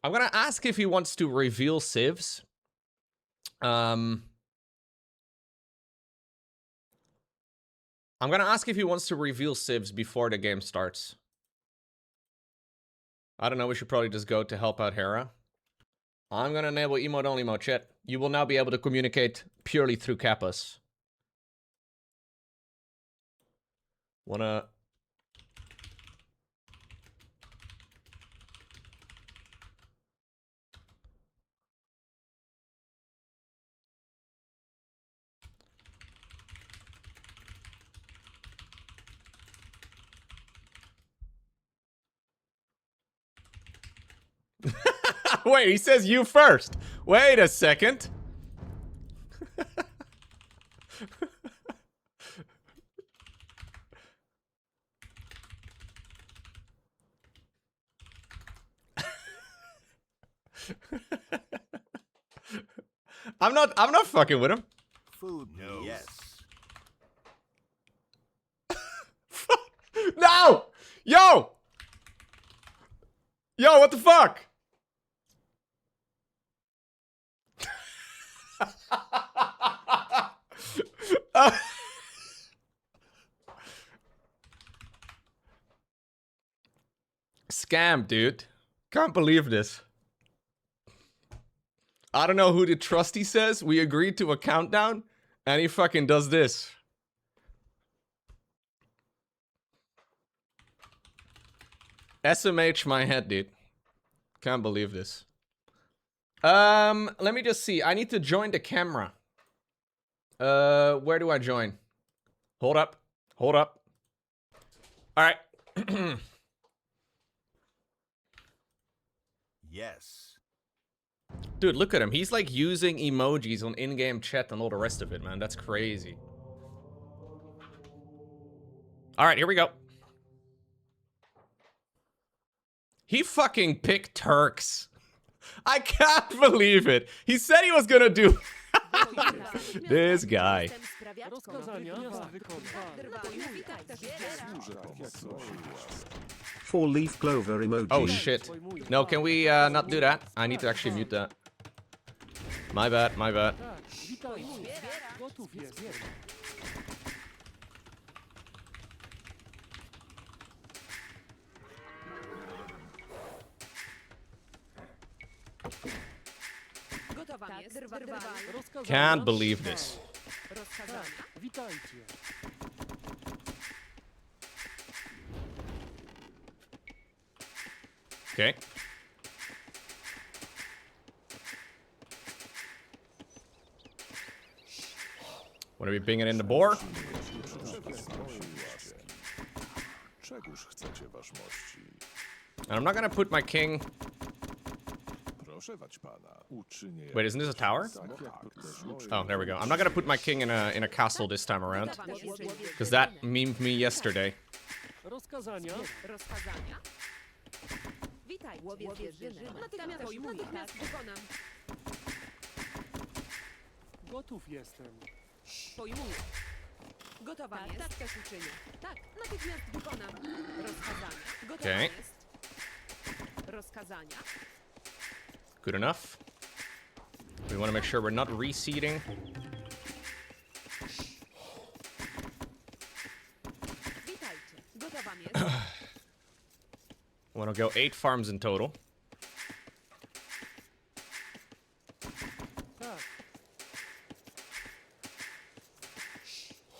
I'm gonna ask if he wants to reveal civs. I'm gonna ask if he wants to reveal civs before the game starts. I don't know, we should probably just go to help out Hera. I'm gonna enable emote only mode, chat. You will now be able to communicate purely through kappas. Wanna... Wait, he says you first. Wait a second. I'm not fucking with him. Food, no. Yes. No! Yo! Yo, what the fuck? Scam, dude. Can't believe this. I don't know who the trusty says. We agreed to a countdown, and he fucking does this. SMH my head, dude. Can't believe this. Let me just see. I need to join the camera. Where do I join? Hold up. Hold up. All right. Yes. Dude, look at him. He's like using emojis on in-game chat and all the rest of it, man. That's crazy. All right, here we go. He fucking picked Turks. I can't believe it. He said he was gonna do... This guy. Four-leaf clover emoji. Oh shit. No, can we not do that? I need to actually mute that. My bad, my bad. Can't believe this. Okay. What are we bringing in the boar? And I'm not gonna put my king. Wait, isn't this a tower? Oh, there we go. I'm not gonna put my king in a castle this time around, because that memed me yesterday. Gotów jestem. Pojmuję. Gotowa jest. Tak też uczynię. Tak, natychmiast wykonam. Rozkazania. Gotowa Okay. jest. Rozkazania. Good enough. We want to make sure we're not reseeding. Witajcie. Gotowa jest. Want to go 8 farms in total. Tak.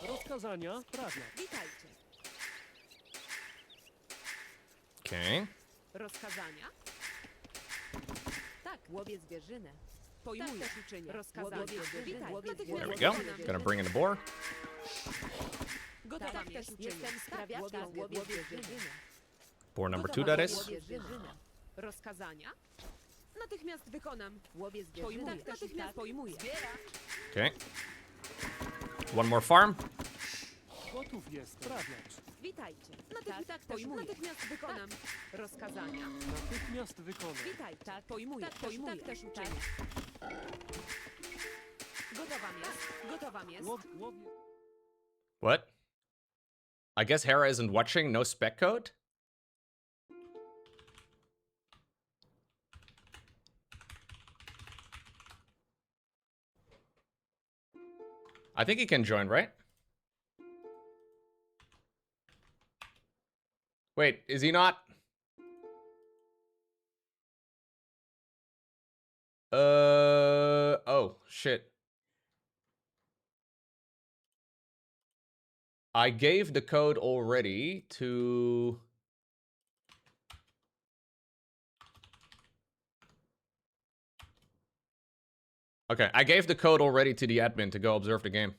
Rozkazania sprawia. Witajcie. Okay. Rozkazania. Tak, łowię zwierzynę. Pojmuję. Tak też uczynię. Rozkazania. Witaj. There we go. Gonna bring in the boar. Gotowa jest. Jestem sprawiaczką. Łowię zwierzynę. Boar number 2, that is. Rozkazania. Natychmiast wykonam. Łowię zwierzynę. Tak, natychmiast pojmuję. Okay. One more farm. Gotów jest sprawiać. Witajcie. Tak, pojmuję. Natychmiast wykonam. Rozkazania. Natychmiast wykonam. Witaj. Tak, pojmuję. Tak też uczynię. Gotowa jest. Gotowa jest. Łowię. What? I guess Hera isn't watching. No spec code? I think he can join, right? Wait, is he not? Oh, shit. I gave the code already to... Okay, I gave the code already to the admin to go observe the game.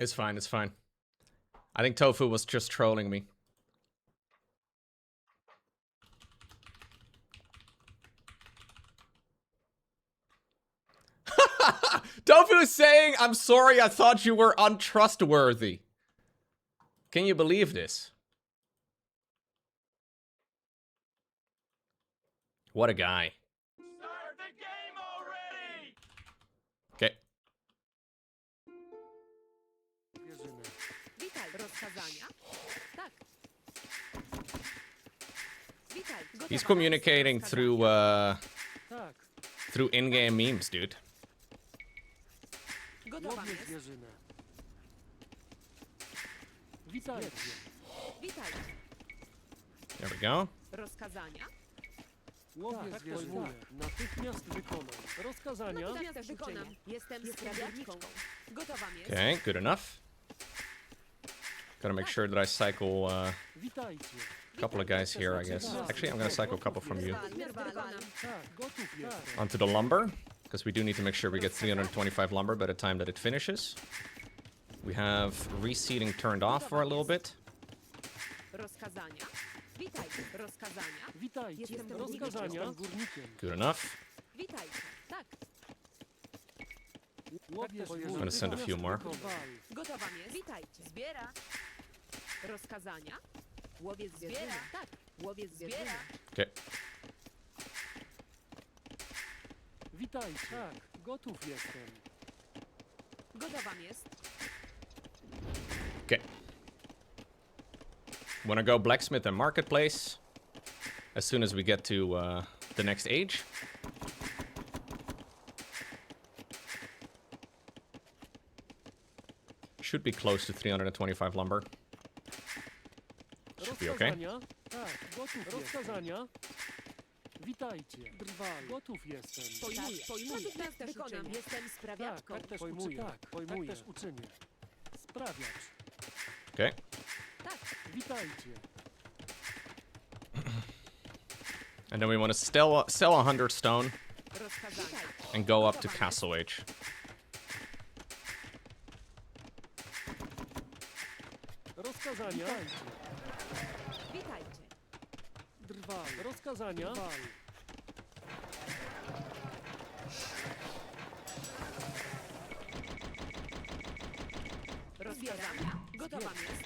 It's fine, it's fine. I think Tofu was just trolling me. Tofu is saying, I'm sorry, I thought you were untrustworthy. Can you believe this? What a guy. Start the game already! Okay. Wierzymy. Witaj. Rozkazania? Tak. Witaj. Gotowa He's na communicating rozkazania? Tak. through in-game memes, dude. Gotowa Łowiec jest. zwierzyny. Witajcie. Witajcie. There we go. Rozkazania? Łowiec Tak, zwierzyny. pojmuję. Natychmiast wykonam. Rozkazania. Natychmiast wykonam. Jestem sprawiaczką. Gotowa jest. Okay, good enough. Gotta make sure that I cycle Witajcie. a couple of guys here, I guess. Actually, I'm gonna cycle a couple from you Natychmiast wykonam. Tak, gotów jestem. onto the lumber, because we do need to make sure we get 325 lumber by the time that it finishes. We have reseeding turned off for a little bit. Rozkazania? Witajcie. Rozkazania? Witajcie. Jestem Rozkazania. górnikiem. Górnikiem. Good enough. Witajcie. Tak. Łowiec I'm gonna send a few more. Gotowa jest. Witajcie. Zbiera. Rozkazania? Łowiec zbiera. Tak. Łowiec zbiera. Okay. Witajcie. Tak, gotów jestem. Gotowa jest. Okay. Wanna go blacksmith and marketplace as soon as we get to the next age. Should be close to 325 lumber. Should be okay. Rozkazania. Tak, gotów rozkazania. Witajcie. Drwal. Gotów jestem. Pojmuję. Pojmuję. Natychmiast wykonam. Jestem Tak, sprawiaczką. tak też Pojmuję. tak, pojmuję. Tak też uczynię. Sprawiacz. Okay. Tak. Witajcie. And then we want to sell 100 stone Rozkazania. and go up to Castle Age. Rozkazania. Witajcie. Witajcie. Drwal. Rozkazania. Drwal. Rozkazania. Gotowa jest.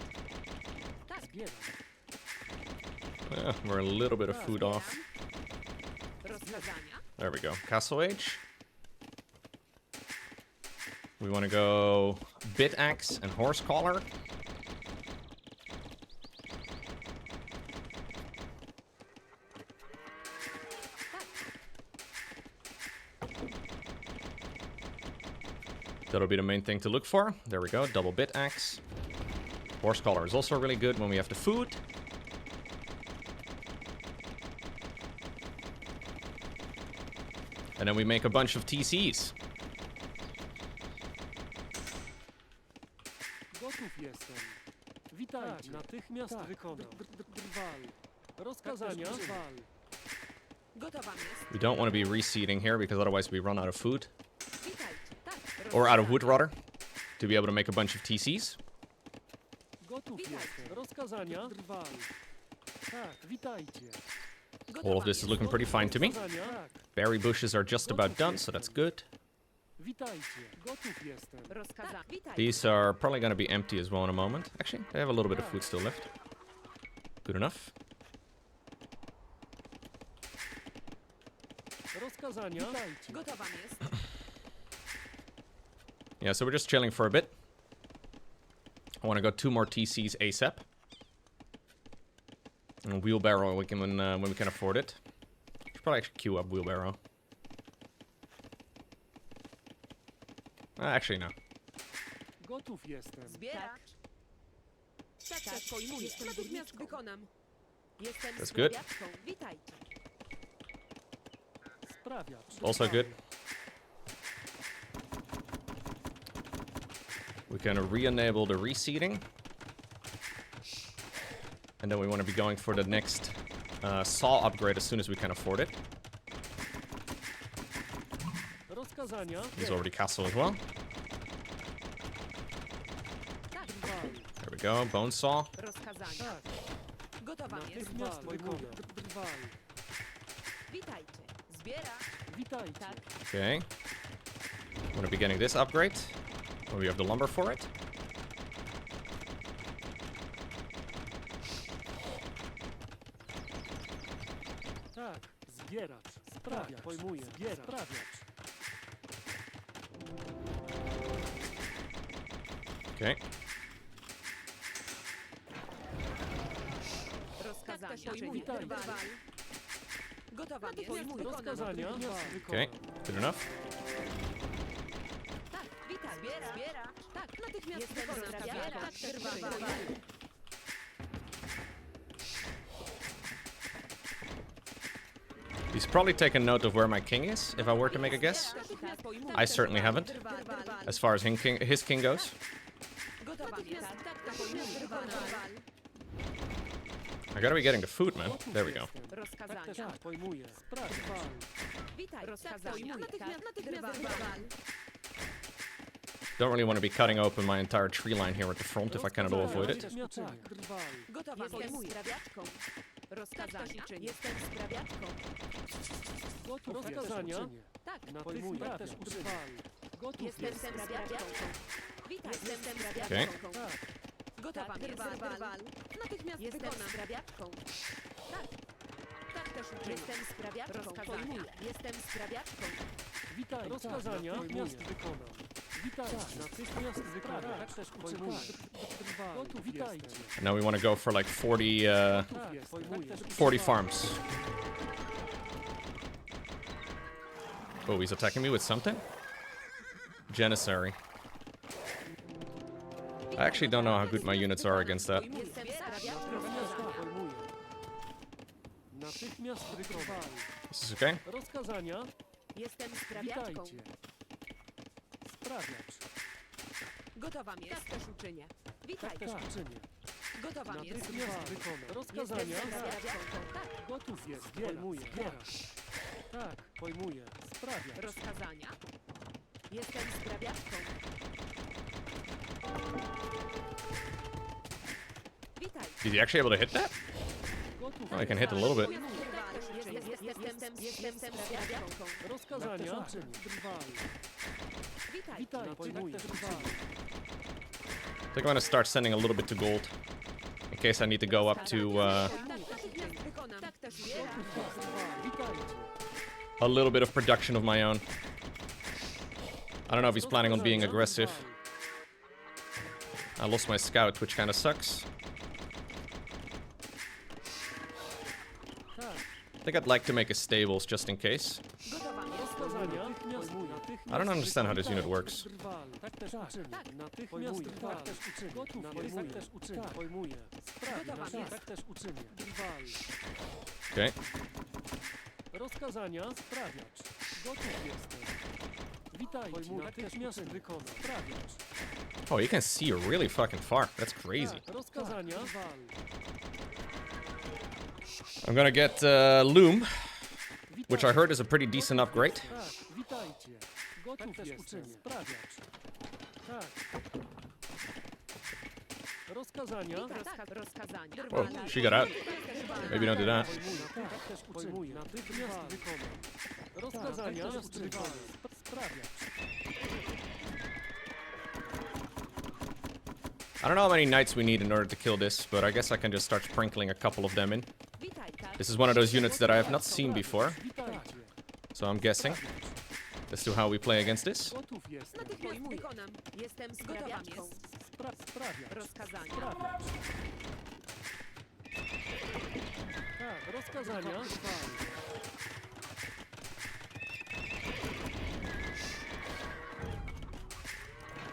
Tak. Zbieram. We're a little bit of food off. Rozkazania. There we go. Castle Age. We want to go Bit Axe and Horse Collar. That'll be the main thing to look for. There we go. Double Bit Axe. Horse Collar is also really good when we have the food. And then we make a bunch of TCs. Gotów jestem. Witajcie. Tak, natychmiast wykonam. Drwal. Rozkazania. Drwal. Gotowa jest. We don't want to be reseeding here because otherwise we run out of food. Witajcie. Tak. Or out of wood, rather. To be able to make a bunch of TCs. Gotów jestem. Rozkazania. Drwal. Tak, witajcie. All of this is looking pretty fine to me. Rozkazania. Tak, Berry bushes are just about done, so that's good. witajcie. Gotów jestem. Rozkazania. Witajcie. These are probably going to be empty as well in a moment. Actually, they have a little bit of food still left. Good enough. Rozkazania. Witajcie. Gotowa jest. Yeah, so we're just chilling for a bit. I want to go 2 more TCs ASAP. And wheelbarrow when we can afford it. should probably actually queue up wheelbarrow. Actually, no. Gotów jestem. Zbieracz. Tak, pojmuję. Natychmiast wykonam. Jestem That's good. sprawiaczką. Witajcie. Sprawiacz. Also good. We can re-enable the reseeding. And then we want to be going for the next saw upgrade as soon as we can afford it. Rozkazania. He's already castle as well. Tak, There we go, bone saw. rozkazania. Tak. Gotowa jest. Natychmiast wykonam. Drwal. Witajcie. Zbieracz. Witajcie. Tak, Okay. Want to be getting this upgrade. Oh, we have the lumber for it. Tak. Zbieracz. Sprawiacz. Pojmuję. Zbieracz. Sprawiacz. Okay. rozkazania. Tak, Witaj. witaj. Gotowa jest. Wykonam. Rozkazania. Okay. Good enough. Tak, witaj. Zbieracz. Tak, natychmiast wykonam. sprawiaczką. Zbieracz. He's probably taken note of where my king is, if I were to make a guess. I certainly haven't, as far as his king goes. Gotowa jest. Tak, pojmuję. I gotta be getting the food, man. There we go. Rozkazania. Tak, pojmuję. Sprawiacz. Witaj. Rozkazania. Natychmiast Don't really want to be cutting open my entire tree line here at the front if I can at all avoid it. Tak. Drwal. Gotowa jestem sprawiaczką. Rozkazania. Jestem sprawiaczką. Gotów. Rozkazania. Tak, Pojmuję. Też drwal. Gotów jestem jestem. sprawiaczką. Witaj, jestem Okay. sprawiaczką. Tak. Gotowa drwal. Natychmiast wykonam. Sprawiaczką. Tak. Tak też uczynię. Jestem sprawiaczką. Rozkazania. Jestem sprawiaczką. Witaj. Rozkazania. Natychmiast wykonam. Witajcie. Natychmiast wykonam. Tak też uczynię. Drwal. Gotów. Witajcie. Now we want to go for like 40, Tak, pojmuję. 40 farms. Oh, he's attacking me with something? Janissary. I actually don't know how good my units are against that. Jestem sprawiaczką. Natychmiast pojmuję. Natychmiast wykonam. This is okay? Rozkazania. Jestem sprawiaczką. Witajcie. Sprawiacz. Gotowa jest. Tak też uczynię. Witaj. Tak też uczynię. Gotowa jest. Natychmiast wykonam. Rozkazania. Jestem sprawiaczką. Tak. Gotów jest. Pojmuję. Zbierasz. Tak, pojmuję. Sprawiacz. Rozkazania. Jestem sprawiaczką. Witaj. Is he actually able to hit that? Gotów. Oh, I can hit a little bit. Jestem sprawiaczką. Rozkazania. Drwal. Witaj. Witaj, pojmuję. Drwal. I think I'm gonna start sending a little bit to gold. In case I need to go up to Natychmiast wykonam. Tak też uczynię. Drwal. Witajcie. a little bit of production of my own. I don't know if he's planning on being aggressive. I lost my scout, which kind of sucks. Tak. I think I'd like to make a stables just in case. Gotowa jest. Rozkazania. Pojmuję. I don't understand how this unit works. Drwal. Tak też uczynię. Natychmiast drwal. Tak też uczynię. Gotów jest. Tak też uczynię. Pojmuję. Gotowa Sprawiacz. jest. Tak też uczynię. Drwal. Okay. Rozkazania. Sprawiacz. Gotów jestem. Witajcie. Natychmiast wykonam. Sprawiacz. Oh, you can see really fucking far. That's crazy. Tak. Rozkazania. Drwal. I'm gonna get loom, which I heard is a pretty decent upgrade. Tak, witajcie. Gotów tak jestem. Sprawiacz. Tak. Rozkazania. Rozkazania. Whoa, she got out. Maybe don't do that. Pojmuję. Tak też uczynię. Natychmiast wykonam. Rozkazania. Sprawiacz. I don't know how many knights we need in order to kill this, but I guess I can just start sprinkling a couple of them in. This is one of those units that I have not seen before, Witajcie. so I'm guessing as to how we play against this. Gotów jestem. Natychmiast wykonam. Jestem sprawiaczką. Sprawiacz. Rozkazania. Sprawiacz. Tak, rozkazania.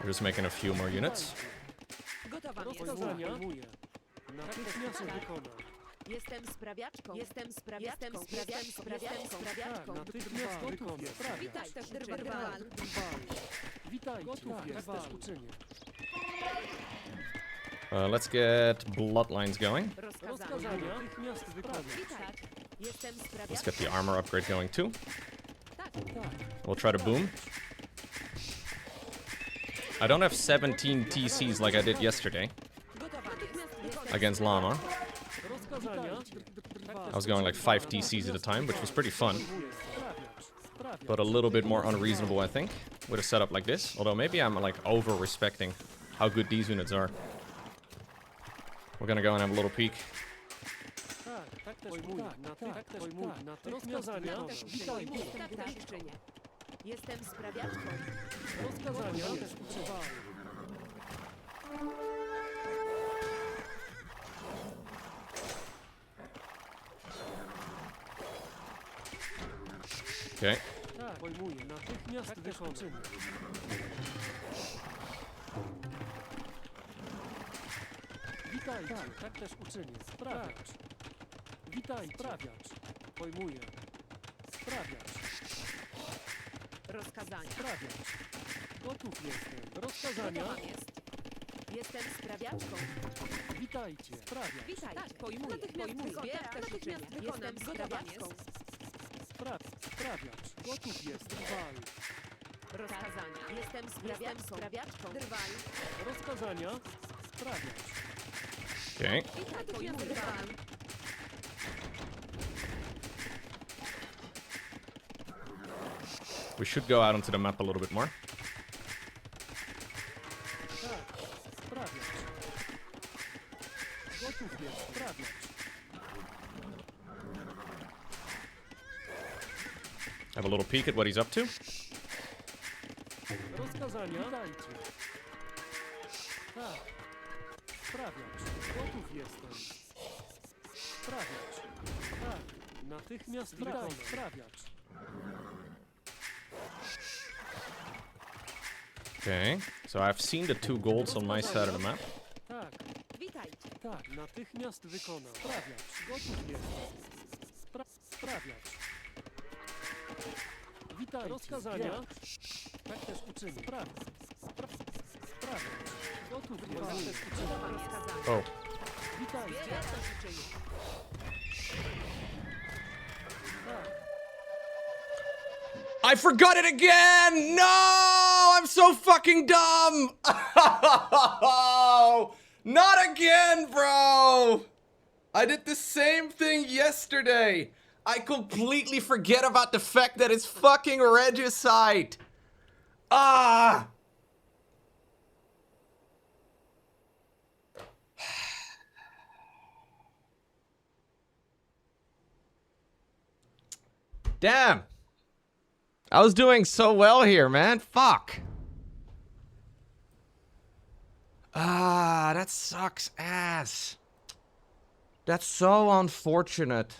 We're just making a few more units. Gotowa Rozkazania pojmuję. Natychmiast wykonam. Jestem sprawiaczką. Jestem sprawiaczką. Jestem sprawiaczką. Tak, natychmiast gotów jest. Sprawiacz. Witaj też Drwal. drwal. Witaj, gotów jest. Tak też uczynię. Let's get bloodlines going. Rozkazania natychmiast wykonam. Witaj. Jestem Let's sprawiaczką. get the armor upgrade going too. Tak. Tak. We'll try to boom. I don't have 17 TCs like I did yesterday Gotowa. Natychmiast wykonam. against Llama. Rozkazania. I was going like 5 TCs at a time, which was pretty fun, Sprawiacz. but a little bit more unreasonable, I think, with a setup like this. Although maybe I'm like over-respecting how good these units are. We're gonna go and have a little peek. Tak, tak też pojmuję. Tak też pojmuję. Rozkazania. Tak też Witaj. uczynię. Tak też uczynię. Jestem sprawiaczką. Rozkazania też uczywałem. Okay. Tak, pojmuję. Natychmiast wykonam. Witaj, tak też uczynię. Sprawiacz. Witaj, sprawiacz. Pojmuję. Sprawiacz. Rozkazania. Sprawiacz. Gotów jestem. Rozkazania. Gotowa jest. Jestem sprawiaczką. Witajcie. Sprawiacz. Witaj. Tak, pojmuję. Pojmuję. Tak też uczynię. Jestem sprawiaczką. Sprawiacz. Gotów jest. Drwal. Rozkazania. Jestem sprawiaczką. Drwal. Rozkazania. Sprawiacz. Okay. Witaj, pojmuję. Drwal. We should go out onto the map a little bit more. Tak. Sprawiacz. Gotów jest. Sprawiacz. Have a little peek at what he's up to. Rozkazania. Witajcie. Tak. Sprawiacz. Gotów jestem. Sprawiacz. Tak. Natychmiast wykonam. Sprawiacz. Okay. So I've seen the 2 golds on my side of the map. Tak. Witajcie. Tak. Natychmiast wykonam. Sprawiacz. Gotów jestem. Sprawiacz. Witaj. Rozkazania. Tak też uczynię. Sprawiacz. Gotów jest. Tak też uczynię. Gotowa rozkazania. Oh. Witaj. Tak też uczynię. Tak. I forgot it again! No! I'm so fucking dumb! Not again, bro! I did the same thing yesterday. I completely forget about the fact that it's fucking regicide. Ah! Damn. I was doing so well here, man. Fuck. Ah, that sucks ass. That's so unfortunate.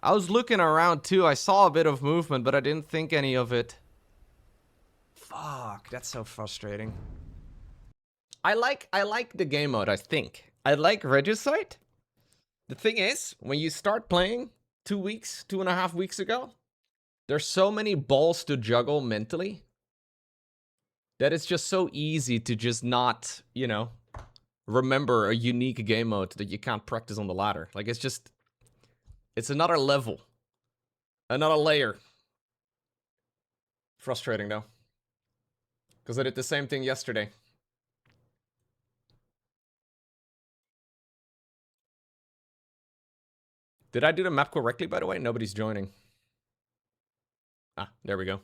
I was looking around too. I saw a bit of movement, but I didn't think any of it. Fuck, that's so frustrating. I like the game mode, I think. I like Regicide. The thing is, when you start playing 2.5 weeks ago, there's so many balls to juggle mentally that it's just so easy to just not, you know, remember a unique game mode that you can't practice on the ladder. Like, it's just, it's another level, another layer. Frustrating though, because I did the same thing yesterday. Did I do the map correctly, by the way? Nobody's joining. Ah, there we go.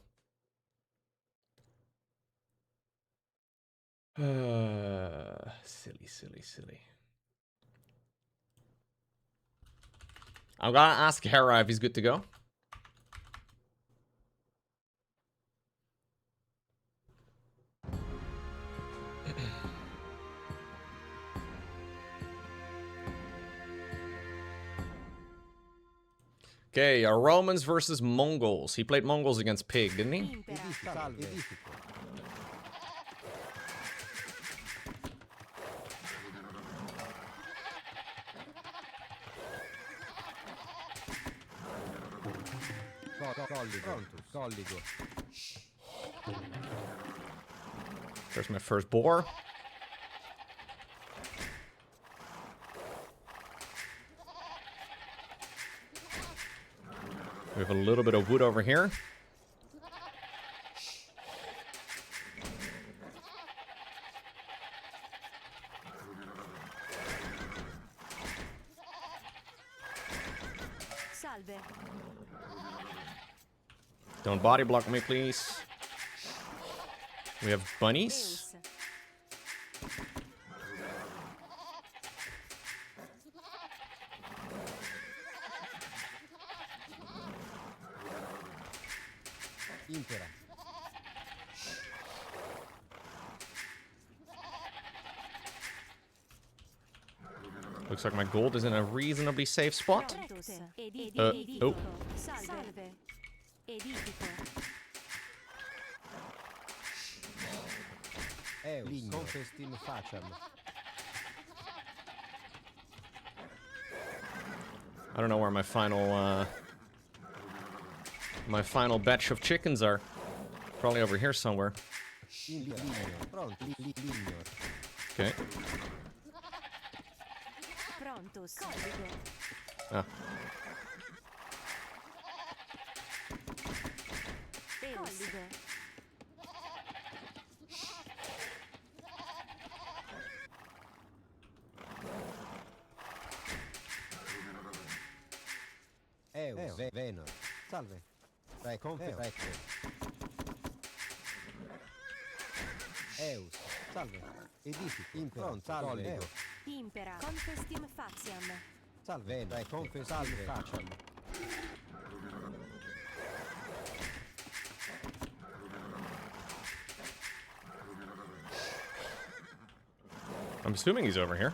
Silly. I'm gonna ask Hera if he's good to go. Okay, Romans versus Mongols. He played Mongols against Pig, didn't he? Colligo. There's my first boar. We have a little bit of wood over here. Salve. Don't body block me, please. We have bunnies. Deus. Impera. Looks like my gold is in a reasonably safe spot. Prontus. Oh. Salve. Edifico. Eus. Confestim facem. I don't know where my final batch of chickens are. Probably over here somewhere. Lignor. Pronto. Lignor. Okay. Prontus. Colligo. Ah. Colligo. Eus. Venor. Salve. Ecco. Eus. Salve. Edifico. Impera. Salve. Impera. Confestim faciam. Salve. Salve. Facem. I'm assuming he's over here.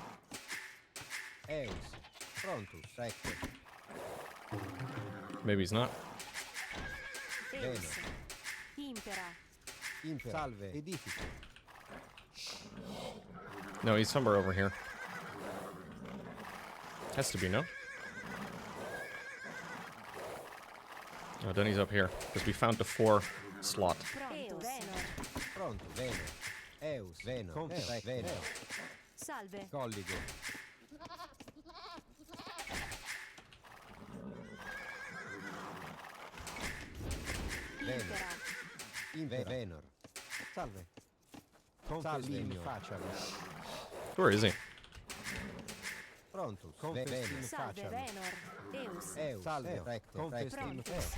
Eus. Prontus. Ecco. Maybe he's not. Deus. Impera. Impera. Salve. Edifico. No, he's somewhere over here. Has to be, no? Oh, then he's up here. Because we found the 4 slot. Prontus. Pronto. Venor. Eus. Venor. Venor. Salve. Colligo. Impera. Venor. Salve. Confestim facem. Where is he? Prontus. Confestim Salve. facem. Venor. Deus. Eus. Salve. Recte. Confestim Prontus.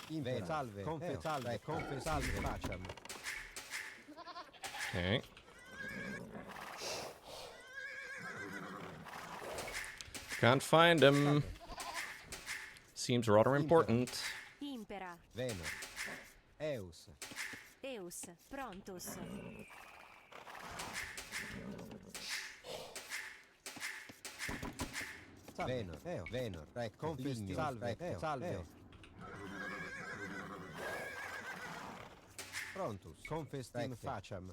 Impera. Salve. Salve. Confestim facem. Okay. Can't find him. Seems rather important. Impera. Venor. Eus. Deus. Prontus. Venor. Venor. Confestim. Salve. Salve. Prontus. Confestim facem.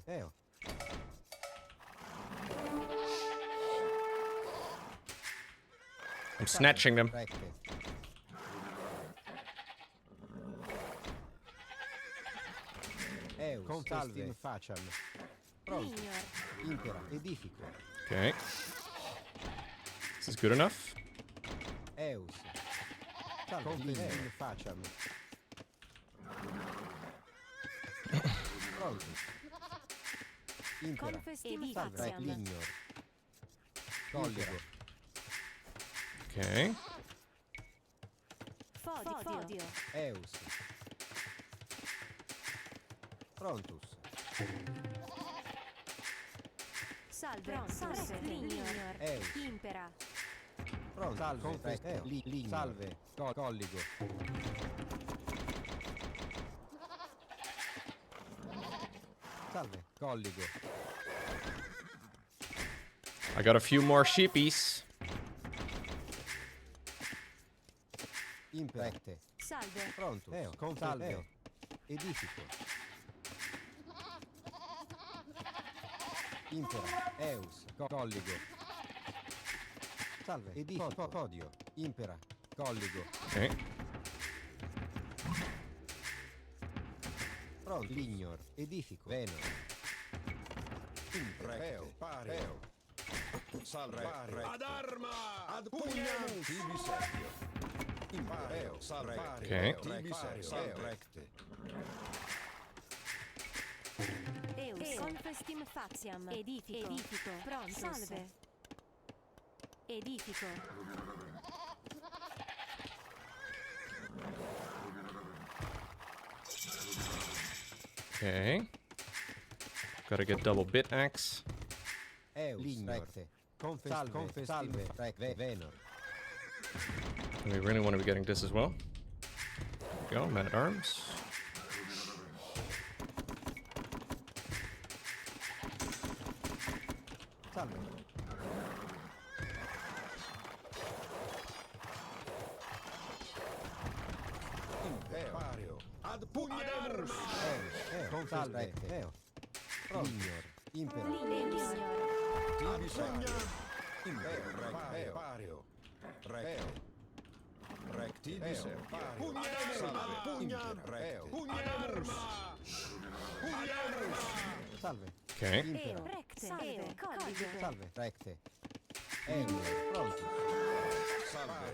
I'm snatching them. Recte. Eus. Confestim facem. Pronto. Lignor. Impera. Edifico. Okay. This is good enough. Eus. Salve. Confestim facem. Pronto. Impera. Confestim Salve. faciam. Lignor. Colligo. Okay. Fodio. Eus. Prontus. Salve. Salve. Lignor. Eus. Impera. Pronto. Salve. Lignor. Salve. Colligo. Salve. Colligo. I got a few more sheepies. Imprecte. Salve. Pronto. Salve. Edifico. Impera. Eus. Colligo. Salve. Edifico. Podio. Impera. Colligo. Okay. Pronto. Lignor. Edifico. Venor. Reo, pareo. Salve, ad arma, ad pugnam, tibi servio. Impareo, salve, Okay. tibi servio, salvrecte. Eus. Confestim faciam. Edifico. Edifico. Pronto. Salve. Edifico. Okay. Gotta get double bit axe. Eus. Lignor. Recte. Salve. Salve. Recte. Venor. We really want to be getting this as well. There we go, man at arms. Salve. Impareo, ad pugnamus. Eus. Salve. Eo. Lignor. Impera. Lignor. Tibi servio. Impareo, pareo. Recte. Rectibi servio. Salve, pugnam, reo. Pugnamus. Salve. Okay. Impera. Recte. Salve. Codice. Salve. Recte. Eus. Pronto. Salve.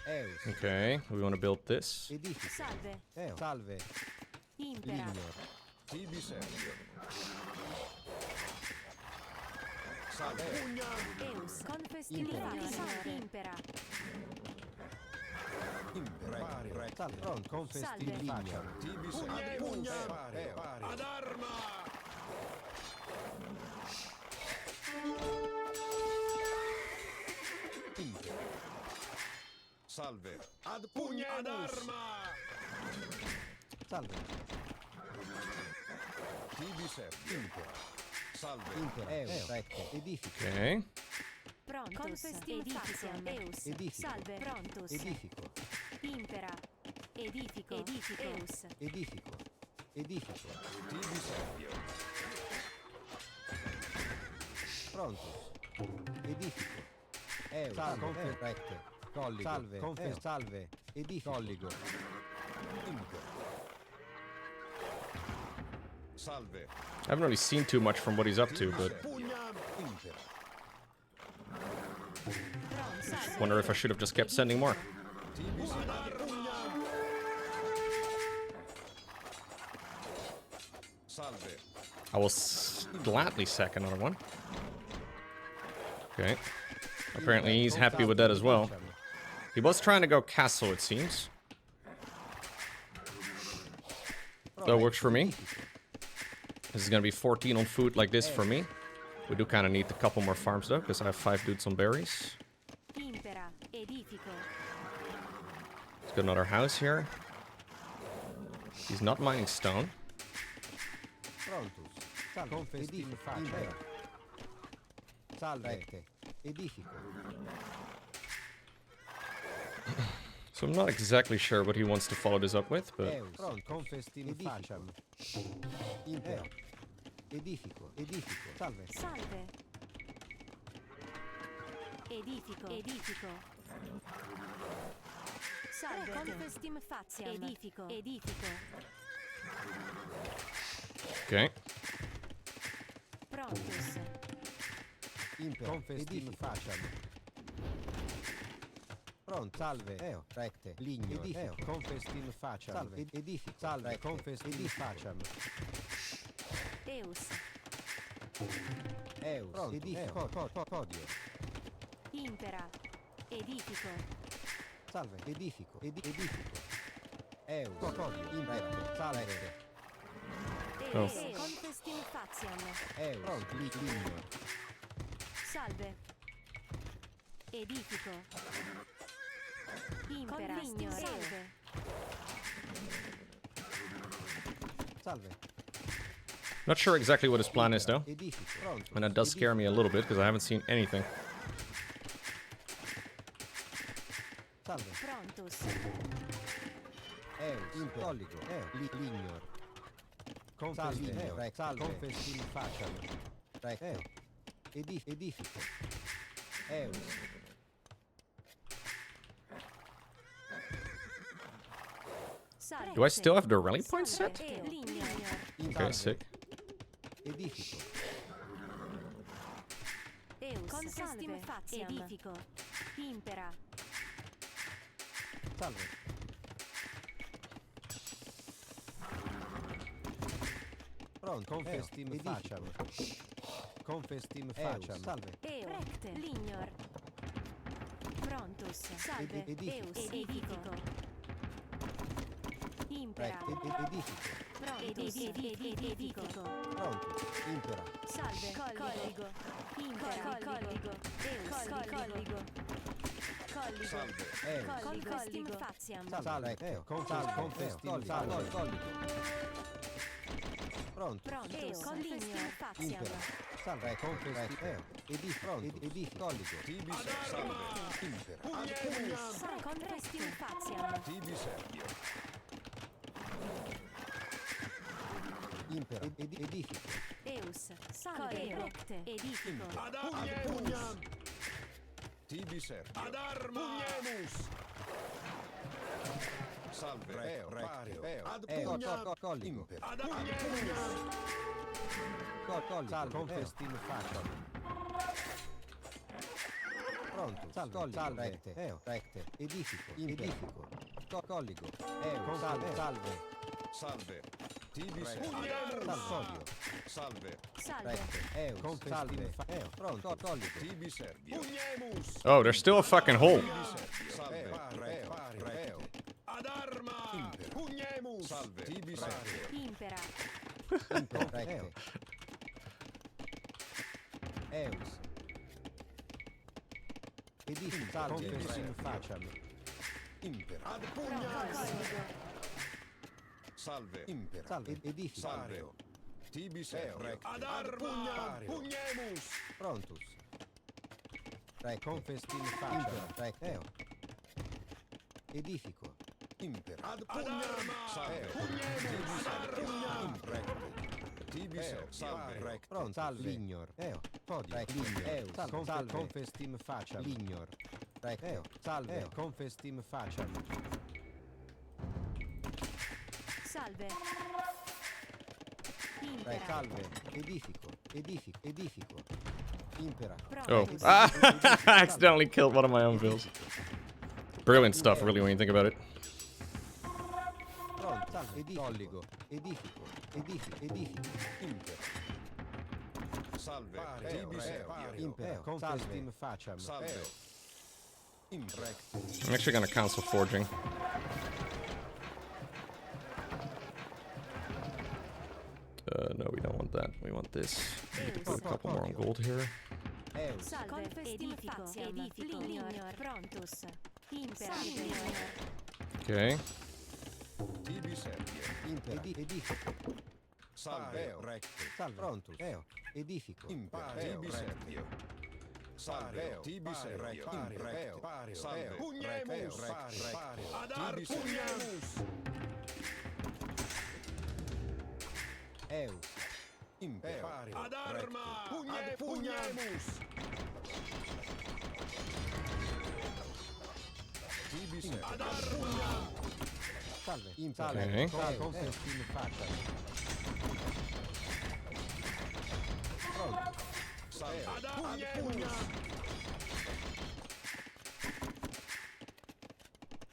Eus. Okay, we want to build this. Edifico. Salve. Eo. Salve. Impera. Lignor. Tibi servio. Salve, pugnam. Eus. Confestim Impera. faciam. Impera. Impareo. Salve. Pronto. Confesti Salve. lignor. Tibi servio. Pugnam. Ad arma. Impera. Salve. Ad pugnam. Ad arma. Salve. Tibi servio. Impera. Salve. Impera. Eus. Recte. Edifico. Okay. Prontus. Confestim faciam. Eus. Edifico. Salve. Prontus. Edifico. Impera. Edifico. Edifico. Eus. Edifico. Edifico. Tibi servio. Prontus. Edifico. Eus. Salve. Recte. Colligo. Salve. Salve. Edifico. Colligo. Impera. Salve. I haven't really seen too much from what he's up to, but Pugnam. Impera. Pronto. wonder if I should have just kept sending more. Tibi servio. Pugnam. Salve. I will gladly sack another one. Okay. Apparently he's happy with that as well. He was trying to go castle, it seems. That works for me. This is gonna be 14 on food like this for me. We do kind of need a couple more farms though, because I have 5 dudes on berries. Impera. Edifico. Let's get another house here. He's not mining stone. Prontus. Salve. Confesti faccia. Salve. Recte. Edifico. So I'm not exactly sure what he wants to follow this up with, but Eus. Pronto. Confesti facciam. Impera. Edifico. Edifico. Salve. Salve. Edifico. Edifico. Salve. Confestim faciam. Edifico. Edifico. okay. Prontus. Impera. Confesti facciam. Pronto. Salve. Eo. Recte. Lignor. Edifico. Confesti facciam. Salve. Edifico. Salve. Confesti facciam. Eus. Eus. Pronto. Edifico. Codio. Impera. Edifico. Salve. Edifico. Edifico. Eus. Codio. Impera. Salve. Oh. Eus. Confestim faciam. Eus. Pronto. Lignor. Salve. Edifico. Impera. Salve. Salve. Not sure exactly what his plan is though. Edifico. Pronto. And that does scare me a little bit because I haven't seen anything. Salve. Prontus. Eus. Impera. Colligo. Lignor. Salve. Recte. Salve. Confesti facciam. Recte. Edifico. Eus. Salve. Do I still have the rally point set? Salve. Lignor. Okay, sick. Edifico. Eus. Confestim faciam. Edifico. Impera. Salve. Pronto. Confestim faciam. Confestim faciam. Salve. Eo. Recte. Lignor. Prontus. Salve. Edifico. Eus. Edifico. Impera. Edifico. Prontus. Edifico. Pronto. Impera. Salve. Colligo. Impera. Colligo. Eus. Colligo. Colligo. Salve. Confestim faciam. Salve. Confestim faciam. Pronto. Prontus. Confestim faciam. Salve. Confestim. Edifico. Colligo. Tibi salve. Impera. Confestim faciam. Tibi servio. Impera. Edifico. Eus. Salve. Recte. Edifico. Ad pugnam. Tibi servio. Ad arma. Pugnemus. Salve. Recte. Ad pugnam. Colligo. Impera. Ad pugnam. Colligo. Confestim faciam. Pronto. Salve. Recte. Edifico. Edifico. Colligo. Salve. Salve. Tibi servio. Salve. Salve. Salve. Recte. Confestim faciam. Pronto. Colligo. Tibi servio. Pugnemus. Oh, there's still a fucking hole. Salve. Recte. Ad arma. Pugnemus. Salve. Tibi servio. Impera. Recte. Eus. Edifico. Confessim faciam. Impera. Ad pugnam. Colligo. Salve. Impera. Salve. Edifico. Salve. Tibi servio. Ad arma. Pugnemus. Prontus. Confestim faciam. Recte. Edifico. Impera. Ad pugnam. Salve. Pugnemus. Ad pugnam. Recte. Tibi salve. Recte. Pronto. Salve. Lignor. Podio. Lignor. Salve. Confestim faciam. Lignor. Recte. Salve. Confestim faciam. Salve. Impera. Salve. Edifico. Edifico. Impera. Oh. Prontus. Ah, I accidentally killed one of my own vills. Brilliant stuff, really, when you think about it. Pronto. Salve. Colligo. Edifico. Impera. Salve. Tibi servio. Impera. Confestim faciam. Salve. I'm actually gonna cancel forging. No, we don't want that. We want this. We need to put a couple more on gold here. Eus. Salve. Edifico. Lignor. Prontus. Impera. Okay. Tibi servio. Impera. Edifico. Salve. Recte. Salve. Prontus. Edifico. Impera. Tibi servio. Salve. Tibi servio. Recte. Salve. Pugnemus. Ad pugnemus. Eus. Impera. Ad arma. Pugnemus. Tibi servio. Ad arma. Salve. Okay. Confestim faciam. Pronto. Salve. Ad pugnam.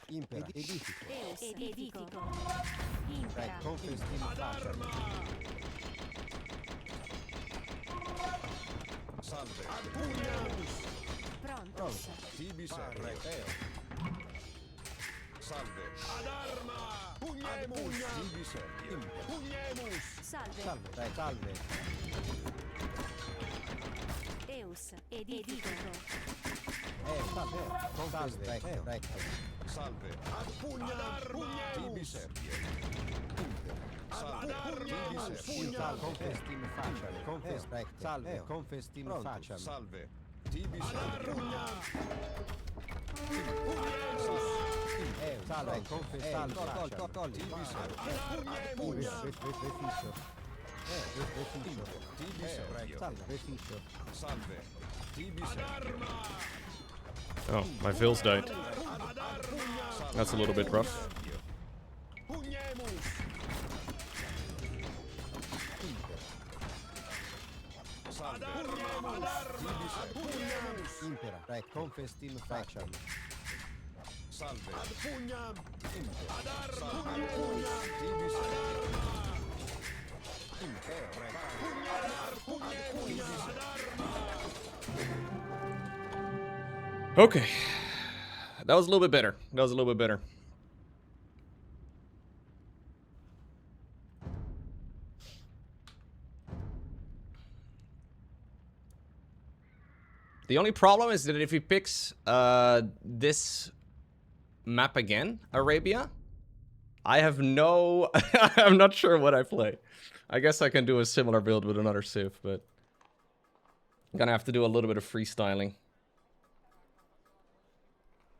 Impera. Edifico. Eus. Edifico. Impera. Confestim faciam. Salve. Ad pugnemus. Prontus. Tibi servio. Salve. Ad arma. Pugnemus. Tibi servio. Pugnemus. Salve. Salve. Eus. Edifico. Salve. Recte. Salve. Ad pugnam. Tibi servio. Salve. Tibi servio. Confestim faciam. Salve. Confestim faciam. Salve. Tibi servio. Salve. Confestim faciam. Tibi servio. Reficio. Tibi servio. Reficio. Salve. Tibi servio. Oh, my vills died. That's a little bit rough. Pugnemus. Impera. Confestim facem. Salve. Ad pugnam. Impera. Ad arma. Ad pugnam. Tibis. Ad arma. Impera. Ad pugnam. Ad arma. Okay. That was a little bit better. That was a little bit better. The only problem is that if he picks this map again, Arabia, I have no... I'm not sure what I play. I guess I can do a similar build with another civ, but... I'm gonna have to do a little bit of freestyling.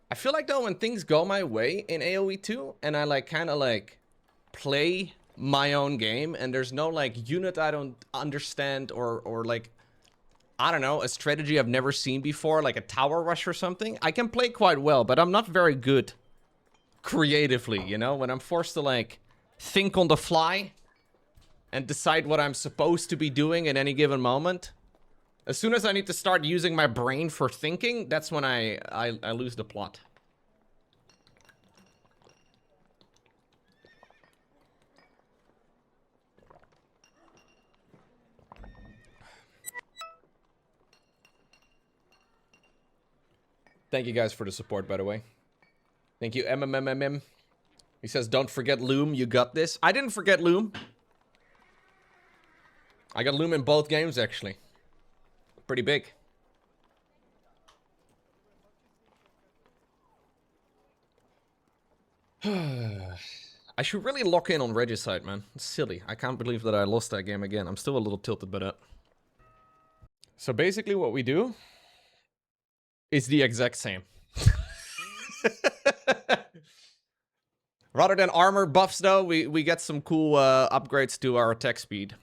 I feel like though when things go my way in AoE 2 and I like kind of like play my own game and there's no like unit I don't understand or like, I don't know, a strategy I've never seen before, like a tower rush or something, I can play quite well, but I'm not very good creatively, you know? When I'm forced to like think on the fly and decide what I'm supposed to be doing at any given moment. As soon as I need to start using my brain for thinking, that's when I lose the plot. Thank you guys for the support, by the way. Thank you, MMMMM. He says, don't forget Loom, you got this. I didn't forget Loom. I got Loom in both games, actually. Pretty big. I should really lock in on Regicide, man. It's silly. I can't believe that I lost that game again. I'm still a little tilted by that. So basically what we do is the exact same. Rather than armor buffs, though, we get some cool upgrades to our attack speed.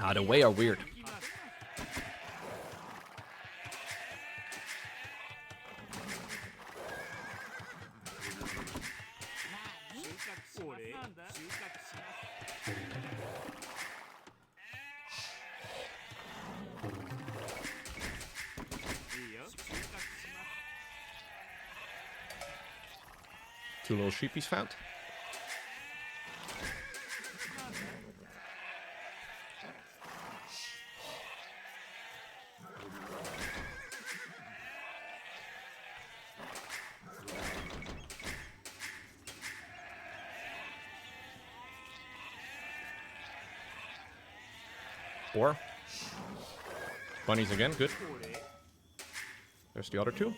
Ah, the way are weird. Two little sheepies found. Four. Bunnies again, good. There's the other two.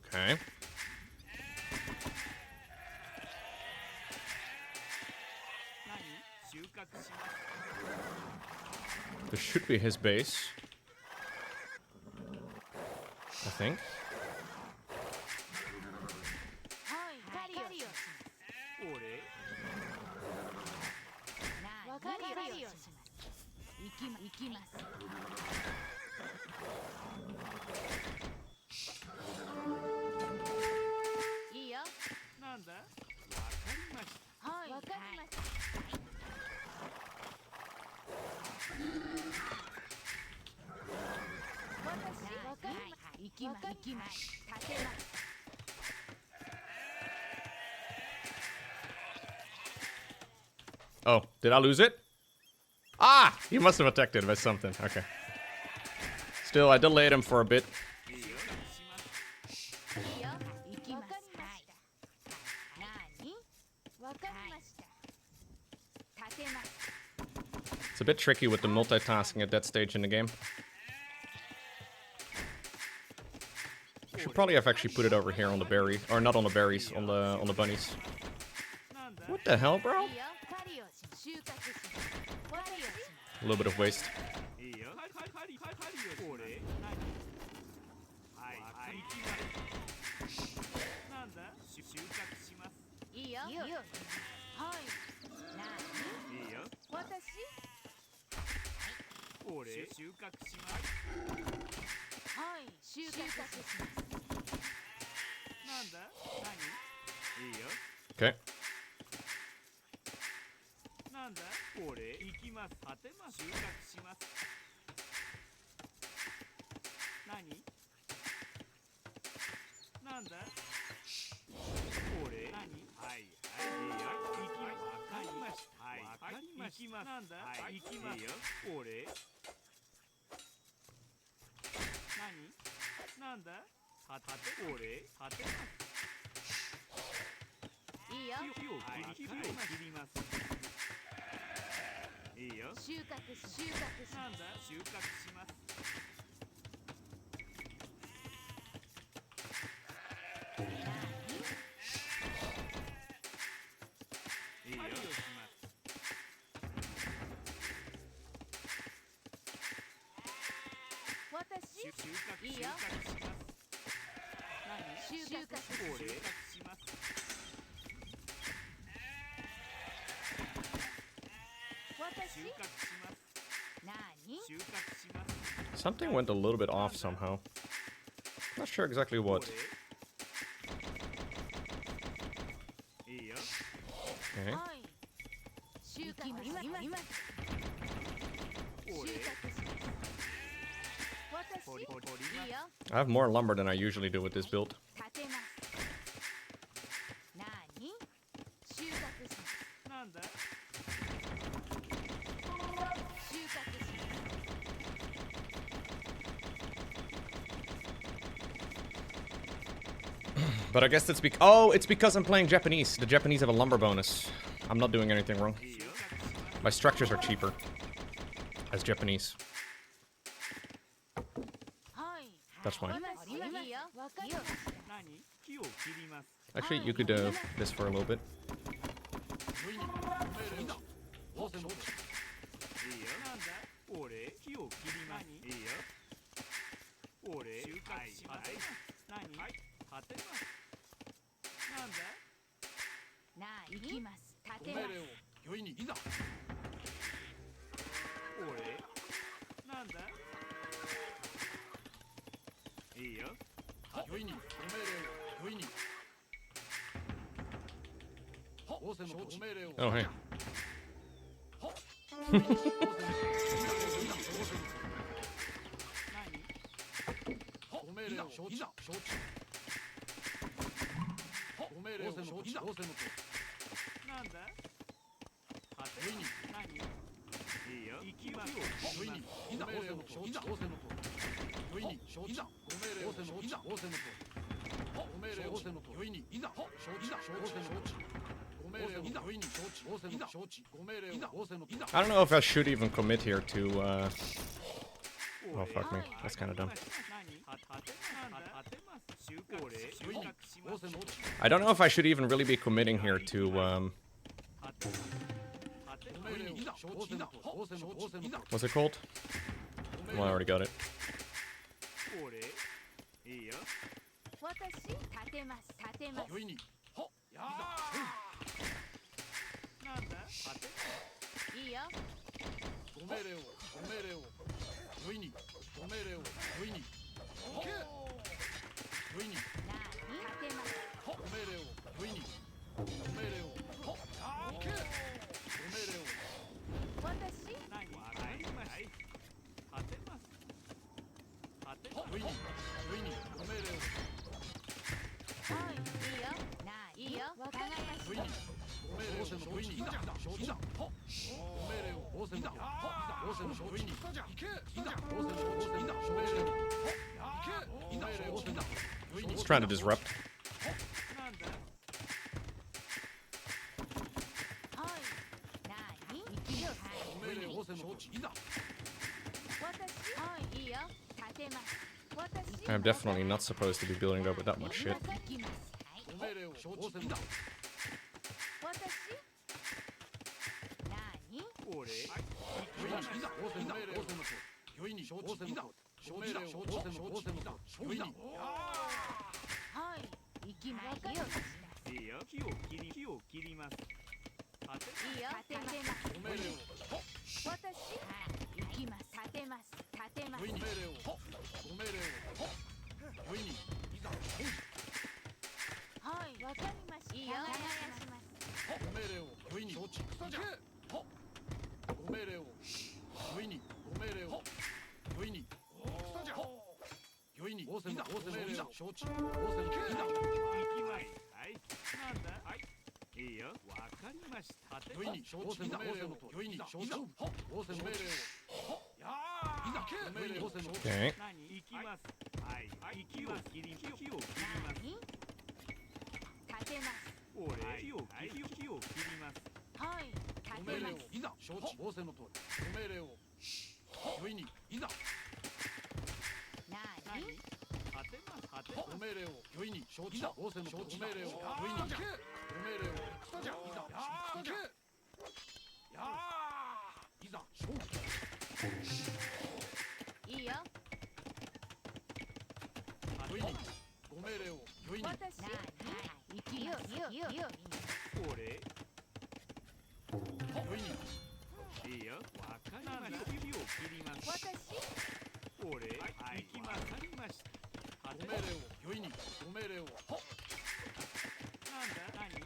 Okay. This should be his base. I think. Oh, did I lose it? Ah, He must have attacked it by something. Okay. Still, I delayed him for a bit. It's a bit tricky with the multitasking at that stage in the game. I should probably have actually put it over here on the berry, or not on the berries, on the bunnies. What the hell, bro? A little bit of waste. Okay. Something went a little bit off somehow. Not sure exactly what. Okay. I have more lumber than I usually do with this build. But I guess it's it's because I'm playing Japanese. The Japanese have a lumber bonus. I'm not doing anything wrong. My structures are cheaper as Japanese. That's fine. Actually, you could do this for a little bit. Oh, hey. I don't know if I should even commit here to, oh, fuck me. That's kind of dumb. I don't know if I should even really be committing here to, what's it called? Well, I already got it. He's trying to disrupt. I'm definitely not supposed to be building up with that much shit. Okay.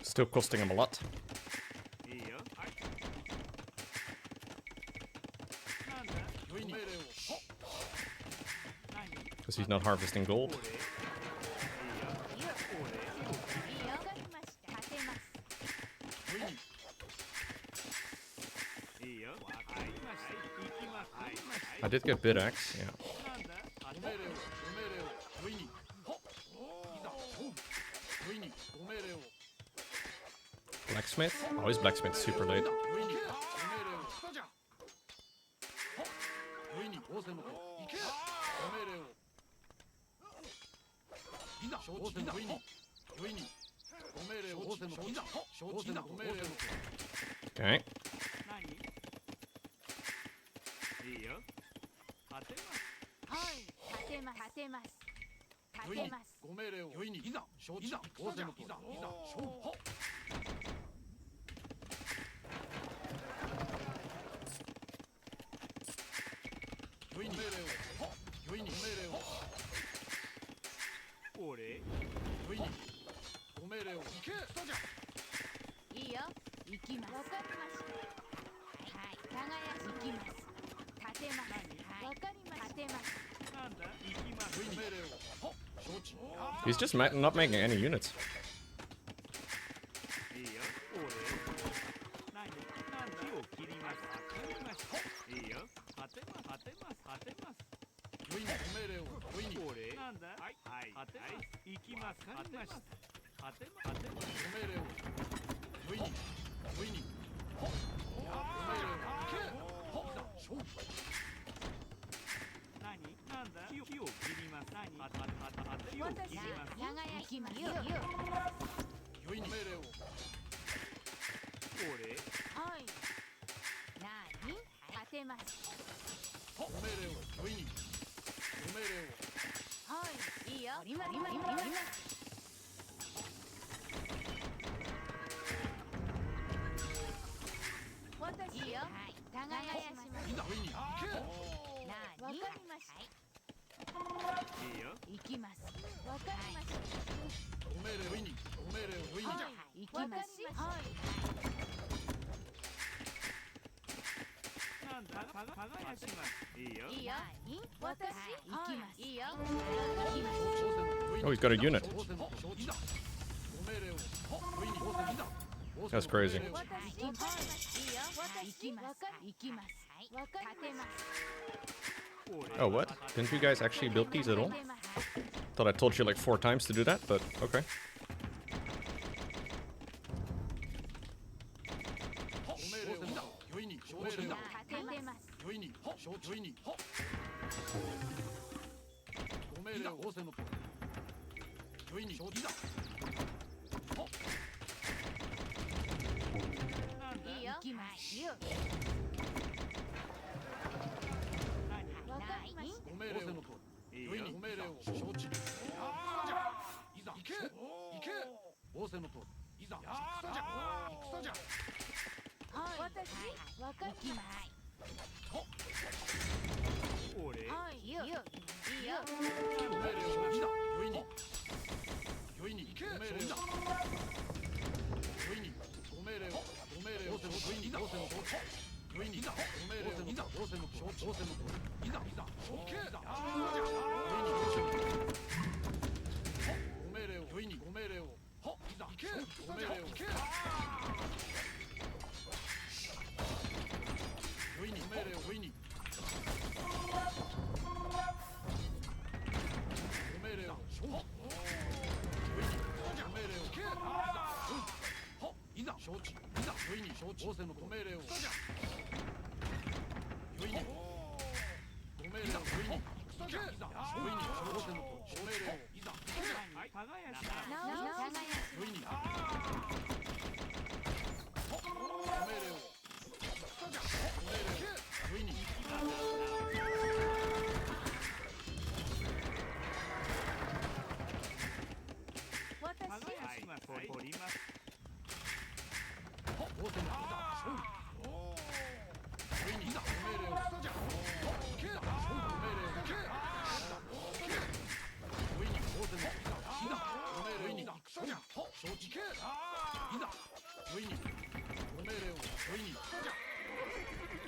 Still costing him a lot. Because he's not harvesting gold. I did get bid axe, yeah. Blacksmith? Oh, his blacksmith's super late. Okay. He's just not making any units. Oh, he's got a unit. That's crazy. Oh, what? Didn't you guys actually build these at all? Thought I told you like 4 times to do that, but okay.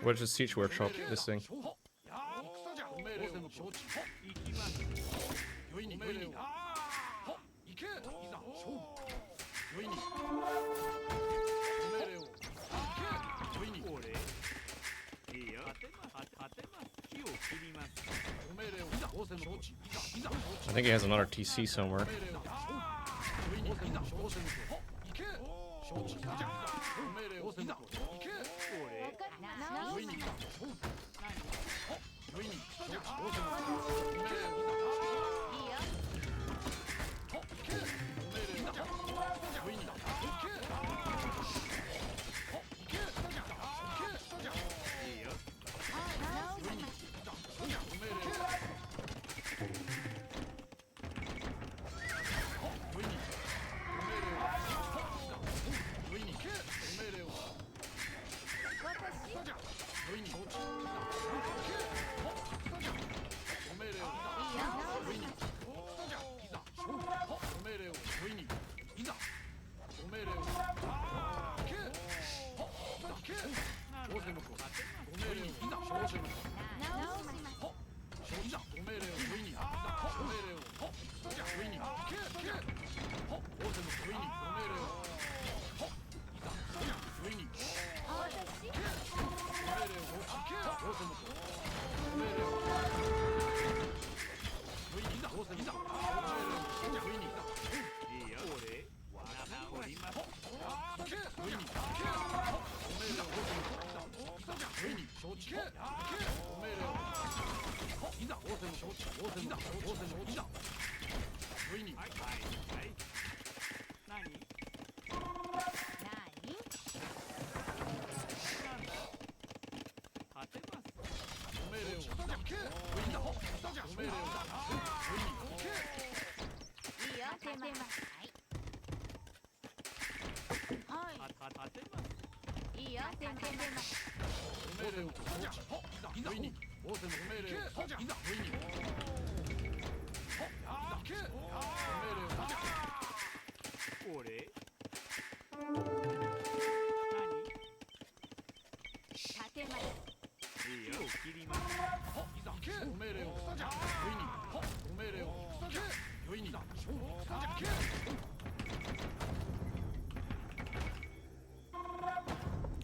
What is Siege Workshop, this thing? I think he has another TC somewhere.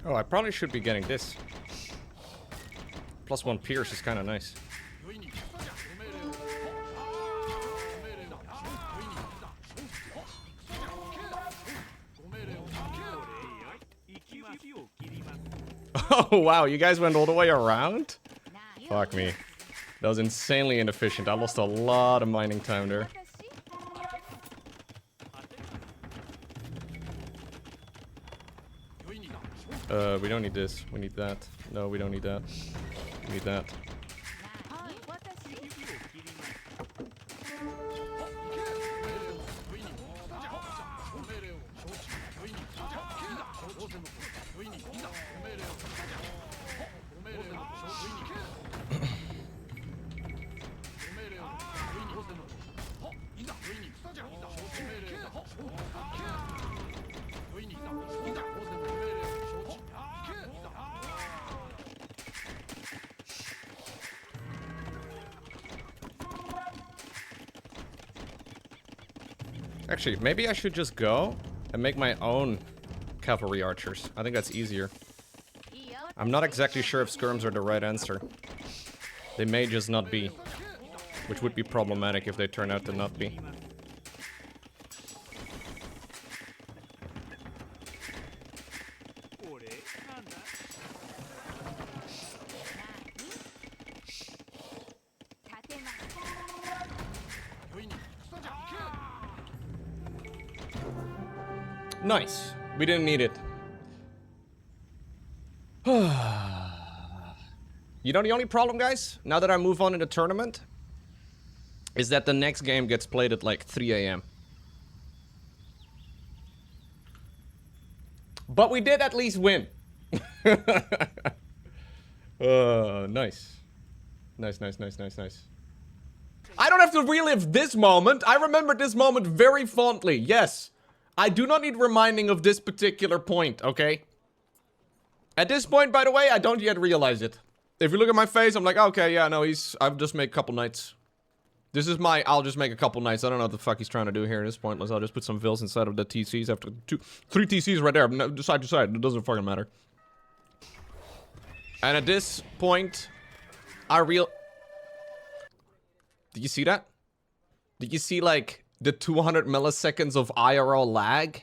Oh, I probably should be getting this. +1 Pierce is kind of nice. Oh wow, you guys went all the way around? Fuck me. That was insanely inefficient. I lost a lot of mining time there. We don't need this. We need that. No, we don't need that. We need that. Actually, maybe I should just go and make my own cavalry archers. I think that's easier. I'm not exactly sure if skirms are the right answer. They may just not be. Which would be problematic if they turn out to not be. Nice. We didn't need it. You know the only problem, guys, now that I move on in the tournament, is that the next game gets played at like 3 AM. But we did at least win. Nice. Nice, nice, nice, nice, nice. I don't have to relive this moment. I remember this moment very fondly. Yes. I do not need reminding of this particular point, okay? At this point, by the way, I don't yet realize it. If you look at my face, I'm like, okay, yeah, no, I've just made a couple knights. This is my, I'll just make a couple knights. I don't know what the fuck he's trying to do here. It's pointless. I'll just put some vills inside of the TCs after 3 TCs right there, side to side. It doesn't fucking matter. And at this point, Did you see that? Did you see, like, the 200 milliseconds of IRL lag?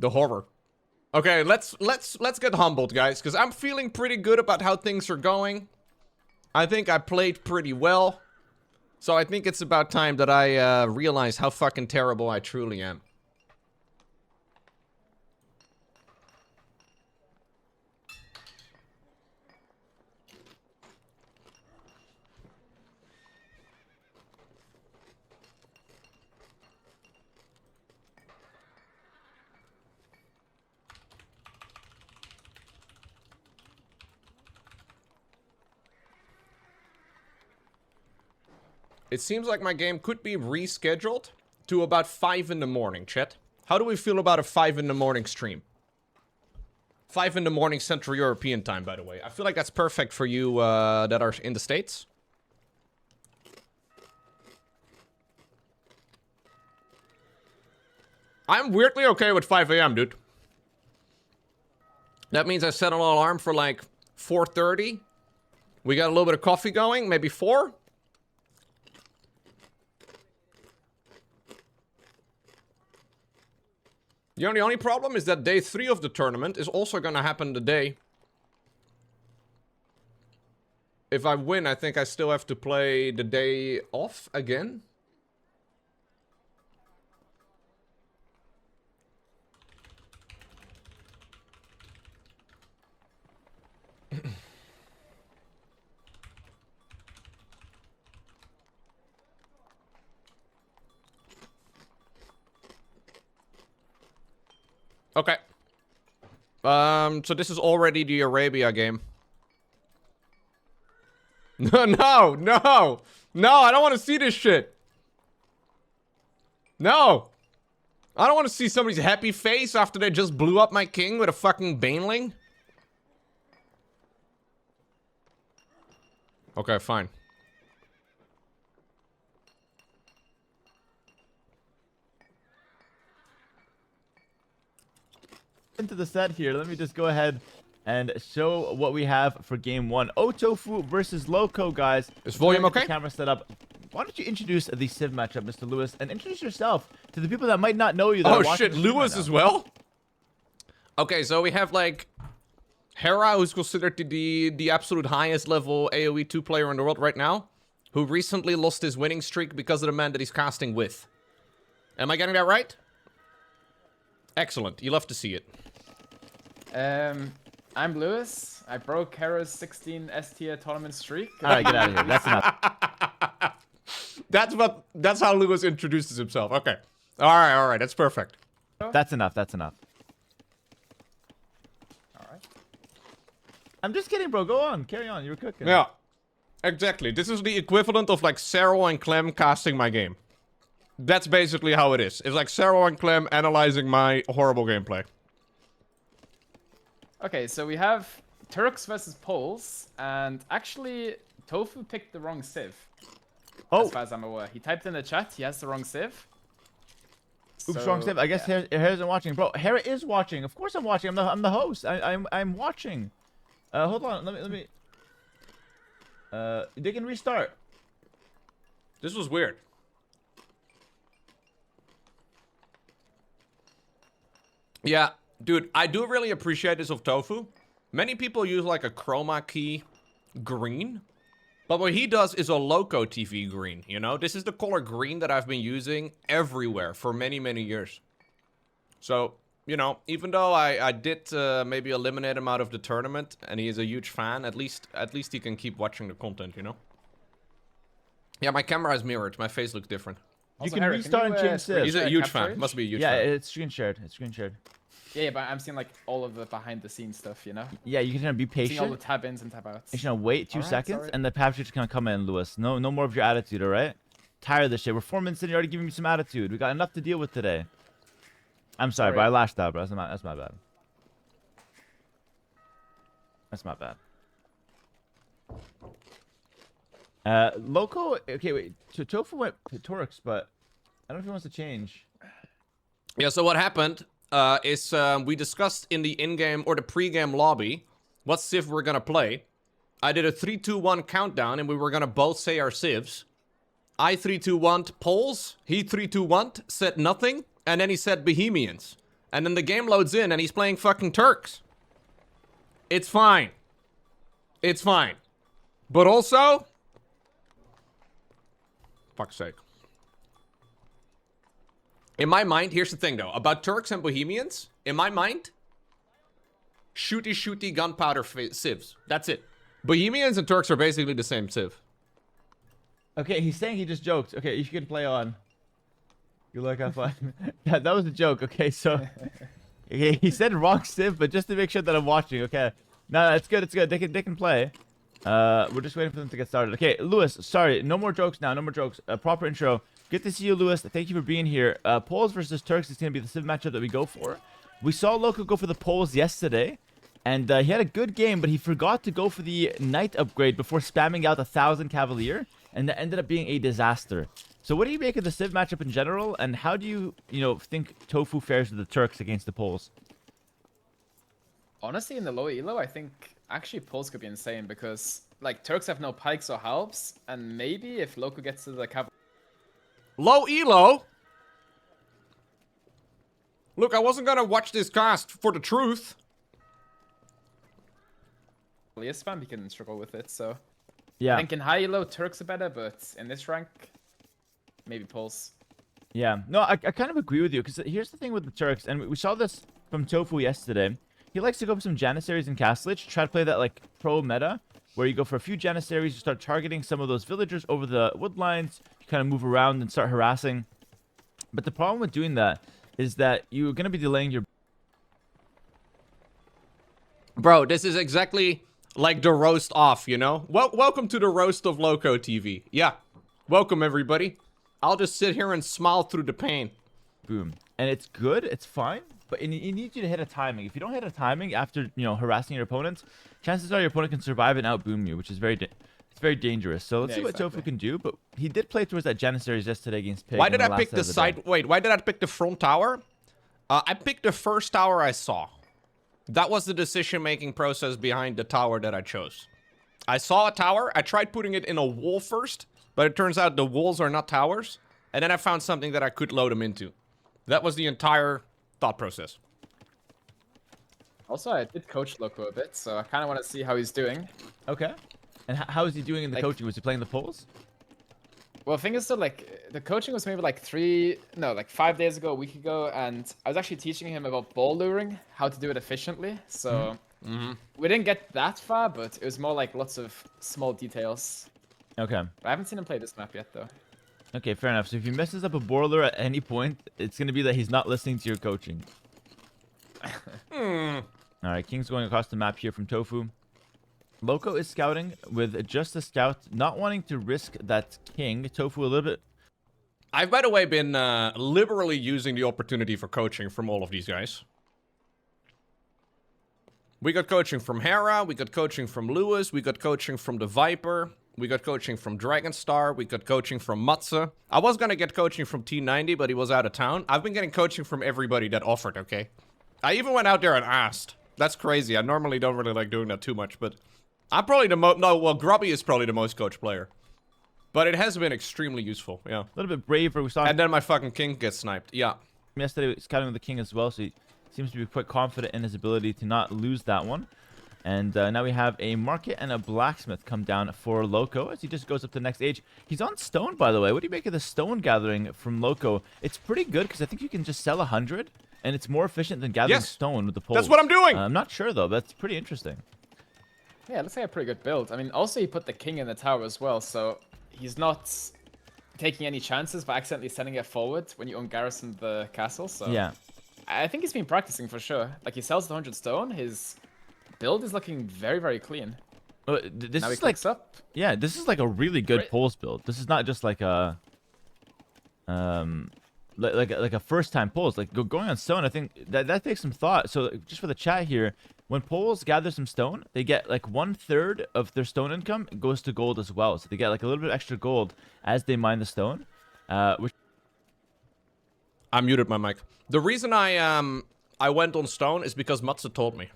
The horror. Okay, let's get humbled, guys, because I'm feeling pretty good about how things are going. I think I played pretty well. So I think it's about time that I realize how fucking terrible I truly am. It seems like my game could be rescheduled to about 5 in the morning, chat. How do we feel about a 5 in the morning stream? 5 in the morning Central European time, by the way. I feel like that's perfect for you that are in the States. I'm weirdly okay with 5 AM, dude. That means I set an alarm for like 4:30. We got a little bit of coffee going, maybe 4. You know, the only problem is that day 3 of the tournament is also gonna happen the day. If I win, I think I still have to play the day off again. Okay. So this is already the Arabia game. No, no, no! No, I don't want to see this shit! No! I don't want to see somebody's happy face after they just blew up my king with a fucking baneling. Okay, fine. into the set here. Let me just go ahead and show what we have for game 1. OhTofu versus Lowko, guys. Is volume Get the okay? camera set up. Why don't you introduce the Civ matchup, Mr. Lewis, and introduce yourself to the people that might not know you. That Oh are watching shit, the stream Lewis right as now. well? Okay, so we have like Hera, who's considered the absolute highest level AoE 2 player in the world right now, who recently lost his winning streak because of the man that he's casting with. Am I getting that right? Excellent. You love to see it. I'm Lewis. I broke Hera's 16 S-tier tournament streak. All right, get out of here. That's enough. That's how Lewis introduces himself. Okay. All right. That's perfect. That's enough. That's enough. All right. I'm just kidding, bro. Go on. Carry on. You were cooking. Yeah. Exactly. This is the equivalent of like Cyril and Clem casting my game. That's basically how it is. It's like Cyril and Clem analyzing my horrible gameplay. Okay, so we have Turks versus Poles, and actually, Tofu picked the wrong Civ. Oh, As far as I'm aware. He typed in the chat, he has the wrong Civ. oops, So, wrong step. I guess yeah. Hera isn't watching, bro. Hera is watching. Of course I'm watching. I'm the host. I'm watching. Hold on. Let me. They can restart. This was weird. Yeah, dude, I do really appreciate this of Tofu. Many people use like a chroma key green, but what he does is a Lowko TV green, you know? This is the color green that I've been using everywhere for many, many years. So, you know, even though I did maybe eliminate him out of the tournament, and he is a huge fan, at least he can keep watching the content, you know? Yeah, my camera is mirrored. My face looks different. You Also, can Hera, restart and change Civ. He's a screen huge capture fan. it? Must be a huge Yeah, fan. it's screen shared. It's screen shared. Yeah, but I'm seeing like all of the behind the scenes stuff, you know? Yeah, you can be Seeing all the patient. tab ins and tab outs. You should wait 2 Alright, seconds, sorry. and the patch is gonna come in, Lewis. No more of your attitude, all right? Tired of this shit. We're 4 minutes in. You're already giving me some attitude. We got enough to deal with today. I'm sorry, bro. I lashed out, bro. That's my bad. That's my bad. Lowko. Okay, wait. So Tofu went to Torx, but I don't know if he wants to change. Yeah, so what happened is we discussed in the in-game or the pre-game lobby what civ we're gonna play. I did a 3-2-1 countdown and we were gonna both say our civs. I 3-2-1 Poles, he 3-2-1 said nothing, and then he said Bohemians. And then the game loads in and he's playing fucking Turks. It's fine. It's fine. But also... Fuck's sake. In my mind, here's the thing though, about Turks and Bohemians, in my mind, shooty gunpowder civs. That's it. Bohemians and Turks are basically the same civ. Okay, he's saying he just joked. Okay, you can play on. You like have fun. that was a joke. Okay, so okay, he said wrong civ, but just to make sure that I'm watching. Okay, no, it's good. It's good. They can play. We're just waiting for them to get started. Okay, Lewis. Sorry, no more jokes now. No more jokes. Proper intro. Good to see you, Lewis. Thank you for being here. Poles versus Turks is gonna be the civ matchup that we go for. We saw Lowko go for the Poles yesterday. And he had a good game, but he forgot to go for the Knight upgrade before spamming out 1,000 Cavalier, and that ended up being a disaster. So what do you make of the Civ matchup in general, and how do you think Tofu fares with the Turks against the Poles? Honestly, in the low elo, I think actually Poles could be insane because like Turks have no pikes or halbs, and maybe if Lowko gets to the cavalry. Low elo? Look, I wasn't gonna watch this cast for the truth. spam, he can struggle with it, so... Yeah. I think in high elo, Turks are better, but in this rank, maybe Poles. Yeah. No, I kind of agree with you, because here's the thing with the Turks, and we saw this from Tofu yesterday. He likes to go for some Janissaries and Castlich, try to play that, like, pro meta, where you go for a few Janissaries, you start targeting some of those villagers over the wood lines, you kind of move around and start harassing. But the problem with doing that is that you're going to be delaying your... Bro, this is exactly like the roast off, you know? Welcome to the roast of Lowko TV. Yeah. Welcome, everybody. I'll just sit here and smile through the pain. Boom. And it's good, it's fine, but it needs you to hit a timing. If you don't hit a timing after, harassing your opponents, chances are your opponent can survive and outboom you, which is very dangerous. So let's see what Tofu can do, but he did play towards that Janissaries yesterday against Pig. Why did I pick the side? Wait, why did I pick the front tower? I picked the first tower I saw. That was the decision-making process behind the tower that I chose. I saw a tower, I tried putting it in a wall first, but it turns out the walls are not towers, and then I found something that I could load them into. That was the entire thought process. Also, I did coach Lowko a bit, so I kind of want to see how he's doing. Okay. And how is he doing in the coaching? Was he playing the polls? Well, the thing is, though, like, the coaching was maybe like 5 days ago, a week ago, and I was actually teaching him about ball luring, how to do it efficiently. So we didn't get that far, but it was more like lots of small details. Okay. But I haven't seen him play this map yet, though. Okay, fair enough. So if he messes up a boiler at any point, it's going to be that he's not listening to your coaching. All right, King's going across the map here from Tofu. Lowko is scouting with just a scout, not wanting to risk that King. Tofu a little bit. I've, by the way, been liberally using the opportunity for coaching from all of these guys. We got coaching from Hera, we got coaching from Lewis, we got coaching from TheViper, we got coaching from Dragonstar, we got coaching from Matze. I was gonna get coaching from T90, but he was out of town. I've been getting coaching from everybody that offered, okay? I even went out there and asked. That's crazy. I normally don't really like doing that too much, but I'm probably the well, Grubby is probably the most coached player. But it has been extremely useful, yeah. A little bit braver. We saw and then my fucking King gets sniped, yeah. Yesterday, scouting with the King as well, so he seems to be quite confident in his ability to not lose that one. And now we have a market and a blacksmith come down for Lowko as he just goes up to the next age. He's on stone, by the way. What do you make of the stone gathering from Lowko? It's pretty good because I think you can just sell 100, and it's more efficient than gathering stone with the poles. That's what I'm doing! I'm not sure, though. That's pretty interesting. Yeah, it looks like a pretty good build. I mean, also he put the King in the tower as well, so he's not taking any chances by accidentally sending it forward when you ungarrison the castle. So yeah, I think he's been practicing for sure. Like, he sells the 100 stone. His build is looking very, very clean. This now is he like up. Yeah, this is like a really good poles build. This is not just like a like a first time poles. Like going on stone, I think that takes some thought. So just for the chat here, when poles gather some stone, they get like 1/3 of their stone income goes to gold as well. So they get like a little bit extra gold as they mine the stone. Which I muted my mic. The reason I went on stone is because Matze told me.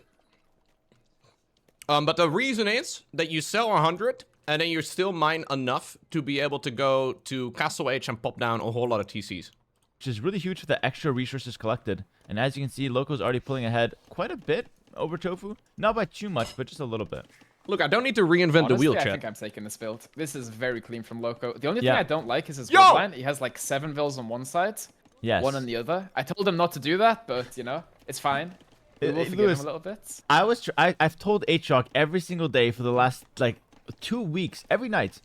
But the reason is that you sell 100 and then you still mine enough to be able to go to Castle H and pop down a whole lot of TCs. Which is really huge for the extra resources collected. And as you can see, Lowko's already pulling ahead quite a bit over Tofu. Not by too much, but just a little bit. Look, I don't need to reinvent the wheel, I chat. think I'm taking this build. This is very clean from Lowko. The only thing I don't like is his Yo! build line. He has like 7 vills on one side, yes, 1 on the other. I told him not to do that, but you know, it's fine. We will forgive him a little bit. I've told HRock every single day for the last like 2 weeks, every night.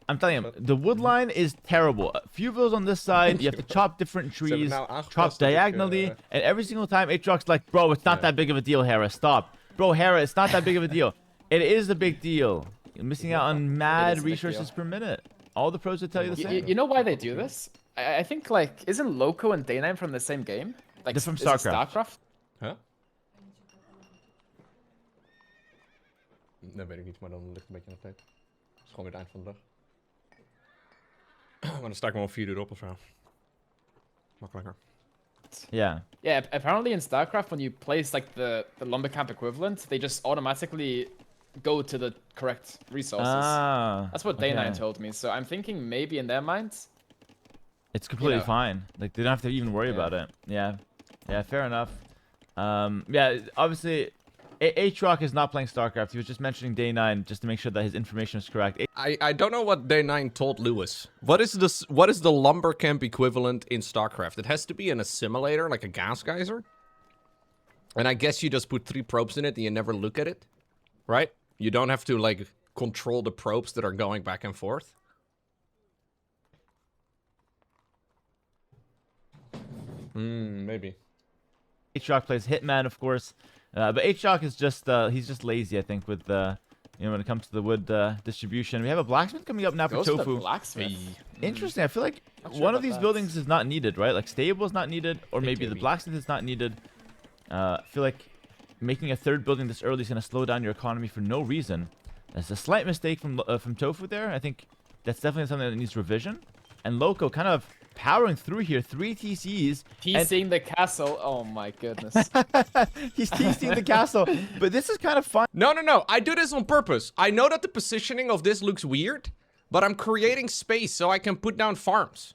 I'm telling him the wood line is terrible. A few vills on this side, you have to chop different trees, chop diagonally, and every single time HRock's like, bro, it's not that big of a deal, Hera. Stop, bro, Hera, it's not that big of a deal. It is a big deal. You're missing out on mad resources per minute. All the pros would tell you the same. You know why they do this? I think like isn't Lowko and Day9 from the same game? Like they're from StarCraft. Huh? Dat weet ik niet, maar dan ligt een beetje aan de tijd. Het is gewoon weer het eind van de dag. Maar dan sta ik maar om 4 uur op of zo. Makkelijker. Yeah. Yeah, apparently in StarCraft, when you place like the lumber camp equivalent, they just automatically go to the correct resources. That's what Day9 told me. So I'm thinking maybe in their minds, it's completely fine. Like they don't have to even worry about it. Yeah. Yeah, fair enough. Yeah, obviously HRock is not playing StarCraft. He was just mentioning Day9 just to make sure that his information is correct. I don't know what Day9 told Lewis. What is the lumber camp equivalent in StarCraft? It has to be an assimilator, like a gas geyser. And I guess you just put 3 probes in it and you never look at it, right? You don't have to like control the probes that are going back and forth. Maybe. HRock plays Hitman, of course. But HRock is just he's just lazy, I think, with you know, when it comes to the wood distribution. We have a blacksmith coming up now for Tofu. Interesting. I feel like one of these buildings is not needed, right? Like stable is not needed, or maybe the blacksmith is not needed. I feel like making a 3rd building this early is going to slow down your economy for no reason. That's a slight mistake from Tofu there. I think that's definitely something that needs revision. And Lowko kind of powering through here. 3 TCs. TCing the castle. Oh my goodness. He's TCing the castle. But this is kind of fun. No, no, no. I do this on purpose. I know that the positioning of this looks weird, but I'm creating space so I can put down farms.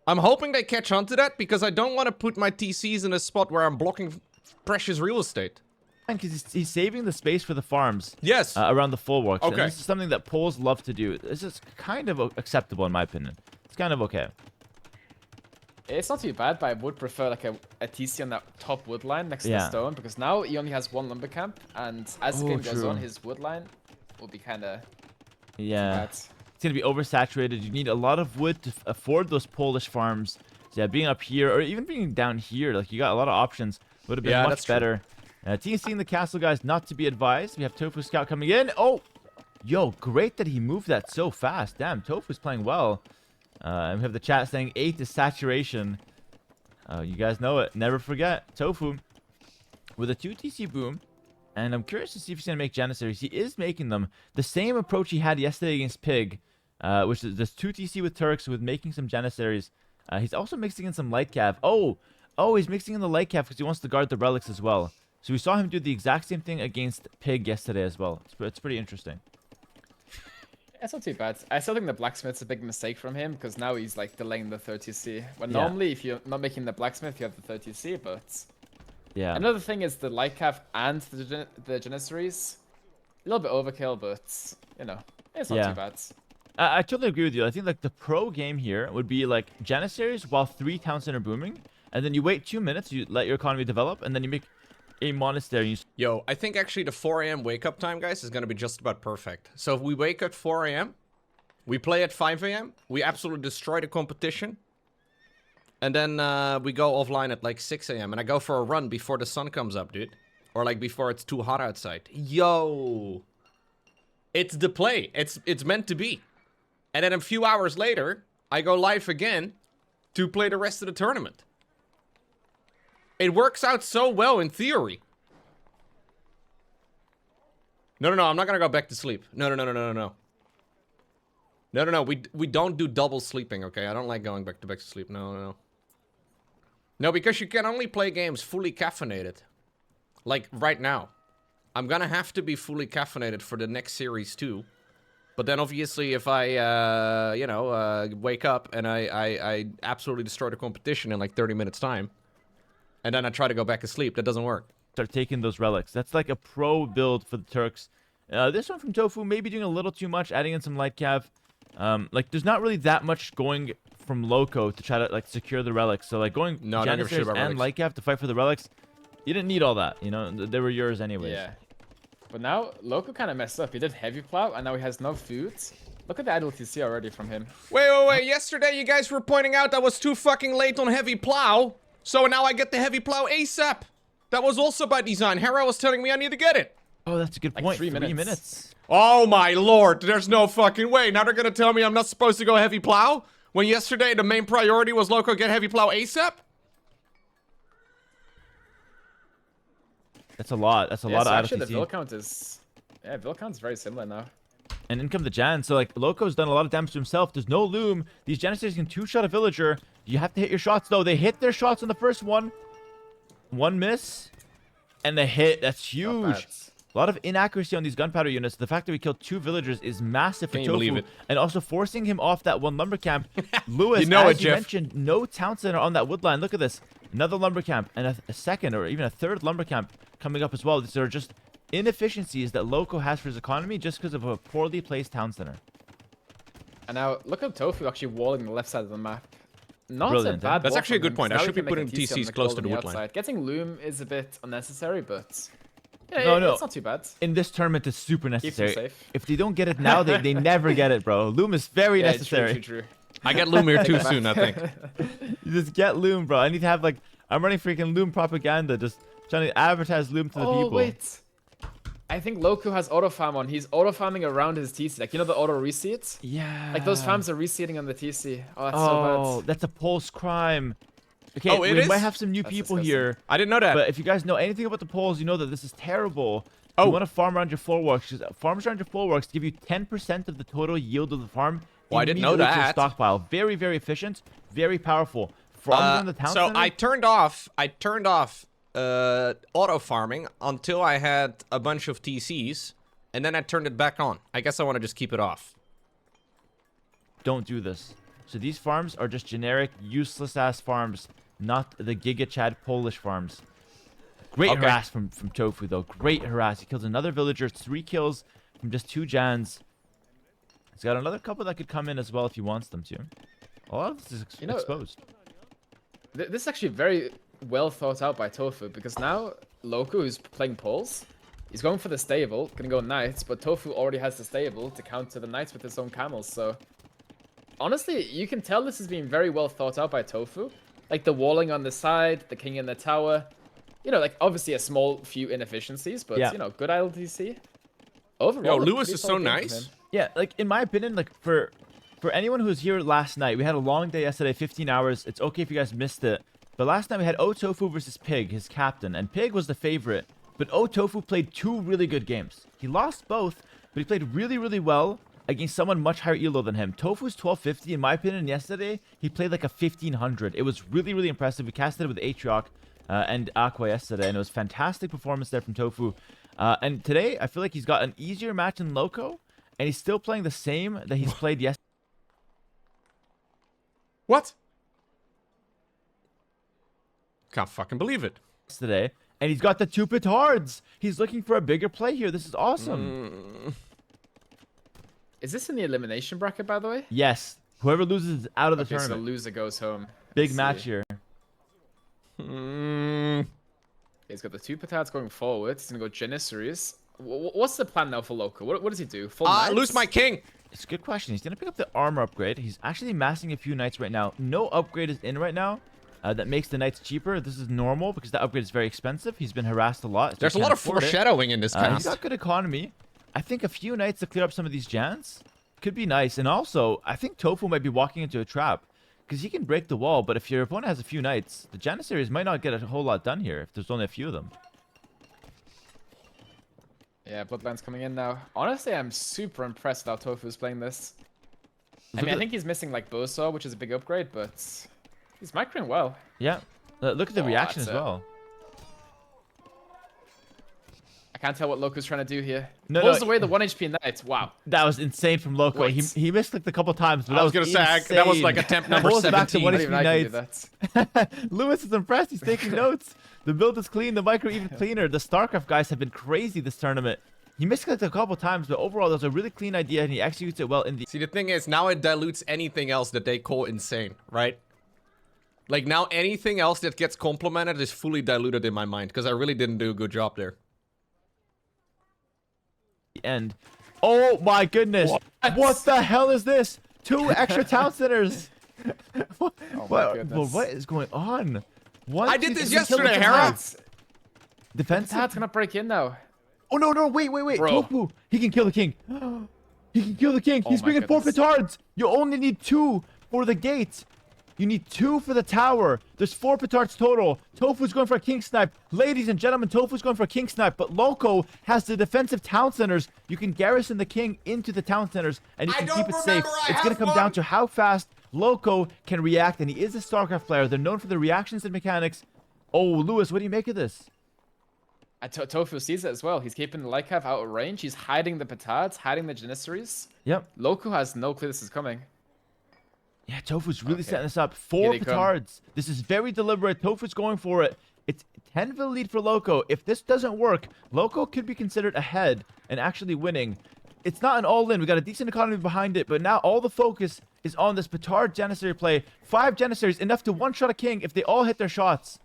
I'm hoping they catch on to that because I don't want to put my TCs in a spot where I'm blocking precious real estate. Because he's saving the space for the farms. Yes. Around the fullworks. Okay. And this is something that Poles love to do. This is kind of acceptable in my opinion. It's kind of okay. It's not too bad, but I would prefer like a TC on that top wood line next to the stone, because now he only has 1 lumber camp, and as the game goes on, his wood line will be kind of bad. It's going to be oversaturated. You need a lot of wood to afford those Polish farms. So yeah, being up here, or even being down here, like you got a lot of options. Would have been much better. TC in the castle, guys, not to be advised. We have Tofu Scout coming in. Oh, yo, great that he moved that so fast. Damn, Tofu's playing well. And we have the chat saying 8 is saturation. You guys know it. Never forget. Tofu with a 2 TC boom. And I'm curious to see if he's going to make Janissaries. He is making them. The same approach he had yesterday against Pig, which is this 2 TC with Turks with making some Janissaries. He's also mixing in some light cav. Oh, he's mixing in the light cav because he wants to guard the relics as well. So we saw him do the exact same thing against Pig yesterday as well. It's pretty interesting. It's not too bad. I still think the blacksmith's a big mistake from him, because now he's like delaying the 30C. When normally, if you're not making the blacksmith, you have the 30C, but... Yeah. Another thing is the light cav and the Janissaries. A little bit overkill, but, you know, it's not too bad. I totally agree with you. I think like the pro game here would be like Janissaries while 3 town center booming, and then you wait 2 minutes, you let your economy develop, and then you make a monastery. Yo, I think actually the 4 a.m. wake up time, guys, is going to be just about perfect. So if we wake at 4 a.m., we play at 5 a.m., we absolutely destroy the competition, and then we go offline at like 6 a.m. and I go for a run before the sun comes up, dude. Or like before it's too hot outside. Yo! It's the play. It's meant to be. And then a few hours later, I go live again to play the rest of the tournament. It works out so well in theory. No, I'm not gonna go back to sleep. No. No, we don't do double sleeping, okay? I don't like going back to sleep. No. No, because you can only play games fully caffeinated. Like, right now. I'm gonna have to be fully caffeinated for the next series, too. But then, obviously, if I, wake up and I absolutely destroy the competition in, like, 30 minutes' time, and then I try to go back to sleep, that doesn't work. Start taking those relics. That's like a pro build for the Turks. This one from Tofu, maybe doing a little too much, adding in some light cav. Like, there's not really that much going from Lowko to try to, like, secure the relics. So, like, going Janissaries and light cav to fight for the relics, you didn't need all that, you know? They were yours anyways. Yeah. But now, Lowko kind of messed up. He did heavy plow, and now he has no food. Look at the idle TC already from him. Wait. Yesterday, you guys were pointing out I was too fucking late on heavy plow. So now I get the heavy plow ASAP. That was also by design. Hera was telling me I need to get it. Oh, that's a good point. 3 minutes. Oh my lord, there's no fucking way. Now they're gonna tell me I'm not supposed to go heavy plow? When yesterday the main priority was Lowko get heavy plow ASAP? That's a lot. That's a lot of idle actually, TC. the vill count is... Yeah, vill count is very similar now. And in come the Jan. So, like, Lowko's done a lot of damage to himself. There's no loom. These Janissaries can 2-shot a villager. You have to hit your shots, though. They hit their shots on the first one. 1 miss. And the hit. That's huge. A lot of inaccuracy on these gunpowder units. The fact that we killed 2 villagers is massive for Can you believe Tofu. it? And also forcing him off that 1 lumber camp. Lewis, You know as it, you Jeff. mentioned, no town center on that wood line. Look at this. Another lumber camp. And a second or even a third lumber camp coming up as well. These are just inefficiencies that Lowko has for his economy just because of a poorly placed town center. And now, look at Tofu actually walling the left side of the map. Not Brilliant, a bad That's wall actually a from good him, point. I 'cause now should he be can make putting a TC on TCs the close gold to the on wood line. outside. Getting loom is a bit unnecessary, but... Yeah, No. It's not too bad. In this tournament, it's super Keeps them necessary. safe. If they don't get it now, they never get it, bro. Loom is very Yeah, necessary. True. I get loom here too soon, I think. You just get loom, bro. I need to have, like, I'm running freaking loom propaganda, just trying to advertise loom to the people. Oh, wait. I think Lowko has auto farm on. He's auto farming around his TC. Like, you know the auto reseats? Yeah. Like, those farms are reseating on the TC. Oh, that's so bad. That's a Poles crime. Okay, Oh, it we is? might have some new That's people disgusting. here. I didn't know that. But if you guys know anything about the Poles, you know that this is terrible. Oh. You want to farm around your floorworks. Farms around your floorworks give you 10% of the total yield of the farm Well, I didn't know immediately to your that. stockpile. Very, very efficient. Very powerful. From the town so center, I turned off auto farming until I had a bunch of TCs, and then I turned it back on. I guess I want to just keep it off. don't do this. So these farms are just generic, useless-ass farms, not the Giga Chad Polish farms. Great harass from Tofu, though. Great harass. He kills another villager. 3 kills from just 2 Jans. He's got another couple that could come in as well if he wants them to. A lot of this is exposed. This is actually very well thought out by Tofu, because now Lowko, who's playing Poles, he's going for the stable, gonna go knights, but Tofu already has the stable to counter the knights with his own camels, so... Honestly, you can tell this has been very well thought out by Tofu. Like the walling on the side, the king in the tower. You know, like obviously a small few inefficiencies, but you know, good ILTC. Overall, yo, Lewis is so nice. Yeah, like in my opinion, like for anyone who was here last night, we had a long day yesterday, 15 hours. It's okay if you guys missed it. But last night we had OhTofu versus Pig, his captain, and Pig was the favorite. But OhTofu played 2 really good games. He lost both, but he played really, really well against someone much higher elo than him. Tofu's 1250, in my opinion, yesterday, he played like a 1500. It was really, really impressive. We casted it with Atrioc and Aqua yesterday, and it was fantastic performance there from Tofu. And today, I feel like he's got an easier match than Lowko, and he's still playing the same that he's played yesterday. What? Can't fucking believe it. Today, and he's got the 2 petards. He's looking for a bigger play here. This is awesome. Is this in the elimination bracket, by the way? Yes. Whoever loses is out of the So the tournament. loser goes home. Big match here. He's got the 2 petards going forward. He's gonna go Janissaries. What's the plan now for Lowko? What does he do? Full knights? Lose my king. It's a good question. He's going to pick up the armor upgrade. He's actually massing a few knights right now. No upgrade is in right now. That makes the knights cheaper. This is normal because that upgrade is very expensive. He's been harassed a lot. So there's a lot of foreshadowing in this cast. He's got good economy. I think a few knights to clear up some of these Jans could be nice. And also, I think Tofu might be walking into a trap because he can break the wall. But if your opponent has a few knights, the Janissaries might not get a whole lot done here if there's only a few of them. Yeah, Bloodline's coming in now. Honestly, I'm super impressed with how Tofu's playing this. I mean, I think he's missing like Bowsaw, which is a big upgrade, but he's microing well. Yeah. Look at the reaction as well. I can't tell what Lowko's trying to do here. No, Pulls away the 1 HP knight. Wow. That was insane from Lowko. He missed like a couple times, but I was gonna say that was like attempt number 17. Back to 1 HP knights. Lewis is impressed. He's taking notes. The build is clean. The micro even cleaner. The StarCraft guys have been crazy this tournament. He missed it a couple times, but overall, there's a really clean idea, and he executes it well in the... See, the thing is, now it dilutes anything else that they call insane, right? Like, now anything else that gets complimented is fully diluted in my mind, because I really didn't do a good job there. End. Oh my goodness. What the hell is this? 2 extra town centers. What? Oh my goodness. Well, what is going on? I did this yesterday, Hera. Defense. That's gonna break in now. Oh no, wait. Bro. Tofu. He can kill the king. He can kill the king. He's bringing 4 petards. You only need 2 for the gate. You need 2 for the tower. There's 4 petards total. Tofu's going for a king snipe. Ladies and gentlemen, Tofu's going for a king snipe. But Lowko has the defensive town centers. You can garrison the king into the town centers, and you can keep it safe. It's going to come down to how fast Lowko can react, and he is a StarCraft player. They're known for their reactions and mechanics. Oh, Lewis, what do you make of this? Tofu sees it as well. He's keeping the Lycav out of range. He's hiding the petards, hiding the Janissaries. Yep. Lowko has no clue this is coming. Yeah, Tofu's really setting this up. 4 petards. This is very deliberate. Tofu's going for it. It's 10 for the lead for Lowko. If this doesn't work, Lowko could be considered ahead and actually winning. It's not an all-in. We got a decent economy behind it, but now all the focus is on this petard Janissary play. 5 Janissaries, enough to one-shot a king if they all hit their shots.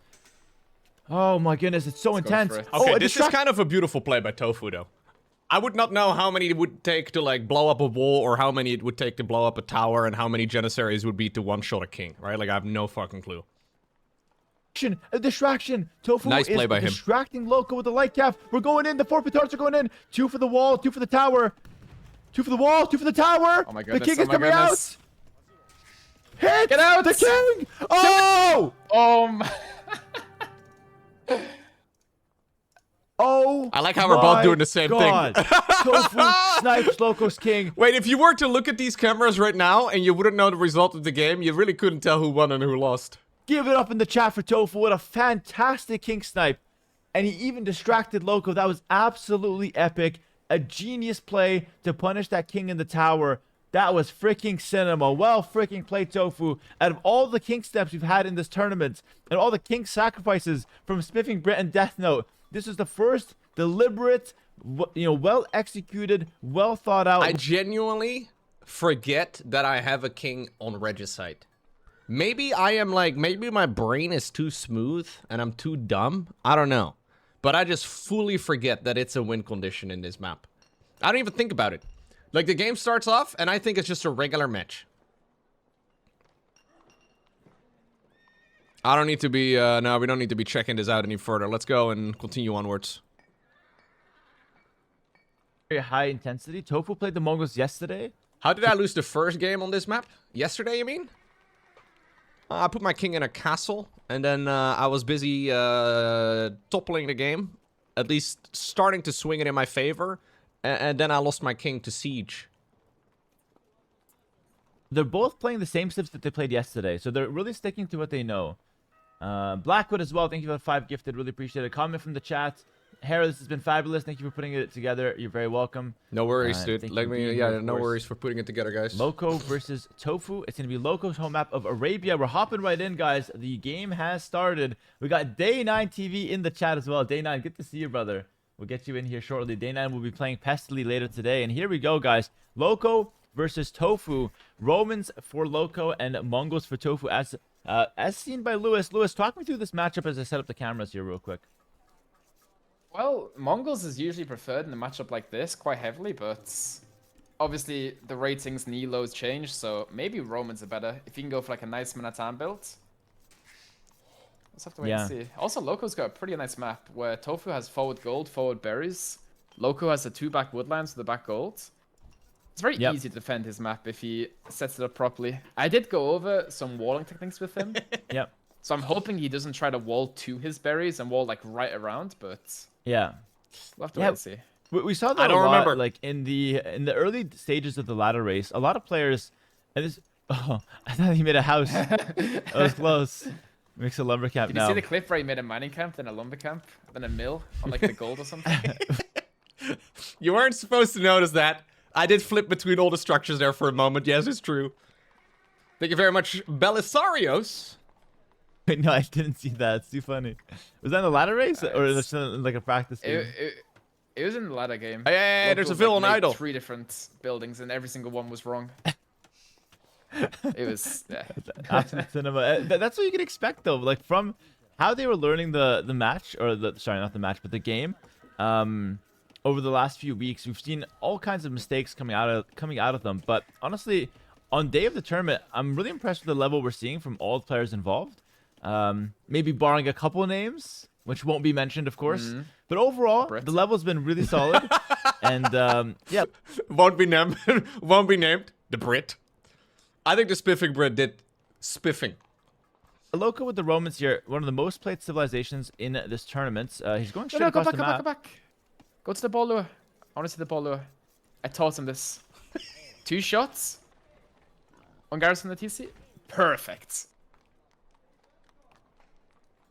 Oh my goodness, it's so intense. Okay, this is kind of a beautiful play by Tofu, though. I would not know how many it would take to, like, blow up a wall, or how many it would take to blow up a tower, and how many Janissaries would be to one-shot a king, right? Like, I have no fucking clue. A distraction. Tofu nice play by him. Distracting Lowko with the light cap. We're going in. The 4 petards are going in. 2 for the wall, 2 for the tower. 2 for the wall, 2 for the tower. Oh my goodness. The king is coming out. Hit! Get out! The king! Oh! Oh my... Oh Oh, I like how we're both doing the same God. thing. ToFu snipes Lowko's king. Wait, if you were to look at these cameras right now and you wouldn't know the result of the game, you really couldn't tell who won and who lost. Give it up in the chat for ToFu. What a fantastic king snipe. And he even distracted Lowko. That was absolutely epic. A genius play to punish that king in the tower. That was freaking cinema. Well freaking played, ToFu. Out of all the king steps we've had in this tournament and all the king sacrifices from Spiffing Brit and Death Note, this is the first deliberate, well executed, well thought out. I genuinely forget that I have a king on Regicide. Maybe I am like, maybe my brain is too smooth and I'm too dumb. I don't know. But I just fully forget that it's a win condition in this map. I don't even think about it. Like, the game starts off, and I think it's just a regular match. I don't need to be, no, we don't need to be checking this out any further. Let's go and continue onwards. Very high intensity. ToFu played the Mongols yesterday. How did I lose the first game on this map? Yesterday, you mean? I put my king in a castle, and then I was busy toppling the game. At least starting to swing it in my favor. And then I lost my king to siege. They're both playing the same sips that they played yesterday, so they're really sticking to what they know. Blackwood as well, thank you for the 5 gifted, really appreciate it. Comment from the chat. Hera, this has been fabulous. Thank you for putting it together. You're very welcome. No worries, dude. Let me, yeah, no course. worries for putting it together, guys. Lowko versus ToFu. It's going to be Lowko's home map of Arabia. We're hopping right in, guys. The game has started. We got Day 9 TV in the chat as well. Day 9, good to see you, brother. We'll get you in here shortly. Day 9 will be playing Pestily later today. And here we go, guys. Lowko versus ToFu. Romans for Lowko and Mongols for ToFu. As seen by Lewis. Lewis, talk me through this matchup as I set up the cameras here real quick. Well, Mongols is usually preferred in a matchup like this quite heavily, but obviously the ratings and elos change, so maybe Romans are better. If you can go for like a nice Manatan build. Let's have to wait and see. Also, Lowko's got a pretty nice map where ToFu has forward gold, forward berries. Lowko has the 2 back woodlands with the back gold. It's very easy to defend his map if he sets it up properly. I did go over some walling techniques with him. Yep. So I'm hoping he doesn't try to wall to his berries and wall like right around, but yeah, we'll have to wait and see. We saw that I don't remember. Like in the early stages of the ladder race, a lot of players, and this, oh, I thought he made a house. That was close. Makes a lumber camp Did now. you see the clip where he made a mining camp, then a lumber camp, then a mill on like the gold or something? You weren't supposed to notice that. I did flip between all the structures there for a moment. Yes, it's true. Thank you very much, Belisarios. Wait, no, I didn't see that. It's too funny. Was that in the ladder race or was it like a practice game? It was in the ladder game. Hey, there's a villain idol. 3 different buildings and every single one was wrong. It was Absolute cinema. That's what you can expect though. Like from how they were learning the match, or sorry, not the match, but the game. Over the last few weeks, we've seen all kinds of mistakes coming out of them. But honestly, on day of the tournament, I'm really impressed with the level we're seeing from all the players involved. Maybe barring a couple of names, which won't be mentioned, of course. But overall, the level's been really solid. And yeah, won't be named. Won't be named. The Brit. I think the Spiffing Brit did spiffing. Lowko with the Romans here, one of the most played civilizations in this tournament. He's going straight across the map. Go back. Go to the ball lure. I want to see the ball lure. I taught him this. 2 shots. On Garrison the TC. Perfect.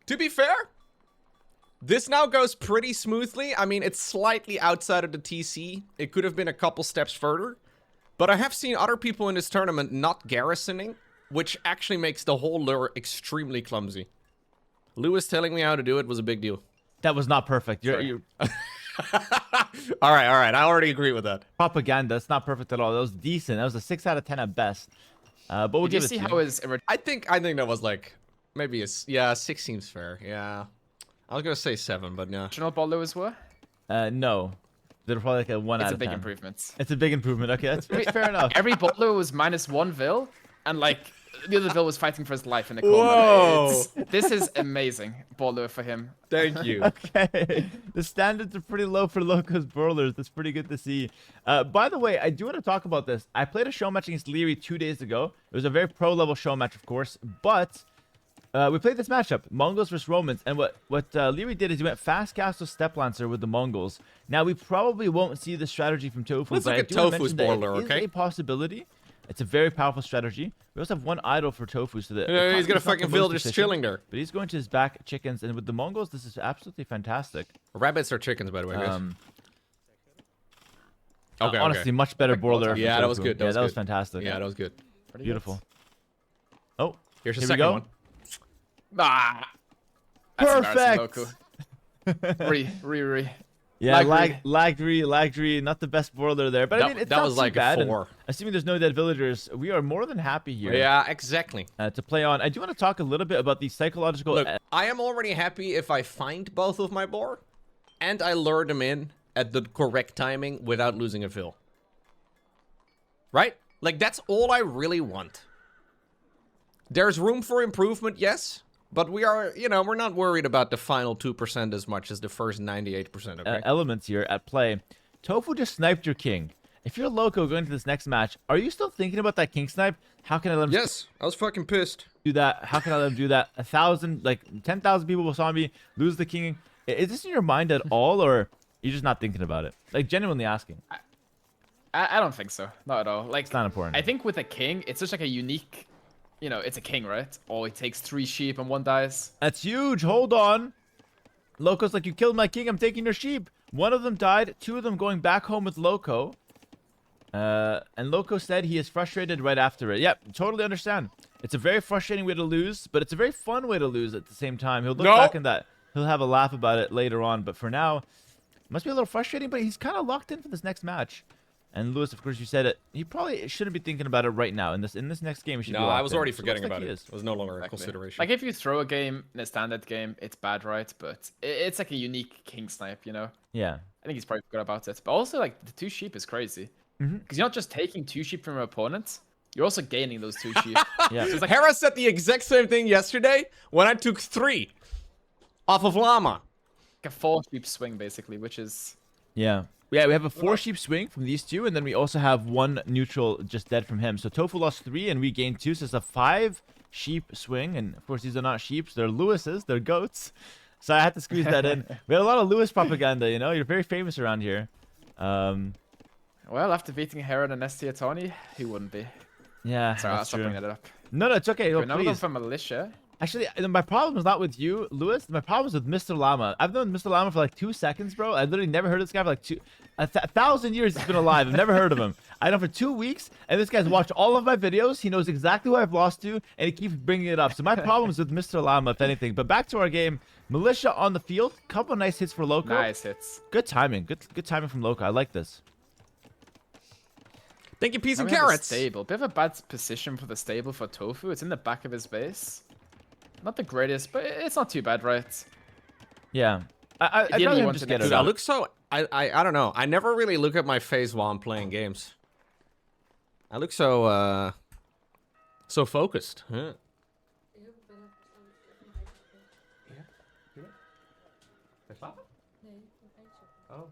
To be fair, this now goes pretty smoothly. I mean, it's slightly outside of the TC. It could have been a couple steps further. But I have seen other people in this tournament not garrisoning, which actually makes the whole lure extremely clumsy. Lewis telling me how to do it was a big deal. That was not perfect. You're all right. I already agree with that. propaganda. It's not perfect at all. That was decent. That was a 6 out of 10 at best. But we'll give it to you. How is I think that was like maybe yeah, 6 seems fair. Yeah, I was gonna say 7, but yeah. original ball lures were? No. They're probably like a 1 out of 10. It's a big improvement. It's a big improvement. Okay, that's fair enough. Every ball lure was -1 vil, and like the other vil was fighting for his life in the Whoa. corner. This is amazing ball lure for him. Thank you. Okay, the standards are pretty low for Lowko's brawlers. That's pretty good to see. By the way, I do want to talk about this. I played a show match against Leary 2 days ago. It was a very pro level show match, of course, but We played this matchup, Mongols versus Romans, and what Leary did is he went fast castle step lancer with the Mongols. Now we probably won't see the strategy from ToFu, Let's but look I at do wanna ToFu's mention that border, it is okay? a possibility. It's a very powerful strategy. We also have one idol for ToFu, so that He's gonna not the fucking most villagers efficient, chilling there. but he's going to his back chickens, and with the Mongols, this is absolutely fantastic. Rabbits are chickens, by the way, guys. Okay, honestly, much better border. Yeah, that was good. That was good. fantastic. Yeah, that was good. Pretty Beautiful. good. Oh, Here's the here we second go. one. Ah, that's embarrassing, Perfect. Lowko. Re. Yeah, Lagry. Lagry, not the best border there, but I mean, it's that not was too like bad. a and 4. assuming there's no dead villagers, we are more than happy here. Yeah, exactly. To play on. I do want to talk a little bit about the psychological. Look, I am already happy if I find both of my boar, and I lure them in at the correct timing without losing a fill. Right? Like, that's all I really want. There's room for improvement, yes. But we are, you know, we're not worried about the final 2% as much as the first 98%, okay? Elements here at play. ToFu just sniped your king. If you're Lowko going to this next match, are you still thinking about that king snipe? How can I let him Yes, I was fucking pissed. do that? How can I let him do that? 1,000, like 10,000 people saw me lose the king. Is this in your mind at all, or are you just not thinking about it? Like, genuinely asking. I don't think so. Not at all. Like, It's not important. I think with a king, it's just like a unique, you know, it's a king, right? Oh, it takes 3 sheep and 1 dies. That's huge. Hold on. Lowko's like, you killed my king. I'm taking your sheep. 1 of them died. 2 of them going back home with Lowko. And Lowko said he is frustrated right after it. Yep, totally understand. It's a very frustrating way to lose, but it's a very fun way to lose at the same time. He'll look back in that. He'll have a laugh about it later on. But for now, it must be a little frustrating, but he's kind of locked in for this next match. And Lewis, of course, you said it. He probably shouldn't be thinking about it right now. In this next game, he should be No, locked I was in. already So forgetting looks like about he it. is. It was no longer a Exactly. consideration. Like, if you throw a game in a standard game, it's bad, right? But it's like a unique king snipe, you know? Yeah. I think he's probably forgot about it. But also, like, the 2 sheep is crazy. Because you're not just taking 2 sheep from your opponent, you're also gaining those 2 sheep. Yeah. So it's like, Hera said the exact same thing yesterday when I took 3 off of Llama. a 4 sheep swing, basically, which is... Yeah. Yeah, we have a 4 sheep swing from these 2, and then we also have 1 neutral just dead from him. So ToFu lost 3, and we gained 2, so it's a 5 sheep swing. And of course, these are not sheeps; they're Lewis's, they're goats. So I had to squeeze that in. We had a lot of Lewis propaganda, you know. You're very famous around here. Well, after beating Hera and Nestia Tony, who wouldn't be? Yeah, Sorry, I'll that's stop true. bringing that up. No, it's okay. Okay, Oh, now we're going please. for Militia. Actually, my problem is not with you, Lewis. My problem is with Mr. Llama. I've known Mr. Llama for like 2 seconds, bro. I've literally never heard of this guy for like 1,000 years he's been alive. I've never heard of him. I know for 2 weeks, and this guy's watched all of my videos. He knows exactly who I've lost to, and he keeps bringing it up. So my problem is with Mr. Llama, if anything. But back to our game. Militia on the field. Couple nice hits for Lowko. Nice hits. Good timing. Good timing from Lowko. I like this. Thank you, peas Now and we have a carrots. Stable. Bit of a bad position for the stable for ToFu. It's in the back of his base. Not the greatest, but it's not too bad, right? Yeah. I'd Ideally, rather you him want just to get get it Dude, I out. look so... I don't know. I never really look at my face while I'm playing games. I look so, so focused. Huh? Oh.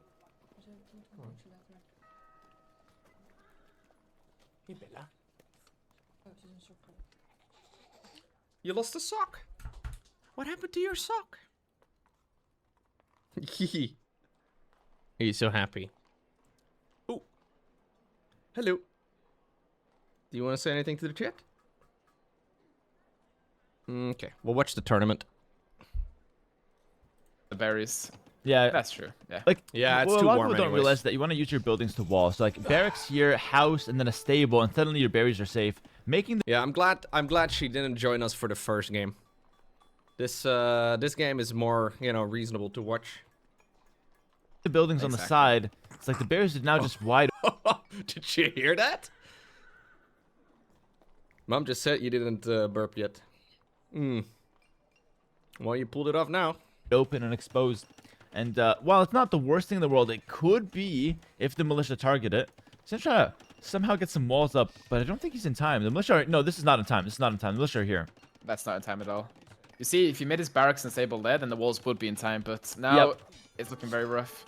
Hey, Bella. You lost a sock. What happened to your sock? He's so happy. Oh. Hello. Do you want to say anything to the chat? Okay, we'll watch the tournament. The berries. Yeah. That's true. Yeah. Like, Yeah, it's well, too a lot of warm people don't anyways. realize that you want to use your buildings to wall. So like barracks here, house, and then a stable, and suddenly your berries are safe. Making the Yeah, I'm glad she didn't join us for the first game. This game is more, you know, reasonable to watch. buildings on the Exactly. side. It's like the berries are now just wide. Did you hear that? Mom just said you didn't burp yet. Well, you pulled it off now. Open and exposed. And while it's not the worst thing in the world, it could be if the militia target it. So I'm trying to somehow get some walls up, but I don't think he's in time. The militia are... No, this is not in time. This is not in time. The militia are here. That's not in time at all. You see, if you made his barracks and stable there, then the walls would be in time, but now Yep. it's looking very rough.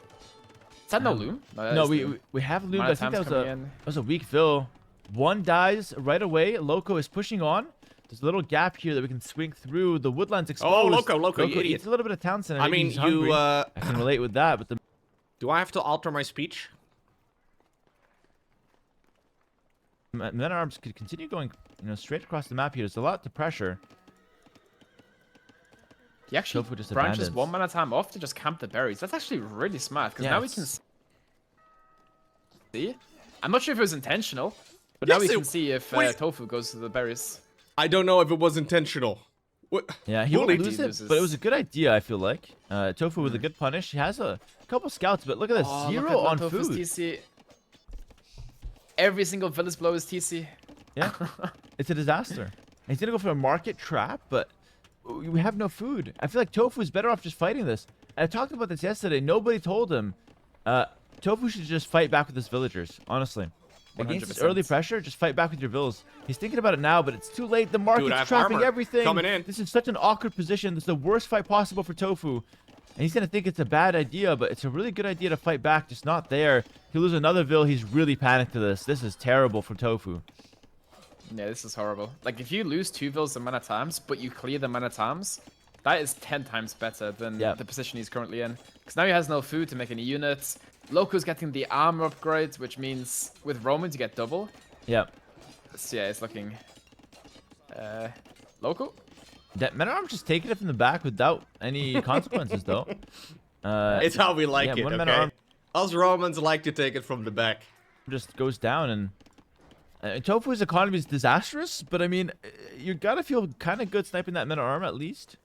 Is that no loom? that No, is loom. we have loom, Amount but I of think times that coming in. was a weak fill. 1 dies right away. Loco is pushing on. There's a little gap here that we can swing through. The woodland's Oh, exposed. Lowko, you idiot. eats a little bit of town center. I Maybe mean, he's hungry. you, I can relate with that, but the Do I have to alter my speech? men-at-arms could continue going, straight across the map here. There's a lot to pressure. He actually Tofu just branches abandons. 1 mana time off to just camp the berries. That's actually really smart, because Yeah, now we can see. I'm not sure if it was intentional, but now we can see if Tofu goes to the berries. I don't know if it was intentional. What? Yeah, he won't Bully lose it, loses. but it was a good idea, I feel like. Tofu with a good punish. He has a couple scouts, but look at this. Oh, look 0 at on Tofu's food. TC. Every single village blow is TC. Yeah, it's a disaster. He's going to go for a market trap, but we have no food. I feel like Tofu is better off just fighting this. And I talked about this yesterday. Nobody told him. Tofu should just fight back with his villagers, honestly. Against this 100%. early pressure, just fight back with your vills. He's thinking about it now, but it's too late. The market's I have trapping armor everything. coming in. This is such an awkward position. This is the worst fight possible for Tofu. And he's going to think it's a bad idea, but it's a really good idea to fight back. Just not there. He'll lose another vill. He's really panicked to this. This is terrible for Tofu. Yeah, this is horrible. Like, if you lose 2 vills the mana times, but you clear the mana times, that is 10 times better than the position he's currently in. Because now he has no food to make any units. Loko's getting the armor upgrade, which means with Romans you get double. Yeah. So yeah, it's looking... Lowko? That men-at-arms just taking it from the back without any consequences, though. It's how we like it, one okay? men-at-arm Us Romans like to take it from the back. just goes down, and Tofu's economy is disastrous, but I mean, you gotta feel kind of good sniping that men-at-arm at least.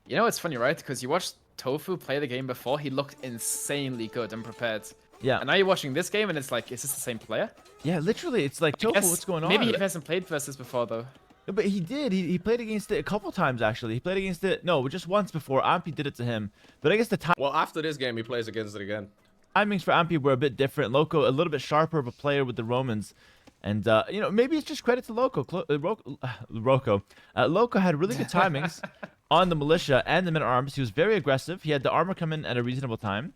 You know, it's funny, right? Because you watched Tofu play the game before, he looked insanely good and prepared. Yeah. And now you're watching this game, and it's like, is this the same player? Yeah, literally, it's like, Tofu, what's going on? Maybe he hasn't played versus before, though. But he did. He played against it a couple times, actually. He played against it, no, just once before. Ampi did it to him. But I guess the Well, after this game, he plays against it again. timings for Ampi were a bit different. Lowko, a little bit sharper of a player with the Romans. And, maybe it's just credit to Lowko. Lowko had really good timings on the militia and the men-at-arms. He was very aggressive. He had the armor come in at a reasonable time.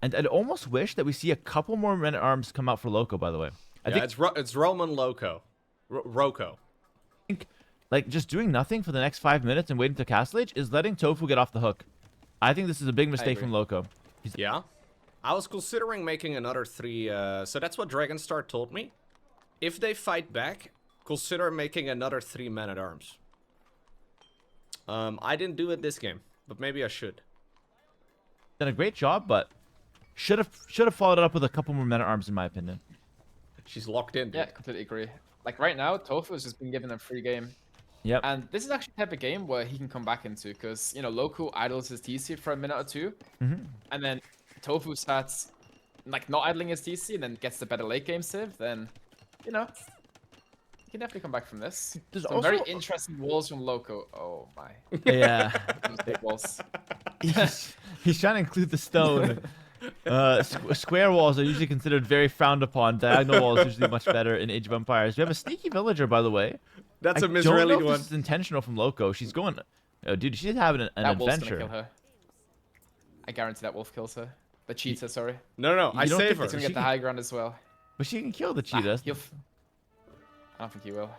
And I'd almost wish that we see a couple more men-at-arms come out for Lowko, by the way. I think it's Roman Lowko. Roko. like just doing nothing for the next 5 minutes and waiting to Castle Age is letting Tofu get off the hook. I think this is a big mistake from Lowko. Yeah? I was considering making another 3, so that's what Dragonstar told me. If they fight back, consider making another 3 men-at-arms. I didn't do it this game, but maybe I should. Done a great job, but should have followed it up with a couple more men-at-arms, in my opinion. She's locked in, dude. Yeah, completely agree. Like, right now, Tofu has just been given a free game. Yep. And this is actually the type of game where he can come back into, because, Lowko idles his TC for a minute or two, and then Tofu starts, like, not idling his TC, and then gets the better late game civ, then, he can definitely come back from this. There's Some also very interesting walls from Lowko. Oh, my. Yeah. Those big walls. He's trying to include the stone. Square walls are usually considered very frowned upon. Diagonal walls are usually much better in Age of Empires. We have a sneaky villager, by the way. That's a I don't know Mizraeli if one. this is intentional from Lowko. She's going... Oh, dude, she's having an That wolf's adventure. gonna kill her. I guarantee that wolf kills her. The cheetah, sorry. No, I don't save think her. He's gonna get the high ground as well. But she can kill the Nah, cheetah. I don't think he will.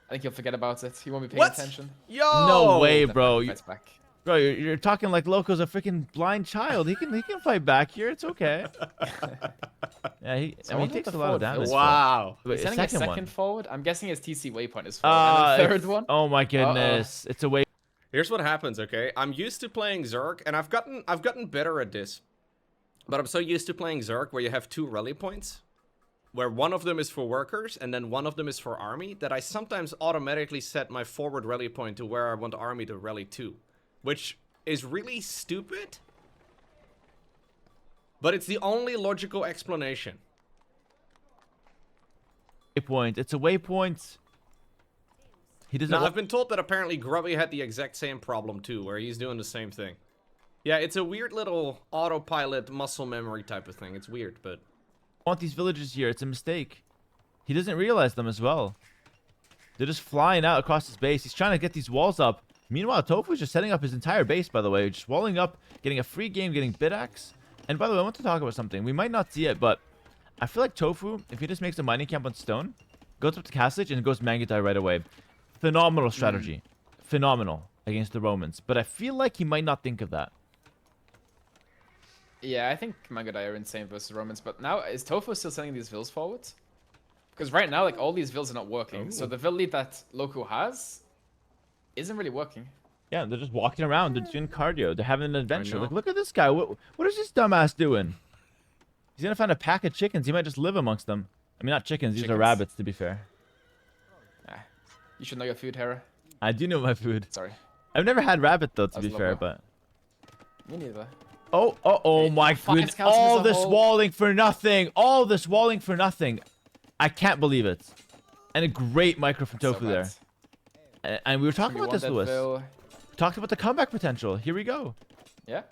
I think he'll forget about it. He won't be paying What? attention. Yo! No way, Definitely bro. fights back. Bro, you're talking like Loco's a freaking blind child. He can fight back here. It's okay. Yeah, he wonder takes what a the lot of forward damage. feels Wow. Wait, He's a sending a second second one. forward. I'm guessing his TC waypoint is forward. And the third one. Oh my goodness. It's a way. Here's what happens, okay? I'm used to playing Zerg, and I've gotten better at this. But I'm so used to playing Zerg where you have 2 rally points, where one of them is for workers and then one of them is for army, that I sometimes automatically set my forward rally point to where I want army to rally to, which is really stupid. But it's the only logical explanation. Waypoint. It's a waypoint. He doesn't. Now, I've been told that apparently Grubby had the exact same problem too, where he's doing the same thing. Yeah, it's a weird little autopilot muscle memory type of thing. It's weird, but... want these villagers here. It's a mistake. He doesn't realize them as well. They're just flying out across his base. He's trying to get these walls up. Meanwhile, Tofu's just setting up his entire base, by the way. Just walling up, getting a free game, getting Bidax. And by the way, I want to talk about something. We might not see it, but I feel like Tofu, if he just makes a mining camp on stone, goes up to Castlage, and goes Mangudai right away. Phenomenal strategy. Phenomenal against the Romans. But I feel like he might not think of that. Yeah, I think Mangudai are insane versus Romans. But now, is ToFu still sending these vills forwards? Because right now, like, all these vills are not working. So the vill lead that Lowko has isn't really working. Yeah, they're just walking around. They're doing cardio. They're having an adventure. know. Like, look at this guy. What is this dumbass doing? He's gonna find a pack of chickens. He might just live amongst them. I mean, not chickens. These are rabbits, to be fair. Ah, you should know your food, Hera. I do know my food. Sorry. I've never had rabbit, though, to That was be fair, Lowko. but... Me neither. Oh my goodness. scouts All as a this whole. walling for nothing. All this walling for nothing. I can't believe it. And a great micro from So ToFu there. And we were talking about this, Lewis. Vill. We talked about the comeback potential. Here we go. Yeah.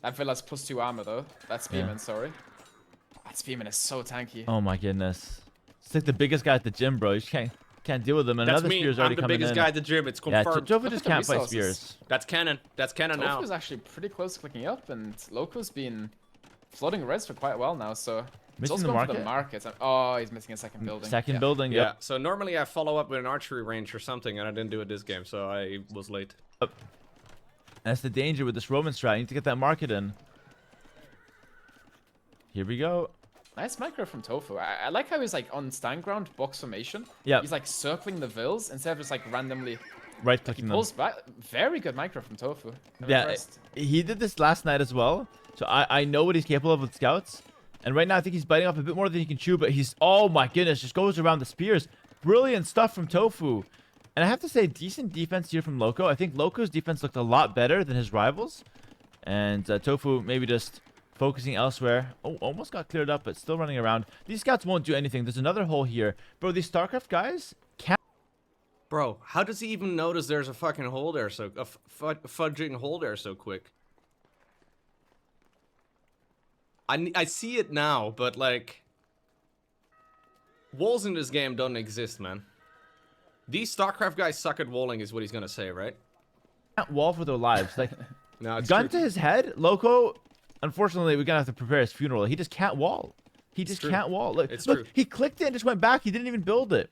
That vill has +2 armor, though. That Spearman, sorry. That Spearman is so tanky. Oh my goodness. It's like the biggest guy at the gym, bro. You just can't deal with him. That's Another me. spear's I'm already the coming biggest in. guy at the gym. It's Yeah, confirmed. ToFu just the can't fight resources. spears. That's canon. That's canon now. ToFu is actually pretty close to clicking up, and Lowko's been floating res for quite a while now, so... It's Missing also the going for the market? market. Oh, he's missing a second building. Second Yeah. building, Yeah, yep. so normally I follow up with an archery range or something, and I didn't do it this game, so I was late. That's the danger with this Roman strat. You need to get that market in. Here we go. Nice micro from ToFu. I like how he's like on stand ground, box formation. Yeah. He's like circling the vills instead of just like randomly. Right He clicking them. pulls back. Very good micro from ToFu. I'm Yeah, impressed. he did this last night as well. So I know what he's capable of with scouts. And right now I think he's biting off a bit more than he can chew. But he's, oh my goodness, just goes around the spears. Brilliant stuff from ToFu. And I have to say, decent defense here from Lowko. I think Lowko's defense looked a lot better than his rivals. And ToFu maybe just focusing elsewhere. Oh, almost got cleared up, but still running around. These scouts won't do anything. There's another hole here. Bro, these StarCraft guys can't... Bro, how does he even notice there's a fucking hole there fudging hole there so quick? I see it now, but like... Walls in this game don't exist, man. These StarCraft guys suck at walling is what he's gonna say, right? wall for their lives. Like, No, it's gun true. to his head, Lowko, unfortunately, we're gonna have to prepare his funeral. He just can't wall. He just true. can't wall. Look, It's look, true. he clicked it and just went back. He didn't even build it.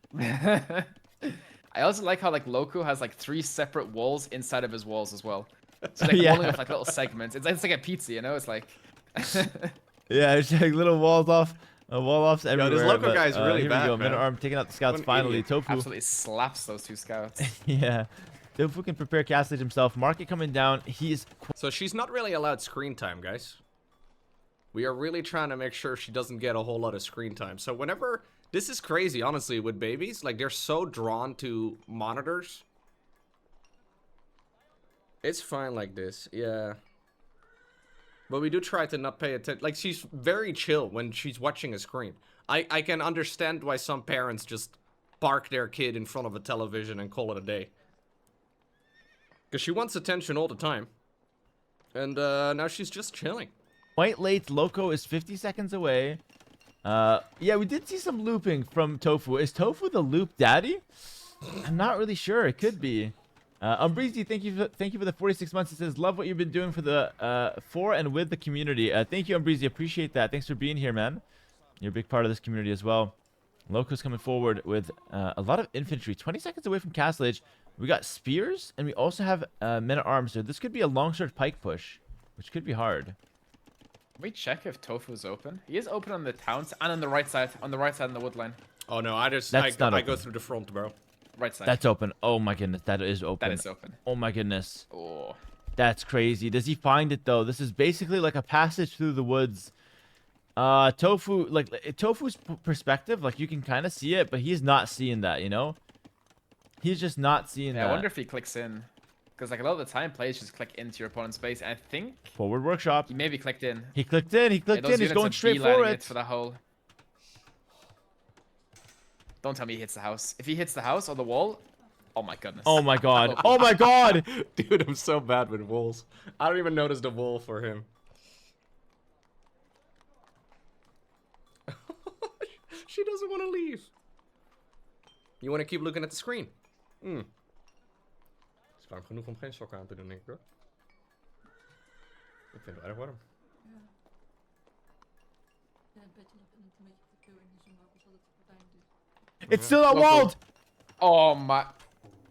I also like how like Lowko has like 3 separate walls inside of his walls as well. So like Yeah. walling with like little segments. It's like a pizza, you know? It's like Yeah, it's like little walls off, wall offs everywhere. this Lowko but, guy's really here bad, we go. man. Middle arm taking out the scouts What an finally. idiot. ToFu. absolutely slaps those 2 scouts. Yeah. ToFu can prepare Castlage himself. Market coming down. He's So she's not really allowed screen time, guys. We are really trying to make sure she doesn't get a whole lot of screen time. So whenever... This is crazy, honestly, with babies. Like, they're so drawn to monitors. It's fine like this, yeah. But we do try to not pay attention. Like, she's very chill when she's watching a screen. I can understand why some parents just park their kid in front of a television and call it a day. Because she wants attention all the time. And now she's just chilling. quite late. Lowko is 50 seconds away. Yeah, we did see some looping from ToFu. Is ToFu the loop daddy? I'm not really sure. It could be. Umbreezy, thank you for the 46 months. It says, love what you've been doing for the for and with the community. Thank you, Umbreezy. Appreciate that. Thanks for being here, man. You're a big part of this community as well. Lowko's coming forward with a lot of infantry. 20 seconds away from Castlage. We got spears, and we also have men at arms. So this could be a longsword pike push, which could be hard. Can we check if Tofu's open? He is open on the towns and on the right side. On the right side in the wood line. Oh no, I That's not I open. go through the front, bro. Right side. That's open. Oh my goodness, that is open. That is open. Oh my goodness. Oh. That's crazy. Does he find it though? This is basically like a passage through the woods. ToFu, like ToFu's perspective, like you can kind of see it, but he's not seeing that, you know? He's just not seeing Yeah, that. I wonder if he clicks in. Because like a lot of the time players just click into your opponent's base. And I think Forward workshop. he maybe clicked in. He clicked in. He Yeah, clicked those in. He's units going are straight for beelining it. for the hole. Don't tell me he hits the house. If he hits the house or the wall, oh my goodness. Oh my god. Oh my god. Dude, I'm so bad with walls. I don't even notice the wall for him. She doesn't want to leave. You want to keep looking at the screen? Het is warm genoeg om geen sokken aan te doen, denk ik, hoor. Ik vind het erg warm. It's still not Lowko. walled. Oh my.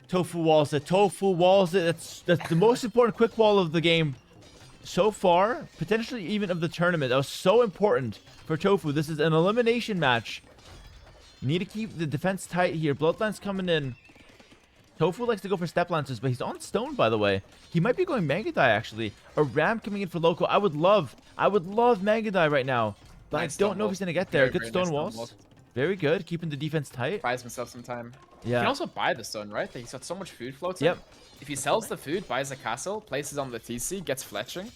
Tofu walls it. Tofu walls it. That's the most important quick wall of the game so far, potentially even of the tournament. That was so important for Tofu. This is an elimination match. You need to keep the defense tight here. Bloodline's coming in. Tofu likes to go for step lancers, but he's on stone, by the way. He might be going Mangadai, actually. A ram coming in for Lowko. I would love Mangadai right now, but Nice I don't stone know if wall. he's gonna get there. Very, Good very stone nice stone walls. wall. Very good, keeping the defense tight. Buys himself some time. Yeah. You can also buy the stone, right? He's got so much food floating. Yep. If he sells the food, buys a castle, places on the TC, gets fletching.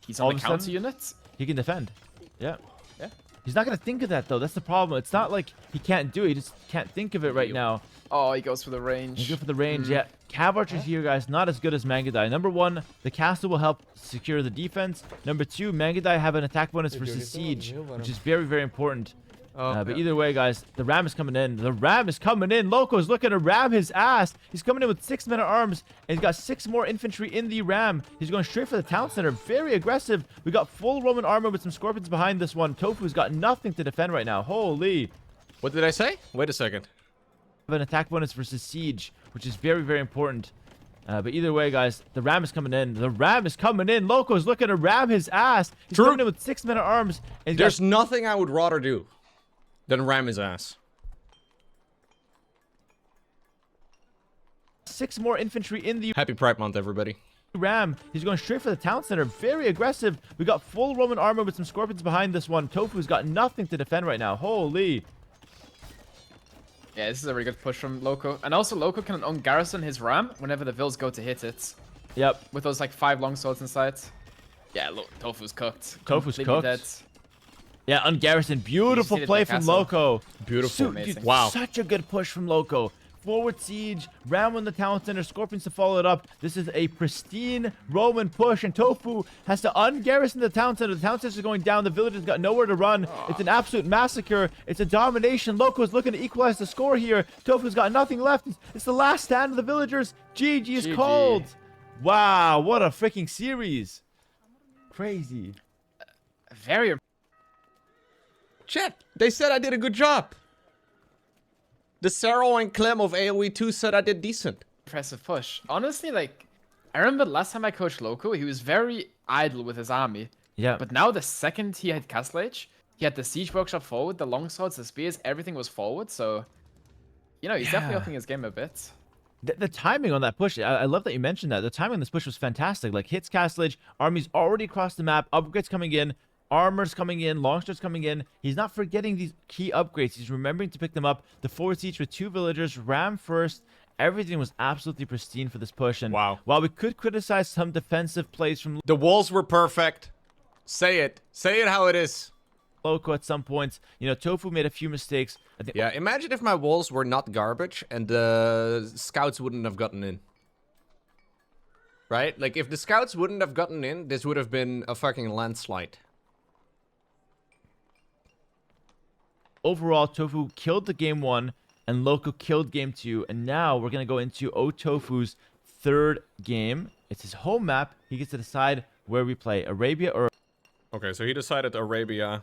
He's All on of the a counter sudden- unit. He can defend. Yeah. Yeah. He's not gonna think of that though. That's the problem. It's not like he can't do it. He just can't think of it right now. Oh, he goes for the He's range. good for the range. Yeah. Cav archers here, guys, not as good as Mangadai. Number one, the castle will help secure the defense. Number two, Mangadai have an attack bonus versus siege, which is very, very important. But either way, guys, the ram is coming in. The ram is coming in. Lowko's looking to ram his ass. He's coming in with 6 men at arms, and he's got 6 more infantry in the ram. He's going straight for the town center. Very aggressive. We got full Roman armor with some scorpions behind this one. Tofu's got nothing to defend right now. Holy. What did I say? Wait a second. Have an attack bonus versus siege, which is very, very important. But either way, guys, the ram is coming in. The ram is coming in. Lowko's looking to ram his ass. He's True. coming in with 6 men at arms. And he's There's got nothing I would rather do than ram his ass. 6 more infantry in the Happy Pride Month, everybody. ram. He's going straight for the town center. Very aggressive. We got full Roman armor with some scorpions behind this one. Tofu's got nothing to defend right now. Holy. Yeah, this is a really good push from Lowko. And also, Lowko can ungarrison his ram whenever the vills go to hit it. Yep. With those, like, 5 longswords inside. Yeah, look, Tofu's cooked. Tofu's Completely cooked. dead. Yeah, ungarrison. Beautiful see it play at the from castle. Lowko. Beautiful. Amazing. Wow. Such a good push from Lowko. Forward siege, ram on the town center, scorpions to follow it up. This is a pristine Roman push, and Tofu has to ungarrison the town center. The town center is going down. The villagers got nowhere to run. It's an absolute massacre. It's a domination. Lowko's looking to equalize the score here. Tofu's got nothing left. It's the last stand of the villagers. GG is GG. called. Wow, what a freaking series. Crazy. Very Chat, they said I did a good job. The Sarah and Clem of AoE 2 said I did decent. impressive push. Honestly, like, I remember last time I coached Lowko, he was very idle with his army. Yeah. But now the second he had Castle Age, he had the Siege Workshop forward, the longswords, the spears, everything was forward, so... You know, he's definitely upping his game a bit. The timing on that push, I love that you mentioned that. The timing on this push was fantastic. Like, hits Castle Age, armies already across the map, upgrades coming in, armors coming in, longswords coming in. He's not forgetting these key upgrades. He's remembering to pick them up. The forward siege with 2 villagers, ram first. Everything was absolutely pristine for this push. And Wow. while we could criticize some defensive plays from The walls were perfect. Say it. Say it how it is. Lowko at some points, you know, Tofu made a few mistakes. I think Yeah, imagine if my walls were not garbage and the scouts wouldn't have gotten in. Right? Like, if the scouts wouldn't have gotten in, this would have been a fucking landslide. overall, Tofu killed the game 1 and Lowko killed game 2. And now we're going to go into OhTofu's third game. It's his home map. He gets to decide where we play, Arabia or... Okay, so he decided Arabia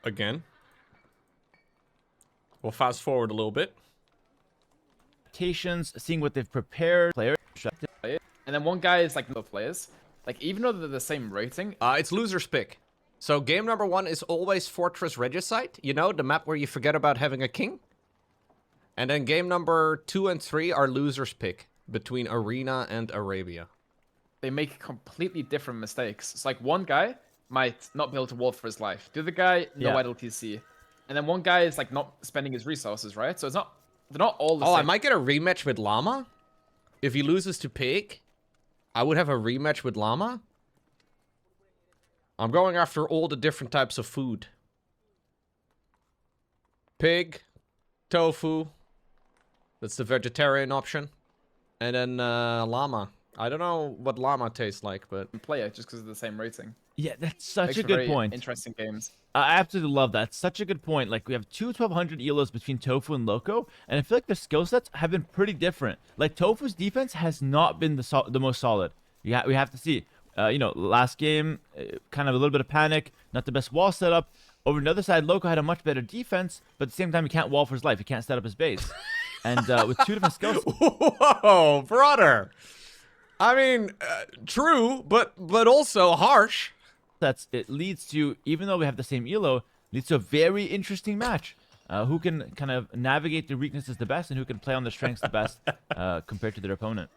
again. We'll fast forward a little bit. Seeing what they've prepared. Player. And then one guy is like no players. Like even though they're the same rating, It's loser's pick. So game number 1 is always Fortress Regicide. You know, the map where you forget about having a king. And then game number 2 and 3 are loser's pick between Arena and Arabia. they make completely different mistakes. It's like one guy might not be able to ward for his life. The other guy, no Yeah. idle TC. And then one guy is like not spending his resources, right? So it's not, they're not all the Oh, same. I might get a rematch with Llama. If he loses to Pig, I would have a rematch with Llama. I'm going after all the different types of food. Pig, tofu. That's the vegetarian option. And then llama. I don't know what llama tastes like, but... Play it just because of the same rating. Yeah, that's such Makes a for good very point. Interesting games. I absolutely love that. Such a good point. Like, we have two 1200 elos between Tofu and Lowko, and I feel like their skill sets have been pretty different. Like, Tofu's defense has not been the most solid. Yeah, we have to see. You know, last game, kind of a little bit of panic, not the best wall setup. Over on the other side, Lowko had a much better defense, but at the same time, he can't wall for his life. He can't set up his base. And with 2 different skills. Whoa, brother. I mean, true, but also harsh. It leads to, even though we have the same elo, leads to a very interesting match. Who can kind of navigate their weaknesses the best and who can play on their strengths the best compared to their opponent.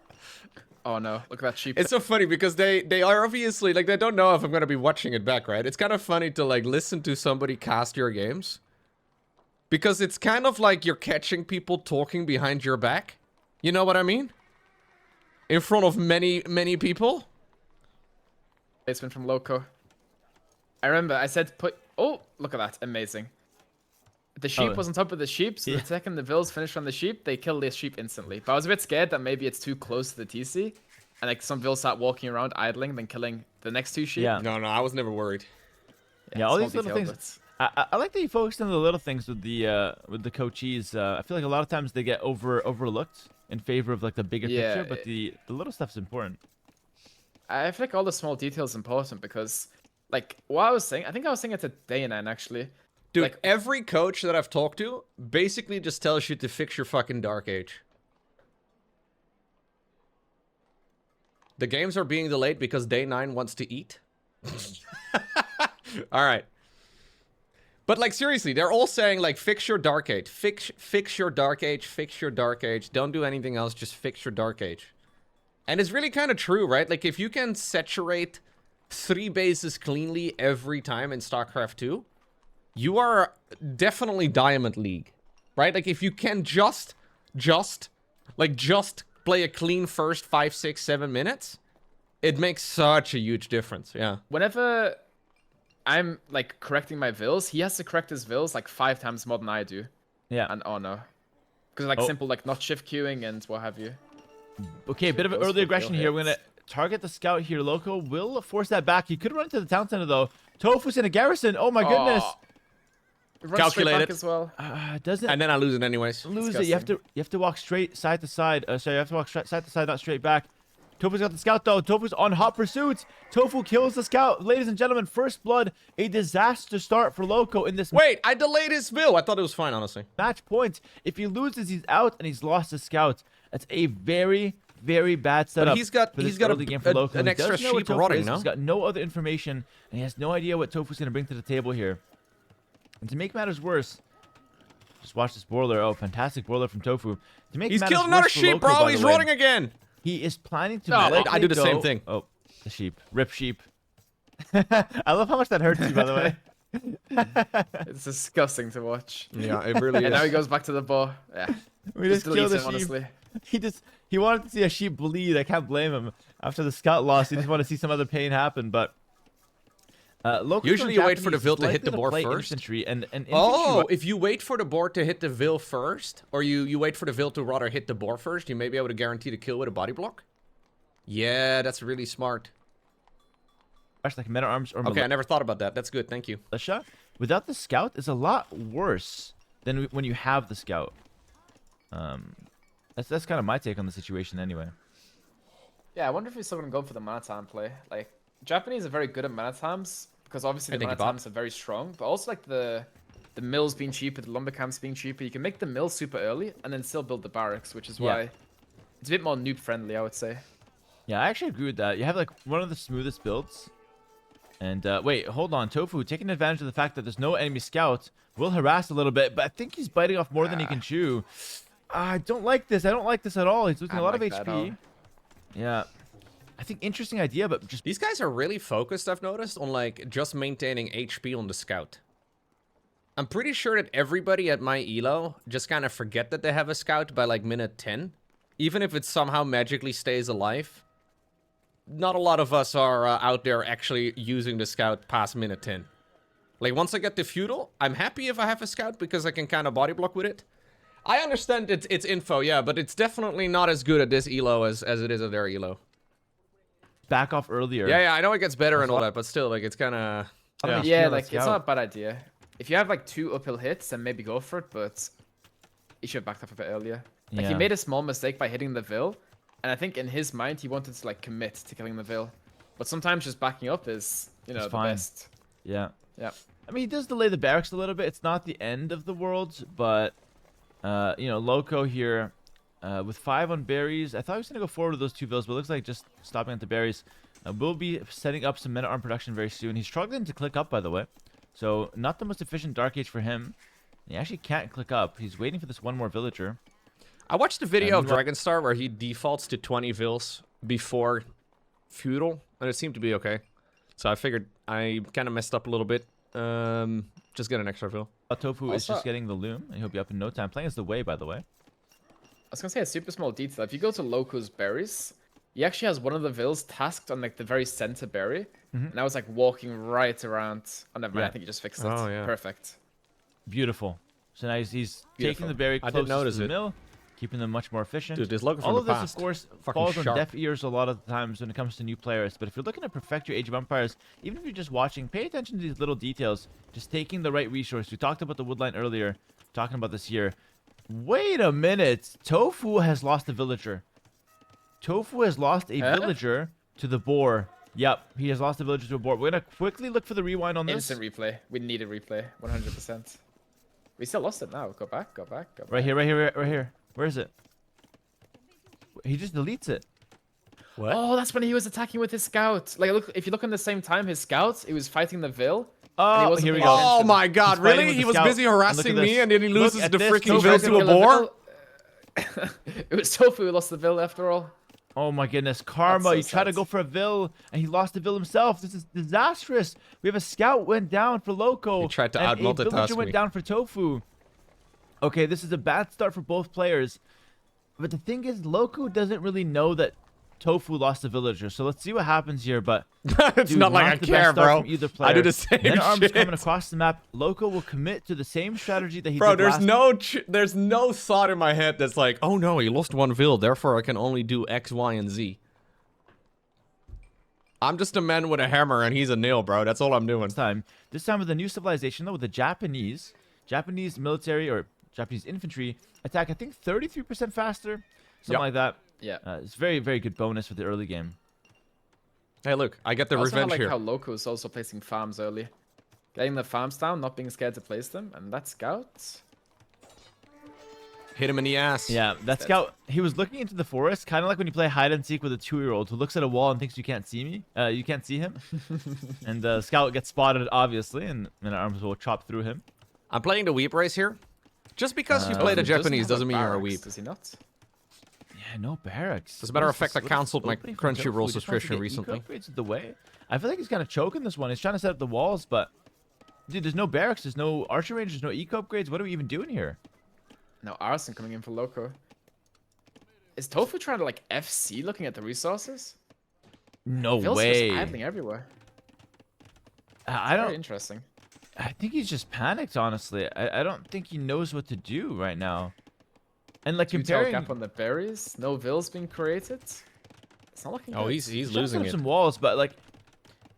Oh no, look at that sheep. It's so funny because they are obviously, like, they don't know if I'm going to be watching it back, right? It's kind of funny to, like, listen to somebody cast your games. Because it's kind of like you're catching people talking behind your back. You know what I mean? In front of many, many people. Basement from Lowko. I remember I said oh, look at that. Amazing. The sheep was on top of the sheep, so the second the vills finish on the sheep, they kill the sheep instantly. But I was a bit scared that maybe it's too close to the TC. And like some vills start walking around idling, then killing the next 2 sheep. Yeah. No, I was never worried. Yeah, all small these little detail, things. I like that you focused on the little things with the coachees. I feel like a lot of times they get overlooked in favor of like the bigger picture, but the little stuff's important. I feel like all the small details important because, like, what I was saying, I think I was saying it to Dayan actually. Dude, like, every coach that I've talked to basically just tells you to fix your fucking Dark Age. The games are being delayed because Day 9 wants to eat. All right. But, like, seriously, they're all saying, like, fix your Dark Age. Fix your Dark Age. Fix your Dark Age. Don't do anything else. Just fix your Dark Age. And it's really kind of true, right? Like, if you can saturate 3 bases cleanly every time in StarCraft 2, you are definitely Diamond League, right? Like, if you can just play a clean first 5, 6, 7 minutes, it makes such a huge difference, yeah. Whenever I'm, like, correcting my vills, he has to correct his vills, like, 5 times more than I do. Yeah. And, oh no. Because, like, simple, like, not shift queuing and what have you. Okay, a bit of an early aggression here. We're going to target the scout here. Lowko will force that back. He could run into the town center, though. ToFu's in a garrison. Oh, my goodness. Calculate it as well. Doesn't and then I lose it anyways. lose it. You have to walk straight side to side. Sorry, you have to walk side to side, not straight back. ToFu's got the scout though. ToFu's on hot pursuit. ToFu kills the scout. Ladies and gentlemen, first blood. A disaster start for Lowko in this. Wait, I delayed his bill. I thought it was fine, honestly. Match point. If he loses, he's out and he's lost his scout. That's a very, very bad setup. But he's got early game for Lowko. an extra sheep rotting, no? He's got no other information and he has no idea what ToFu's going to bring to the table here. And to make matters worse, just watch this boiler. Oh, fantastic boiler from ToFu. To make He's matters killed another worse for sheep, Lowko, bro. by He's the way, rotting again. He is planning to. I do the same go- thing. Oh, the sheep. Rip sheep. I love how much that hurts you, by the way. It's disgusting to watch. Yeah, it really And is. now he goes back to the bow. Yeah. We just delete killed the it, sheep. honestly. He wanted to see a sheep bleed. I can't blame him. After the scout loss, he just wanted to see some other pain happen. But Lowko's Usually going you wait for the Japanese. Vil He's to hit likely the board play first. Infantry and infantry. Oh, if you wait for the board to hit the Vil first, or you wait for the Vil to rather hit the board first, you may be able to guarantee the kill with a body block. Yeah, that's really smart. like men at arms or Okay, I never thought about that. That's good, thank you. militia without the scout is a lot worse than when you have the scout. That's kind of my take on the situation anyway. Yeah, I wonder if he's still going to go for the mana time play. Like, Japanese are very good at mana times because obviously the mana times are very strong, but also like the mills being cheaper, the lumber camps being cheaper. You can make the mill super early and then still build the barracks, which is why it's a bit more noob friendly, I would say. Yeah, I actually agree with that. You have like one of the smoothest builds. And wait, hold on. ToFu taking advantage of the fact that there's no enemy scout will harass a little bit, but I think he's biting off more than he can chew. I don't like this. I don't like this at all. He's losing a lot of HP. Yeah. I think interesting idea, but just... These guys are really focused, I've noticed, on like just maintaining HP on the scout. I'm pretty sure that everybody at my elo just kind of forget that they have a scout by like minute 10. Even if it somehow magically stays alive. Not a lot of us are out there actually using the scout past minute 10. Like, once I get the feudal, I'm happy if I have a scout because I can kind of body block with it. I understand it's info, yeah, but it's definitely not as good at this elo as it is at their elo. Back off earlier. Yeah, I know it gets better and all that, but still, like, it's kind of... Yeah, like, it's not a bad idea. If you have, like, 2 uphill hits, then maybe go for it, but you should have backed off a bit earlier. Like, he made a small mistake by hitting the Vil, and I think in his mind, he wanted to, like, commit to killing the Vil. But sometimes just backing up is, you know, the best. Yeah. Yeah. I mean, he does delay the barracks a little bit. It's not the end of the world, but you know, Lowko here with 5 on berries. I thought he was gonna go forward with those 2 villas, but it looks like just stopping at the berries. We'll be setting up some men-at-arm production very soon. He's struggling to click up, by the way, so not the most efficient Dark Age for him. He actually can't click up. He's waiting for this one more villager. I watched a video of Dragonstar where he defaults to 20 vills before feudal, and it seemed to be okay. So I figured I kind of messed up a little bit. Just get an extra vill. OhTofu is just getting the loom, and he'll be up in no time. Playing as the way, by the way. I was gonna say a super small detail. If you go to Lowko's berries, he actually has one of the vills tasked on like the very center berry, and I was like walking right around. Oh, never mind. I think he just fixed it. Oh, yeah. Perfect. Beautiful. So now he's taking Beautiful. the berry I closest didn't notice to the it. mill, keeping them much more efficient. Dude, this Lowko from All the of this, past. of course, Fucking falls on sharp. deaf ears a lot of the times when it comes to new players. But if you're looking to perfect your Age of Empires, even if you're just watching, pay attention to these little details. Just taking the right resource. We talked about the woodline earlier, talking about this here. Wait a minute. Tofu has lost a villager. Tofu has lost a villager to the boar. Yep, he has lost a villager to a boar. We're going to quickly look for the rewind on this. Instant replay. We need a replay. 100%. We still lost it now. Go back. Go back. Go back. Right here, right here, right here. Where is it? He just deletes it. What? Oh, that's when he was attacking with his scout. Like, look, if you look on the same time, his scouts, he was fighting the Vil. Oh, here we go. Oh my god, He's fighting really? with He the was scout. busy And look harassing at me this. and then he Look loses at the this. freaking Tofu Vil has to a Kill the boar? Vil. It was Tofu who lost the Vil after all. Oh my goodness, Karma, so you tried to sad. go for a Vil, and he lost the Vil himself. This is disastrous. We have a scout went down for Lowko. He tried to and out-multitask a villager me. went down for Tofu. Okay, this is a bad start for both players. But the thing is, Lowko doesn't really know that Tofu lost a villager. So let's see what happens here, but... It's dude, not like not I the care, best start bro. from either I player. do the same Men arms shit. coming across the map. Lowko will commit to the same strategy that he Bro, did last there's no thought in my head that's like, oh no, he lost 1 Vil, therefore I can only do X, Y, and Z. I'm just a man with a hammer and he's a nail, bro. That's all I'm doing. time. This time with a new civilization, though, with the Japanese military or Japanese infantry attack, I think 33% faster, something like that. Yeah. It's very, very good bonus for the early game. Hey, look, I get the I also revenge like here. how Lowko is also placing farms early. Getting the farms down, not being scared to place them, and that scout. Hit him in the ass. Yeah, that scout, he was looking into the forest, kind of like when you play hide and seek with a 2-year-old who looks at a wall and thinks you can't see me. You can't see him. And the scout gets spotted, obviously, and arms will chop through him. I'm playing the weep race here. Just because you play the Tofu Japanese have doesn't mean you're a barracks, weep. Does he not? Yeah, no barracks. As a matter What of is fact, this- I what is canceled this my opening from Crunchyroll Tofu? He just wants to subscription get recently. eco upgrades the way. I feel like he's kind of choking this one. He's trying to set up the walls, but dude, there's no barracks, there's no archer range, there's no eco upgrades. What are we even doing here? No, Arson coming in for Lowko. Is Tofu trying to like FC looking at the resources? No Vil's way. just idling everywhere. I Very don't. interesting. I think he's just panicked. Honestly, I don't think he knows what to do right now. And like 2 tile comparing, gap on the berries. No Vils being created. It's not looking Oh, good. he's trying to losing set up it. some walls, but like,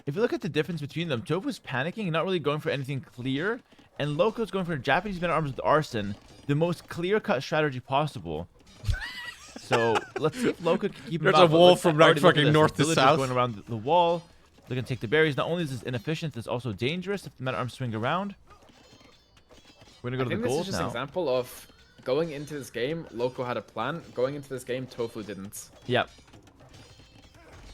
if you look at the difference between them, Tofu's panicking and not really going for anything clear, and Lowko's going for Japanese men at arms with arson, the most clear-cut strategy possible. So let's see if Lowko can keep him There's out, a but wall let's from, already like, look at fucking this. north to Villagers south. going around the wall. They're gonna take the berries. Not only is this inefficient, it's also dangerous if the men at arms swing around. We're gonna go I to think the this goals is just now. an example of going into this game, Lowko had a plan. Going into this game, Tofu didn't. Yep.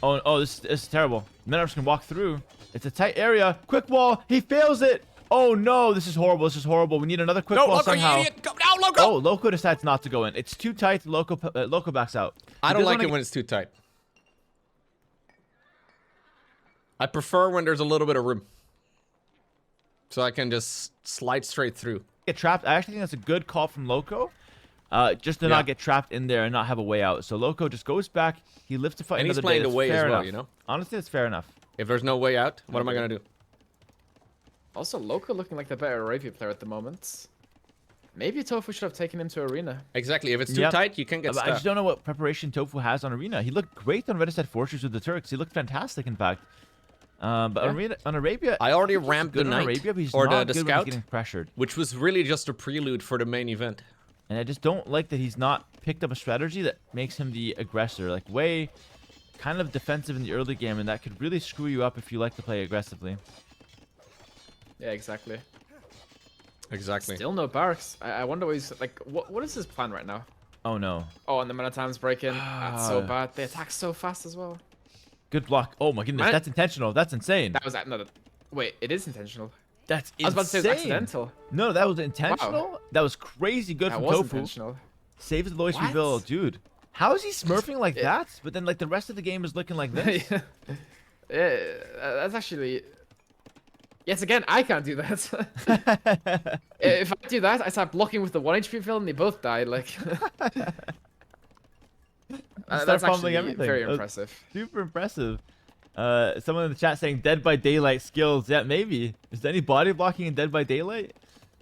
Oh, this is terrible. Men at arms can walk through. It's a tight area. Quick wall. He fails it. Oh no, this is horrible. This is horrible. We need another quick No, wall Lowko, somehow. you idiot! Go now, Lowko! Oh, Lowko decides not to go in. It's too tight. Lowko backs out. I He don't does like wanna it when it's too tight. I prefer when there's a little bit of room. So I can just slide straight through. get trapped. I actually think that's a good call from Lowko. Just to Yeah. not get trapped in there and not have a way out. So Lowko just goes back. He lives to fight And he's another playing day. the That's way as fair well, enough. you know? Honestly, it's fair enough. If there's no way out, what am I gonna do? Also, Lowko looking like the better Arabia player at the moment. Maybe Tofu should have taken him to Arena. Exactly. If it's too Yep. tight, you can get But I just stuck. don't know what preparation Tofu has on Arena. He looked great on Red Asset Fortress with the Turks. He looked fantastic, in fact. But on Arabia, I already think he's ramped the good on knight Arabia, but he's or not the good when he's scout, getting pressured. which was really just a prelude for the main event. And I just don't like that he's not picked up a strategy that makes him the aggressor. Like, way kind of defensive in the early game, and that could really screw you up if you like to play aggressively. Yeah, exactly. Exactly. Still no barracks. I wonder what he's like. What is his plan right now? Oh no. Oh, and the Manatimes break in. That's so bad. They attack so fast as well. Good block. Oh my goodness, Man- that's intentional. That's insane. That was no. Wait, it is intentional. That's I was about to say it was insane. accidental. No, that was intentional. That was crazy good That from was ToFu. intentional. Saves the Lois What? reveal, dude. How is he smurfing like that? But then like the rest of the game is looking like this. Yeah, that's actually. Yes, again, I can't do that. If I do that, I start blocking with the 1 HP field and they both die. Like, that's fumbling actually everything. very That's impressive. Super impressive. Someone in the chat saying Dead by Daylight skills. Yeah, maybe. Is there any body blocking in Dead by Daylight?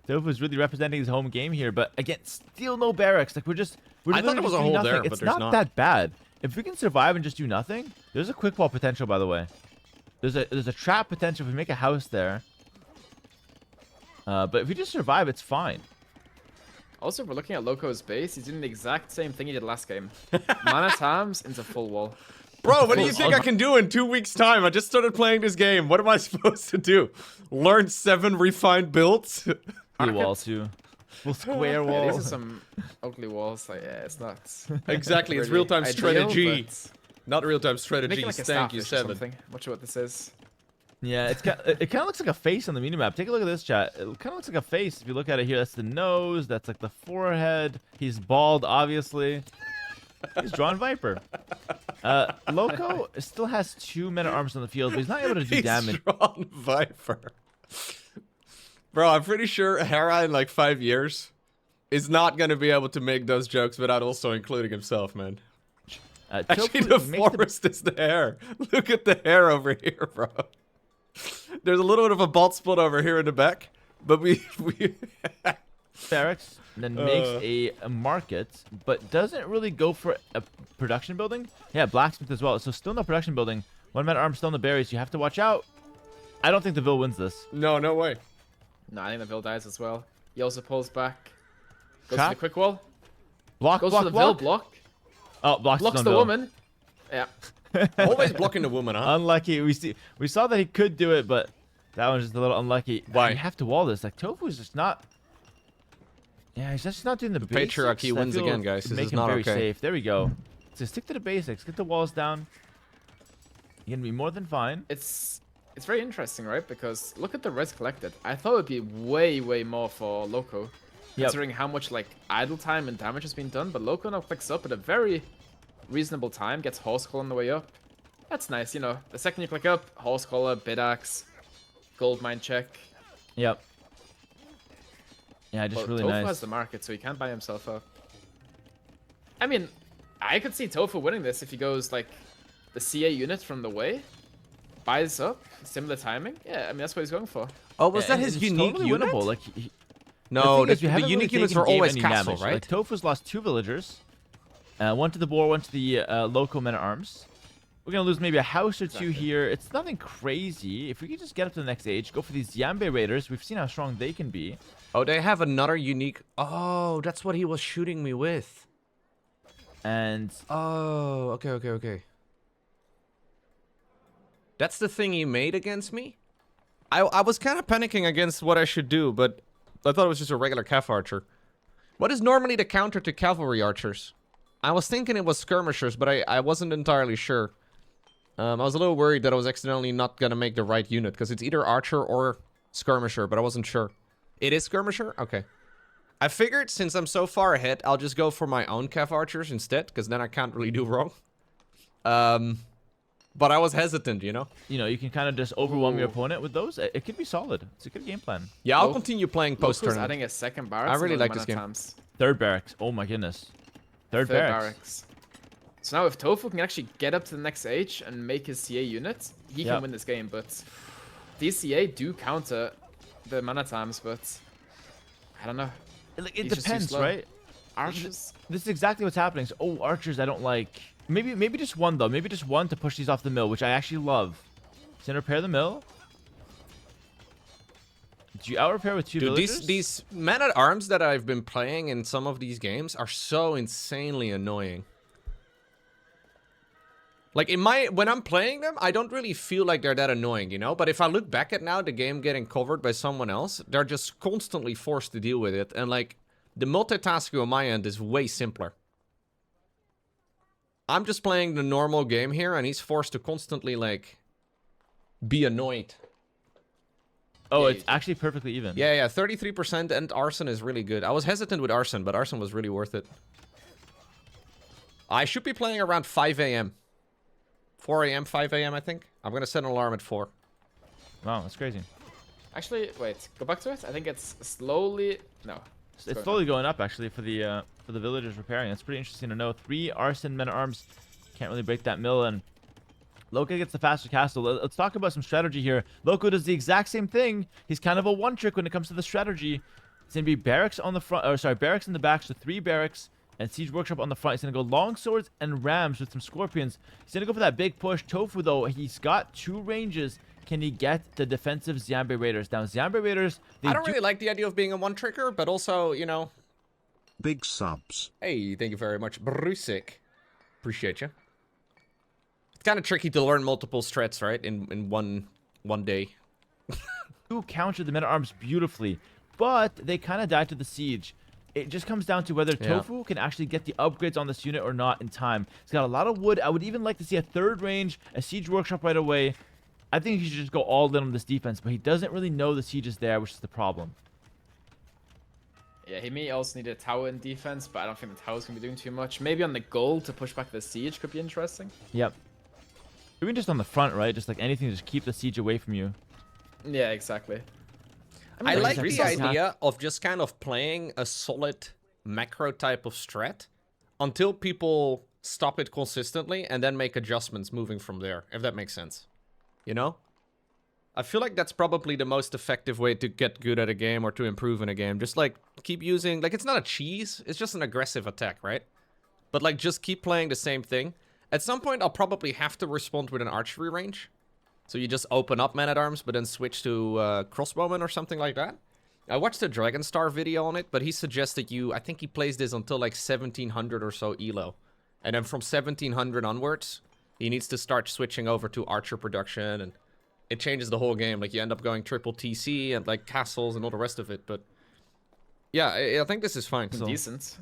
ToFu's really representing his home game here, but again, still no barracks. Like we're I thought literally it was just a doing hole there, nothing. but It's there's not not. that bad. If we can survive and just do nothing, there's a quick wall potential, by the way. There's a trap potential if we make a house there. But if we just survive, it's fine. Also, if we're looking at Lowko's base, he's doing the exact same thing he did last game. Manatimes into full wall. Bro, what do you think I can do in 2 weeks' time? I just started playing this game. What am I supposed to do? Learn 7 refined builds? Blue wall too. Full square Yeah, wall. these are some ugly walls. Like, yeah, it's not. Exactly, it's really real-time ideal, strategy. but Not real-time Make strategy. it like a Thank you, starfish or 7. something. Watch what this is. Yeah, it kind of looks like a face on the minimap. Take a look at this, chat. It kind of looks like a face. If you look at it here, that's the nose. That's like the forehead. He's bald, obviously. He's drawn Viper. Lowko still has 2 men at arms on the field, but he's not able to do He's damage. drawn Viper. Bro, I'm pretty sure Hera in like 5 years is not going to be able to make those jokes without also including himself, man. Actually, ToFu the makes forest is the hair. Look at the hair over here, bro. There's a little bit of a bald spot over here in the back, but we barracks, then makes a market, but doesn't really go for a production building. Yeah, blacksmith as well. So still no production building. 1 man at arms, still in the berries. You have to watch out. I don't think the Vil wins this. No way. No, I think the Vil dies as well. He also pulls back. Goes Trap. to the quick wall. Block, Goes block, to the Vil block. block. Oh, blocks Blocks on the Vil. woman. Yeah. Always blocking the woman, huh? Unlucky. We saw that he could do it, but that one's just a little unlucky. Why? You have to wall this. Like ToFu's just not. Yeah, he's just not doing the basics. patriarchy that wins feel again, guys. This make is him not very okay. safe. There we go. So stick to the basics. Get the walls down. You're gonna be more than fine. It's very interesting, right? Because look at the res collected. I thought it would be way more for Lowko, considering how much like idle time and damage has been done. But Lowko now clicks up at a very reasonable time, gets Horse Collar on the way up. That's nice, you know. The second you click up, Horse Collar, Bid Axe, Gold Mine check. Yep. Yeah, just But really ToFu nice. has the market, so he can't buy himself up. I mean, I could see ToFu winning this if he goes like the CA unit from the way, buys up, similar timing. Yeah, I mean that's what he's going for. Oh, was that his It's unique totally unit? winnable. Like, No, thing is, we the haven't unique really units taken are game always any castle, damage. right? Like ToFu's lost 2 villagers. 1 to the boar, 1 to the Lowko men at arms. We're gonna lose maybe a house or 2 here. It's nothing crazy. If we could just get up to the next age, go for these Yambe Raiders. We've seen how strong they can be. Oh, they have another unique... Oh, that's what he was shooting me with. And Oh, okay. That's the thing he made against me? I was kind of panicking against what I should do, but I thought it was just a regular Cav archer. What is normally the counter to cavalry archers? I was thinking it was skirmishers, but I wasn't entirely sure. I was a little worried that I was accidentally not gonna make the right unit, because it's either archer or skirmisher, but I wasn't sure. It is skirmisher? Okay. I figured since I'm so far ahead, I'll just go for my own Cav archers instead, because then I can't really do wrong. But I was hesitant, you know? you know, you can kind of just overwhelm your opponent with those. It could be solid. It's a good game plan. Yeah, I'll Lowko- continue playing Lowko's post-tournament. adding a second barracks. I really and like another this game. Manatimes. 3rd barracks. Oh my goodness. Third barracks. So now if ToFu can actually get up to the next age and make his CA unit, he Yep. can win this game. But these CA do counter the Manatimes, but I don't know. Like, it He's just too depends, slow. right? Archers. This is exactly what's happening. So, oh, archers, I don't like. Maybe just 1 though. Maybe just 1 to push these off the mill, which I actually love. So repair the mill. Do you out repair with 2 Dude, villagers? these men-at-arms that I've been playing in some of these games are so insanely annoying. Like when I'm playing them, I don't really feel like they're that annoying, you know? But if I look back at now the game getting covered by someone else, they're just constantly forced to deal with it. And like, the multitasking on my end is way simpler. I'm just playing the normal game here, and he's forced to constantly, like, be annoyed. Oh, it's actually perfectly even. Yeah, 33% and Arson is really good. I was hesitant with Arson, but Arson was really worth it. I should be playing around 5 a.m. 4 a.m., 5 a.m., I think. I'm going to set an alarm at 4. Wow, that's crazy. Actually, wait, go back to it. I think it's slowly... No. It's slowly going up, actually, for the villagers repairing. That's pretty interesting to know. 3 Arson men-at-arms. Can't really break that mill, and Lowko gets the faster castle. Let's talk about some strategy here. Lowko does the exact same thing. He's kind of a one-trick when it comes to the strategy. It's going to be barracks on the front, or sorry, barracks in the back, so 3 barracks, and siege workshop on the front. He's going to go long swords and rams with some scorpions. He's going to go for that big push. ToFu, though, he's got 2 ranges. Can he get the defensive Xianbei Raiders? Now, Xianbei Raiders... I don't really like the idea of being a one-tricker, but also, you know... Big subs. Hey, thank you very much, Brusik. Appreciate you. It's kind of tricky to learn multiple strats, right? In one day. Do counter the men-at-arms beautifully, but they kind of die to the siege. It just comes down to whether ToFu can actually get the upgrades on this unit or not in time. He's got a lot of wood. I would even like to see a 3rd range, a siege workshop right away. I think he should just go all in on this defense, but he doesn't really know the siege is there, which is the problem. Yeah, he may also need a tower in defense, but I don't think the tower's going to be doing too much. Maybe on the goal to push back the siege could be interesting. Yep. Even just on the front, right? Just like anything to just keep the siege away from you. Yeah, exactly. I mean, like the resource idea of just kind of playing a solid macro type of strat until people stop it consistently and then make adjustments moving from there, if that makes sense. You know? I feel like that's probably the most effective way to get good at a game or to improve in a game. Just like keep using, like it's not a cheese, it's just an aggressive attack, right? But like just keep playing the same thing. At some point I'll probably have to respond with an archery range. So you just open up man-at-arms but then switch to crossbowman or something like that. I watched a Dragonstar video on it, but he suggested I think he plays this until like 1700 or so elo. And then from 1700 onwards, he needs to start switching over to archer production, and it changes the whole game. Like, you end up going triple TC and, like, castles and all the rest of it, but... Yeah, I think this is fine. So. Decent.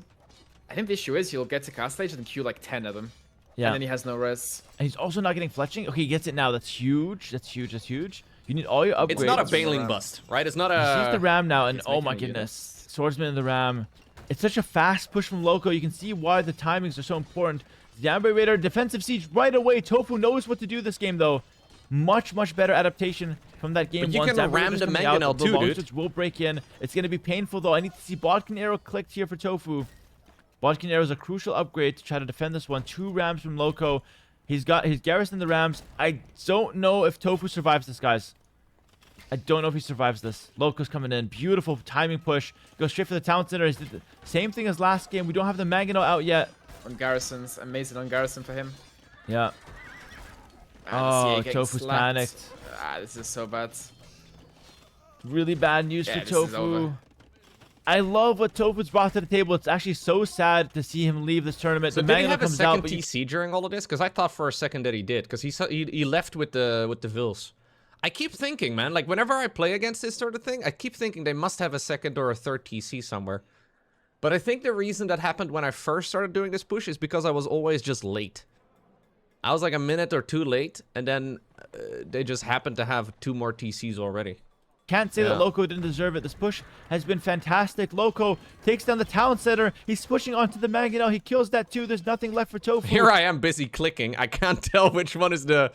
I think the issue is he'll get to castle age and queue, like, 10 of them. Yeah. And then he has no res. And he's also not getting fletching. Okay, he gets it now. That's huge. That's huge. That's huge. You need all your upgrades. It's not a bailing bust, right? It's not a... He sees the ram now, and oh my goodness. Swordsman in the ram. It's such a fast push from Lowko. You can see why the timings are so important. Xianbei Raider, defensive siege right away. ToFu knows what to do this game, though. Much better adaptation from that game. But you can ram the mangonel too, dude. Will break in. It's going to be painful, though. I need to see Bodkin Arrow clicked here for ToFu. Bodkin Arrow is a crucial upgrade to try to defend this one. 2 rams from Lowko. He's got his garrison the rams. I don't know if ToFu survives this, guys. I don't know if he survives this. Lowko's coming in. Beautiful timing push. Goes straight for the town center. He's the same thing as last game. We don't have the mangonel out yet. On garrisons. Amazing on garrison for him. Yeah. Oh, ToFu's panicked. Ah, this is so bad. Really bad news for ToFu. I love what ToFu's brought to the table. It's actually so sad to see him leave this tournament. So the did he have a comes second out, TC during all of this? Because I thought for a second that he did. Because he left with the Vils. I keep thinking, man, like whenever I play against this sort of thing, I keep thinking they must have a second or a third TC somewhere. But I think the reason that happened when I first started doing this push is because I was always just late. I was like a minute or 2 late, and then they just happened to have 2 more TCs already. Can't say that Lowko didn't deserve it. This push has been fantastic. Lowko takes down the town center. He's pushing onto the mangonel. He kills that too. There's nothing left for ToFu. Here I am busy clicking. I can't tell which one is the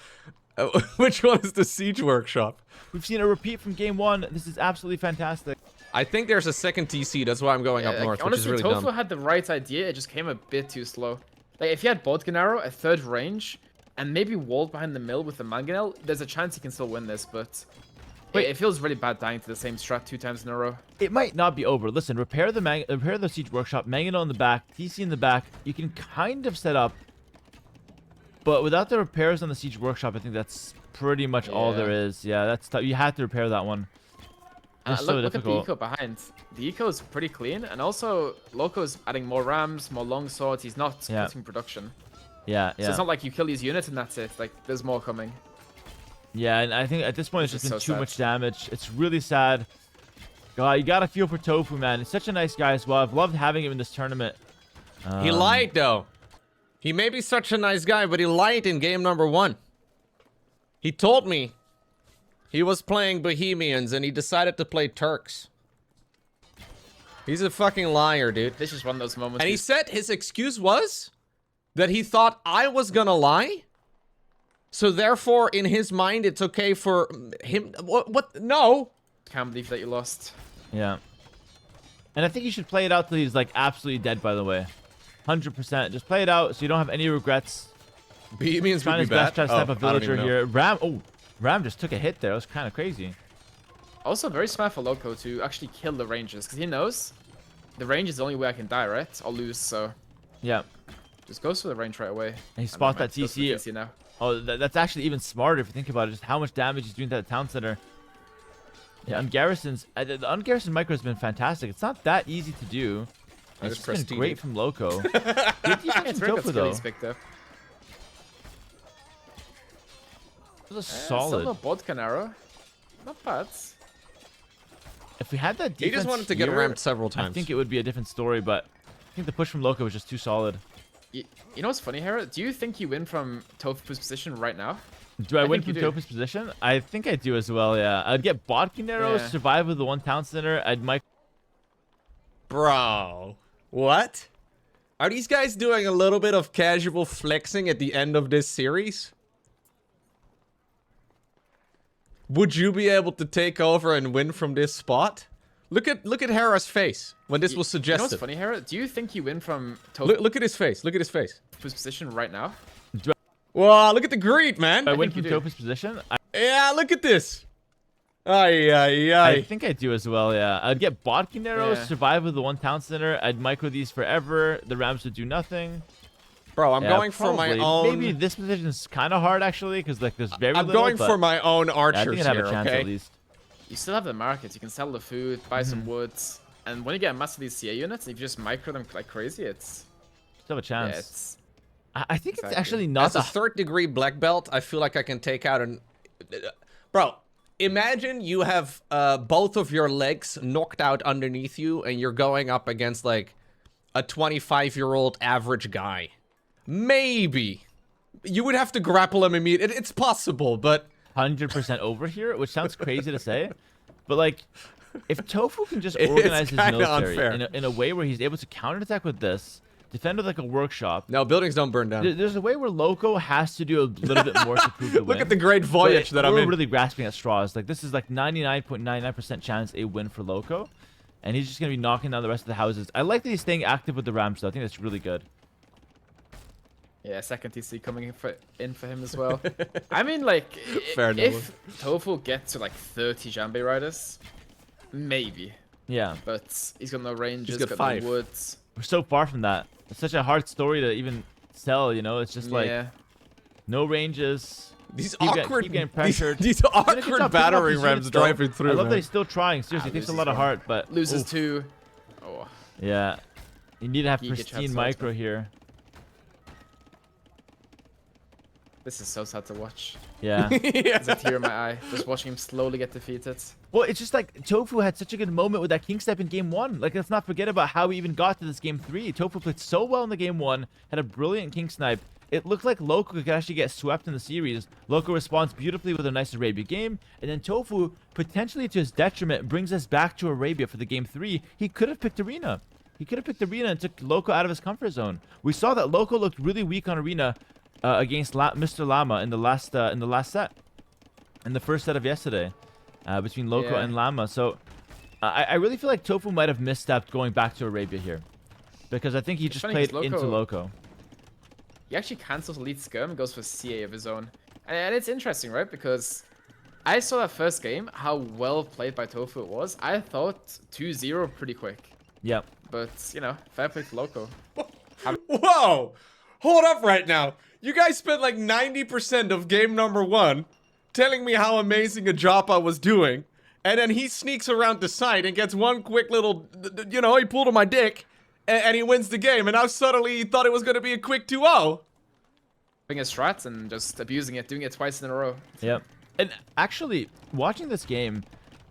siege workshop. We've seen a repeat from game 1. This is absolutely fantastic. I think there's a second TC. That's why I'm going up north, honestly, which is really ToFu dumb. had the right idea. It just came a bit too slow. Like, if he had Bodkin Arrow, a 3rd range, and maybe walled behind the mill with the mangonel, there's a chance he can still win this, but... Wait, it feels really bad dying to the same strat 2 times in a row. It might not be over. Listen, repair the siege workshop, mangonel in the back, TC in the back. You can kind of set up, but without the repairs on the siege workshop, I think that's pretty much all there is. Yeah, that's tough. You have to repair that one. It's so look at the difficult. eco behind. The eco is pretty clean, and also Lowko's adding more rams, more long swords. He's not cutting production. Yeah, So it's not like you kill these units and that's it. Like, there's more coming. Yeah, and I think at this point it's Which just is been so too sad. much damage. It's really sad. God, you gotta feel for Tofu, man. He's such a nice guy as well. I've loved having him in this tournament. He lied, though. He may be such a nice guy, but he lied in game number 1. He told me he was playing Bohemians and he decided to play Turks. He's a fucking liar, dude. This is one of those moments. And he said his excuse was that he thought I was gonna lie. So therefore, in his mind, it's okay for him. What? No. Can't believe that you lost. Yeah. And I think you should play it out till he's like absolutely dead, by the way. 100%. Just play it out so you don't have any regrets. Bohemians would Trying be his best, bad. trying to snipe a I don't villager even know. here. Ram just took a hit there. That was kind of crazy. Also, very smart for Lowko to actually kill the rangers, because he knows the range is the only way I can die, right? Or lose, so Yeah. just goes for the range right away. And he And spots never that mind, goes for the TC. TC now. Oh, that's actually even smarter if you think about it. Just how much damage he's doing to the town center. Yeah, ungarrisons. The ungarrison micro has been fantastic. It's not that easy to do. I It's just just pressed been TD. great from Lowko. Good defense It's from very good Tofu, skill though. he's picked up. It was Still solid. no vodka arrow. Not bad. If we had that He defense just wanted to get here, ramped several I times. think it would be a different story, but I think the push from Lowko was just too solid. You know what's funny, Hera? Do you think you win from Tofu's position right now? Do I win think from you do. Tofu's position? I think I do as well, yeah. I'd get Bodkin arrows, Yeah. survive with the one town center. I'd mic. Bro. What? Are these guys doing a little bit of casual flexing at the end of this series? Would you be able to take over and win from this spot? Look at Hera's face when this was You know what's suggested. funny, Hera? Do you think you win from Tofu's Look at his face. Look at his face. position right now? Wow, look at the greed, man. Do I win think from you do. Tofu's position? Yeah, look at this. Ay, ay, I ay. think I do as well, yeah. I'd get Bodkin arrows, Yeah. survive with the one town center. I'd micro these forever. The Rams would do nothing. Bro, I'm Yeah, going for my probably. own... Maybe this position is kind of hard, actually, because like there's very I'm little, going but for my own yeah, I archers think I'd have here, a chance okay? at least. You still have the market. You can sell the food, buy some woods, and when you get a mass of these CA units, if you just micro them like crazy, it's Still have a yeah, chance. it's I think it's Exactly. actually not As a the third-degree black belt, I feel like I can take out an... Bro, imagine you have both of your legs knocked out underneath you, and you're going up against, like, a 25-year-old average guy. Maybe. You would have to grapple him immediately. It's possible, but... 100% over here, which sounds crazy to say, but like, if Tofu can just It's organize his kinda military unfair. in a way where he's able to counterattack with this, defend with like a workshop. No, buildings don't burn down. There's a way where Lowko has to do a little bit more to prove the win. Look at the great voyage that I'm We're in. really grasping at straws. Like this is like 99.99% chance a win for Lowko, and he's just gonna be knocking down the rest of the houses. I like that he's staying active with the Rams, though. I think that's really good. yeah, second TC coming in for him as well. I mean, like, Fair if Tofu gets to like 30 Jambe riders, maybe, Yeah, but he's got no ranges, got got 5. no woods. we're so far from that. It's such a hard story to even sell. You know, it's just like yeah, no ranges. These Keep awkward... getting these, pressured. these Doing a good awkward job picking up battering these rams units, though. driving through, I love man. that he's still trying. Seriously, it takes a loses lot of one. heart, but loses oof. 2. Oh, Yeah, you need to have Giga pristine chance micro also. here. this is so sad to watch. Yeah. There's a tear in my eye just watching him slowly get defeated. Well, it's just like Tofu had such a good moment with that king step in game 1. Like, let's not forget about how we even got to this game 3. Tofu played so well in the game 1, had a brilliant king snipe. It looked like Lowko could actually get swept in the series. Lowko responds beautifully with a nice Arabia game, and then Tofu, potentially to his detriment, brings us back to Arabia for the game 3. He could have picked Arena. He could have picked Arena and took Lowko out of his comfort zone. We saw that Lowko looked really weak on Arena against Mr. Llama in the last set, in the first set of yesterday, between Lowko Yeah. and Llama. So I really feel like Tofu might have misstepped going back to Arabia here, because I think he just funny played 'cause into Lowko. He actually cancels elite skirm and goes for CA of his own. And it's interesting, right? Because I saw that first game, how well played by Tofu it was. I thought 2-0 pretty quick. Yep. But, you know, fair play to Lowko. Whoa! Hold up right now. You guys spent like 90% of game number 1 telling me how amazing a job I was doing. And then he sneaks around the side and gets one quick little, you know, he pulled on my dick. And he wins the game. And now suddenly he thought it was going to be a quick 2-0. his strats and just abusing it, doing it twice in a row. Yep. And actually, watching this game,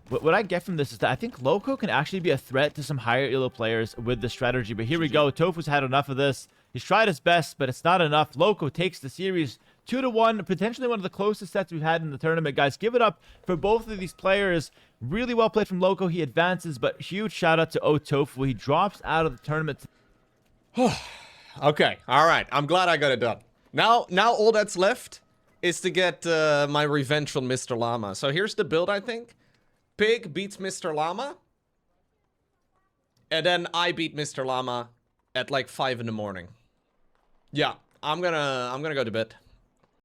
what I get from this is that I think Lowko can actually be a threat to some higher elo players with the strategy. But here we go. Tofu's had enough of this. He's tried his best, but it's not enough. Lowko takes the series 2-1, potentially one of the closest sets we've had in the tournament. Guys, give it up for both of these players. Really well played from Lowko. He advances, but huge shout out to OhTofu. He drops out of the tournament. Okay, all right. I'm glad I got it done. Now all that's left is to get my revenge on Mr. Llama. So here's the build, I think. Pig beats Mr. Llama. And then I beat Mr. Llama at like 5 in the morning. Yeah, I'm gonna go to bed.